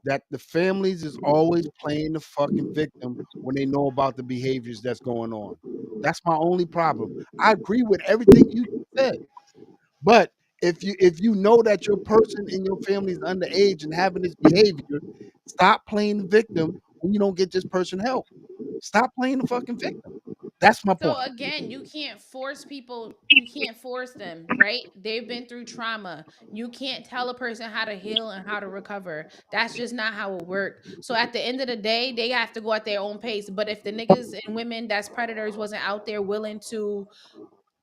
F: that the families is always playing the fucking victim when they know about the behaviors that's going on. That's my only problem. I agree with everything you said, but if you know that your person in your family is underage and having this behavior, stop playing the victim when you don't get this person help. Stop playing the fucking victim. That's my
A: So
F: point.
A: again, you can't force people, you can't force them, right? They've been through trauma. You can't tell a person how to heal and how to recover. That's just not how it works. So at the end of the day, they have to go at their own pace. But if the niggas and women that's predators wasn't out there willing to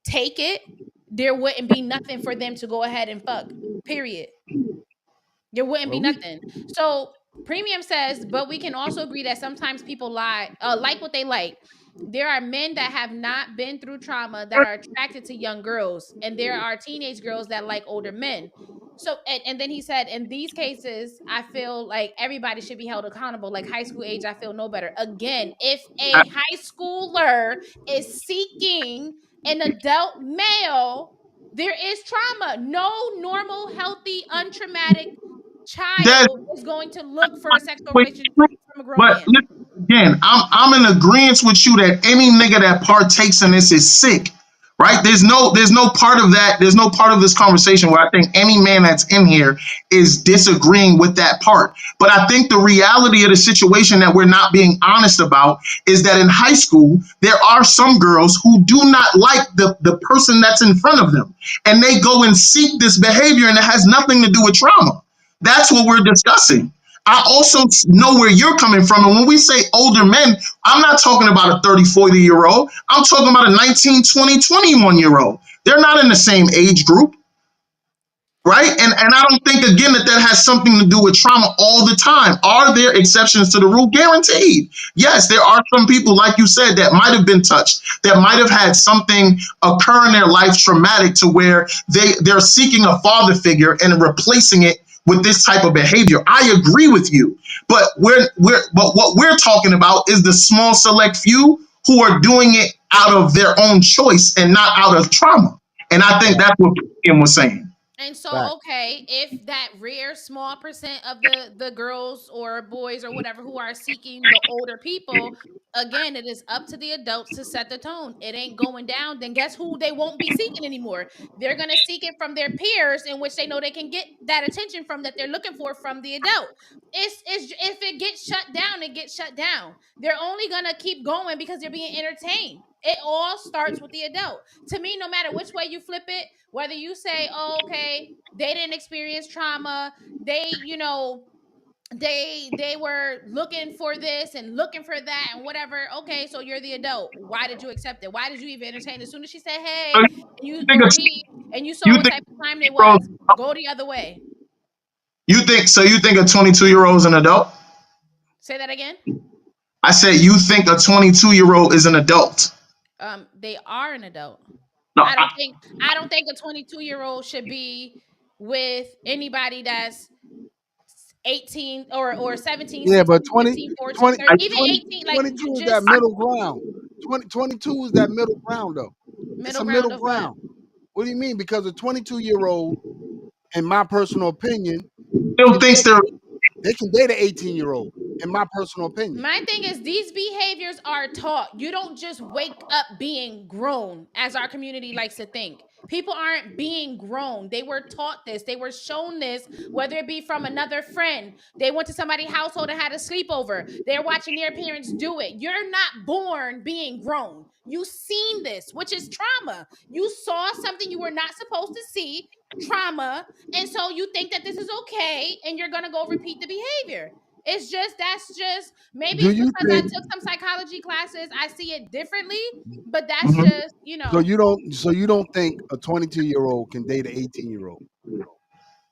A: take it, there wouldn't be nothing for them to go ahead and fuck. Period. There wouldn't be
F: Well, we
A: nothing. So premium says, but we can also agree that sometimes people like what they like. There are men that have not been through trauma that are attracted to young girls, and there are teenage girls that like older men. So, and then he said, in these cases, I feel like everybody should be held accountable. Like high school age, I feel no better. Again, if a high schooler is seeking an adult male, there is trauma. No normal, healthy, untraumatic
G: That
A: child is going to look for a sexual
G: But
A: relationship from a grown
G: but
A: man.
G: listen, again, I'm in agreement with you that any nigga that partakes in this is sick, right? There's no part of that. There's no part of this conversation where I think any man that's in here is disagreeing with that part. But I think the reality of the situation that we're not being honest about is that in high school there are some girls who do not like the person that's in front of them, and they go and seek this behavior, and it has nothing to do with trauma. That's what we're discussing. I also know where you're coming from. And when we say older men, I'm not talking about a 30, 40-year old. I'm talking about a 19, 20, 21-year old. They're not in the same age group, right? And I don't think, again, that has something to do with trauma all the time. Are there exceptions to the rule? Guaranteed. Yes, there are some people, like you said, that might have been touched, that might have had something occur in their life traumatic to where they're seeking a father figure and replacing it with this type of behavior. I agree with you. But what we're talking about is the small select few who are doing it out of their own choice and not out of trauma. And I think
F: fact,
G: that's what Kim was saying.
A: And
F: fact.
A: so, okay, if that rare small percent of the girls or boys or whatever who are seeking the older people, again, it is up to the adults to set the tone. It ain't going down, then guess who they won't be seeking anymore? They're gonna seek it from their peers, in which they know they can get that attention from that they're looking for from the adult. It's if it gets shut down, it gets shut down. They're only gonna keep going because they're being entertained. It all starts with the adult. To me, no matter which way you flip it, whether you say, oh, okay, they didn't experience trauma, they, they were looking for this and looking for that and whatever. Okay, so you're the adult. Why did you accept it? Why did you even entertain it? As soon as she said, "Hey,"
G: So
A: and you
G: think
A: or
G: a,
A: he, and you saw
G: you
A: what
G: think
A: type of time they
G: bro,
A: was, go the other way.
G: you think a 22-year-old is an adult?
A: Say that again.
G: I said you think a 22-year-old is an adult.
A: They are an adult.
G: No,
A: I don't think a 22-year-old should be with anybody that's 18 or 17,
F: Yeah, but
A: 16,
F: 20,
A: 15, 14,
F: 20,
A: 13,
G: I,
A: even
F: 20,
A: 18. Like, you
F: 22 is that
A: just
F: middle ground. 22 is that middle ground, though. It's
A: middle
F: a
A: ground
F: middle
A: of what?
F: ground. What do you mean? Because a 22-year-old, in my personal opinion,
G: still
F: can
G: thinks
F: date,
G: they're
F: they can date an 18-year-old, in my personal opinion.
A: My thing is, these behaviors are taught. You don't just wake up being grown, as our community likes to think. People aren't being grown. They were taught this. They were shown this, whether it be from another friend. They went to somebody's household and had a sleepover. They're watching their parents do it. You're not born being grown. You seen this, which is trauma. You saw something you were not supposed to see, trauma, and so you think that this is okay, and you're gonna go repeat the behavior. It's just that's just maybe
F: Do
A: it's
F: you
A: because I
F: think,
A: took some psychology classes. I see it differently, but that's
G: Mhm.
A: just,
F: so you don't think a 22-year-old can date an 18-year-old?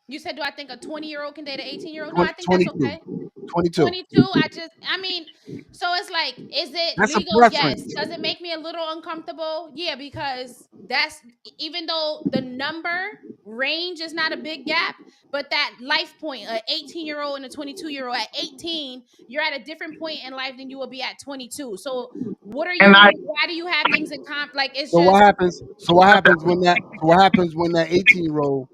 A: you said, do I think a 20-year-old can date an 18-year-old? No,
F: 20,
A: I think that's
F: 22.
A: okay.
F: 22.
A: 22, I mean, so it's like, is it
F: That's a
A: legal? Yes.
F: preference.
A: Does it make me a little uncomfortable? Yeah, because that's, even though the number range is not a big gap, but that life point, an 18-year-old and a 22-year-old, at 18, you're at a different point in life than you will be at 22. So
G: And I
A: why do you have things in common? Like, it's
F: So what
A: just,
F: happens? What happens when that 18-year-old,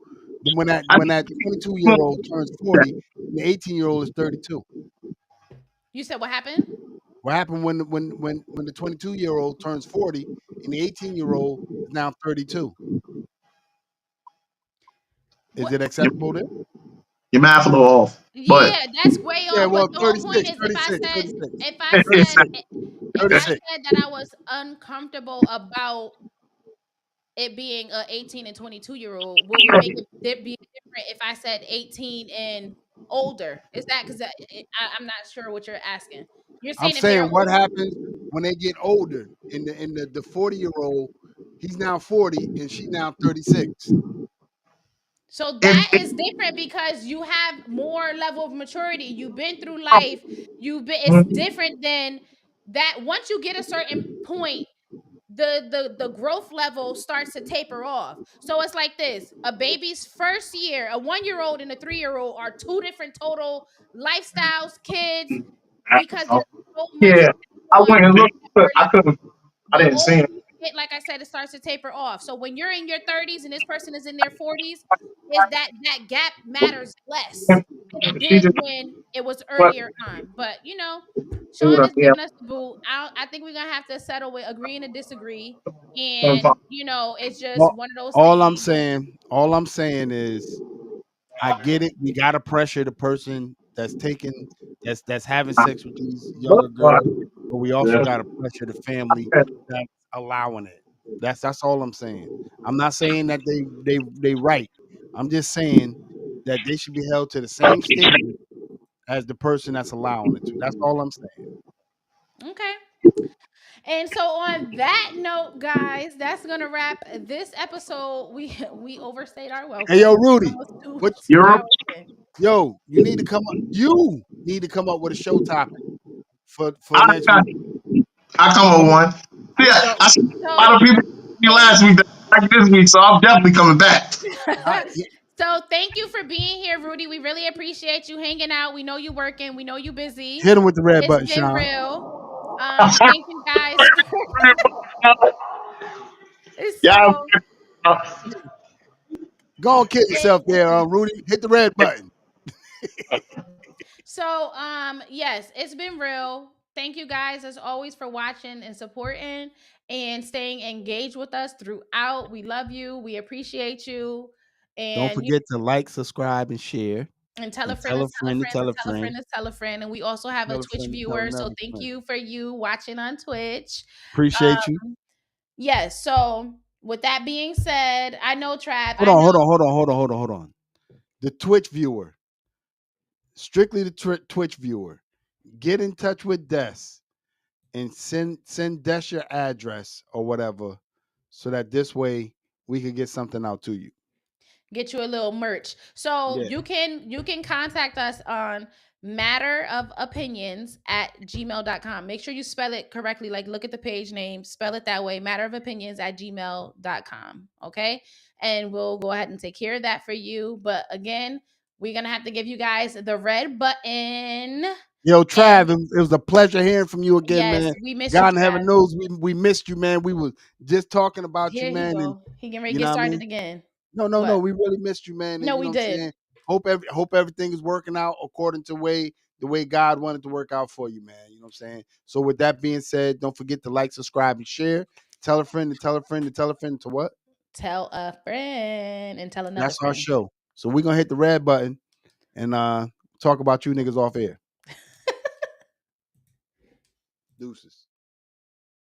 G: I
F: when that 22-year-old turns 40, and the 18-year-old is 32?
A: you said what happened?
F: What happened when the 22-year-old turns 40 and the 18-year-old is now 32? Is
A: What?
F: it acceptable then?
G: your math a little off, but
A: Yeah, that's way
F: Yeah,
A: off. But
F: well,
A: the whole point
F: 36,
A: is,
F: 36, 36,
A: if I said
F: 36,
A: if I
F: 36.
A: said that I was uncomfortable about it being a 18 and 22-year-old, what would make it be different if I said 18 and older? Is that because I'm not sure what you're asking. You're
F: I'm
A: saying if they're
F: saying what
A: older.
F: happens when they get older. The 40-year-old, he's now 40 and she now 36.
A: So
G: if,
A: that is different because you have more level of maturity. You've been through life. It's different than that. Once you get a certain point, the growth level starts to taper off. So it's like this: a baby's first year, a 1-year-old and a 3-year-old are two different total lifestyles, kids, because there's so much
G: yeah, I
A: going
G: went and looked,
A: on.
G: I couldn't, I
A: The
G: didn't see
A: older
G: it.
A: you get, like I said, it starts to taper off. So when you're in your 30s and this person is in their 40s, is that gap matters less than it
G: She
A: did
G: just
A: when it was
G: what
A: earlier on. But
G: do
A: Sean
G: it up,
A: is
G: yeah.
A: giving us the boot. I think we're gonna have to settle with agreeing to disagree. And it's just
F: All,
A: one of those things.
F: all I'm saying is I get it. We gotta pressure the person that's having sex with these younger girls, but we also gotta pressure the family that's allowing it. That's all I'm saying. I'm not saying that they right. I'm just saying that they should be held to the same standard as the person that's allowing it to. That's all I'm saying.
A: Okay. And so on that note, guys, that's gonna wrap this episode. We overstayed our
F: Hey yo,
A: welcome.
F: Rudy,
A: Almost two
F: what
G: 2 hours.
A: hours in.
F: yo, you need to come up with a show topic for
G: I
F: next
G: got,
F: week.
G: I come up with one. Yeah,
A: So
G: I saw a lot
A: so
G: of people me
A: thank
G: last week that like this week, so I'm definitely coming back.
F: I,
A: so thank you for being here, Rudy. We really appreciate you hanging out. We know you working. We know you busy.
F: hit him with the red
A: It's
F: button,
A: been
F: Sean.
A: real. Thank you guys.
G: Yeah.
A: So
F: Go on, kill yourself
A: it,
F: there, Rudy. Hit the red button.
A: so yes, it's been real. Thank you guys as always for watching and supporting and staying engaged with us throughout. We love you. We appreciate you.
F: Don't
A: And
F: forget to like, subscribe, and share.
A: and tell a
F: And
A: friend
F: tell
A: and
F: a
A: tell a
F: friend to
A: friend
F: tell
A: and
F: a
A: tell a
F: friend.
A: friend and tell a friend. And we also have a
F: Tell a
A: Twitch
F: friend to tell
A: viewer. So
F: another
A: thank
F: friend.
A: you for you watching on Twitch.
F: Appreciate you.
A: Yes. So with that being said, I know Trav,
F: Hold
A: I
F: on,
A: know
F: hold on, hold on, hold on, hold on, hold on. The Twitch viewer. strictly the Twitch viewer, get in touch with Des and send Des your address or whatever, so that this way we can get something out to you.
A: Get you a little merch. So
F: Yeah.
A: you can contact us on matterofopinions@gmail.com. Make sure you spell it correctly. Like, look at the page name, spell it that way, matterofopinions@gmail.com. Okay. And we'll go ahead and take care of that for you. But again, we're going to have to give you guys the red button.
F: Yo, Trav,
A: And
F: it was a pleasure hearing from you again,
A: yes,
F: man.
A: we missed you,
F: God in heaven
A: Trav.
F: knows we missed you, man. We were just talking about you,
A: Here he
F: man, and
A: go. He getting ready
F: you
A: to
F: know
A: get
F: what I
A: started
F: mean?
A: again.
F: No,
A: What?
F: we really missed you, man. And
A: No,
F: you
A: we
F: know what I'm
A: did.
F: saying? Hope everything is working out according to the way God wanted to work out for you, man. You know what I'm saying? So with that being said, don't forget to like, subscribe, and share. Tell a friend to tell a friend to tell a friend to what?
A: Tell a friend and tell another
F: That's our
A: friend.
F: show. So we're gonna hit the red button and talk about you niggas off air. Deuces.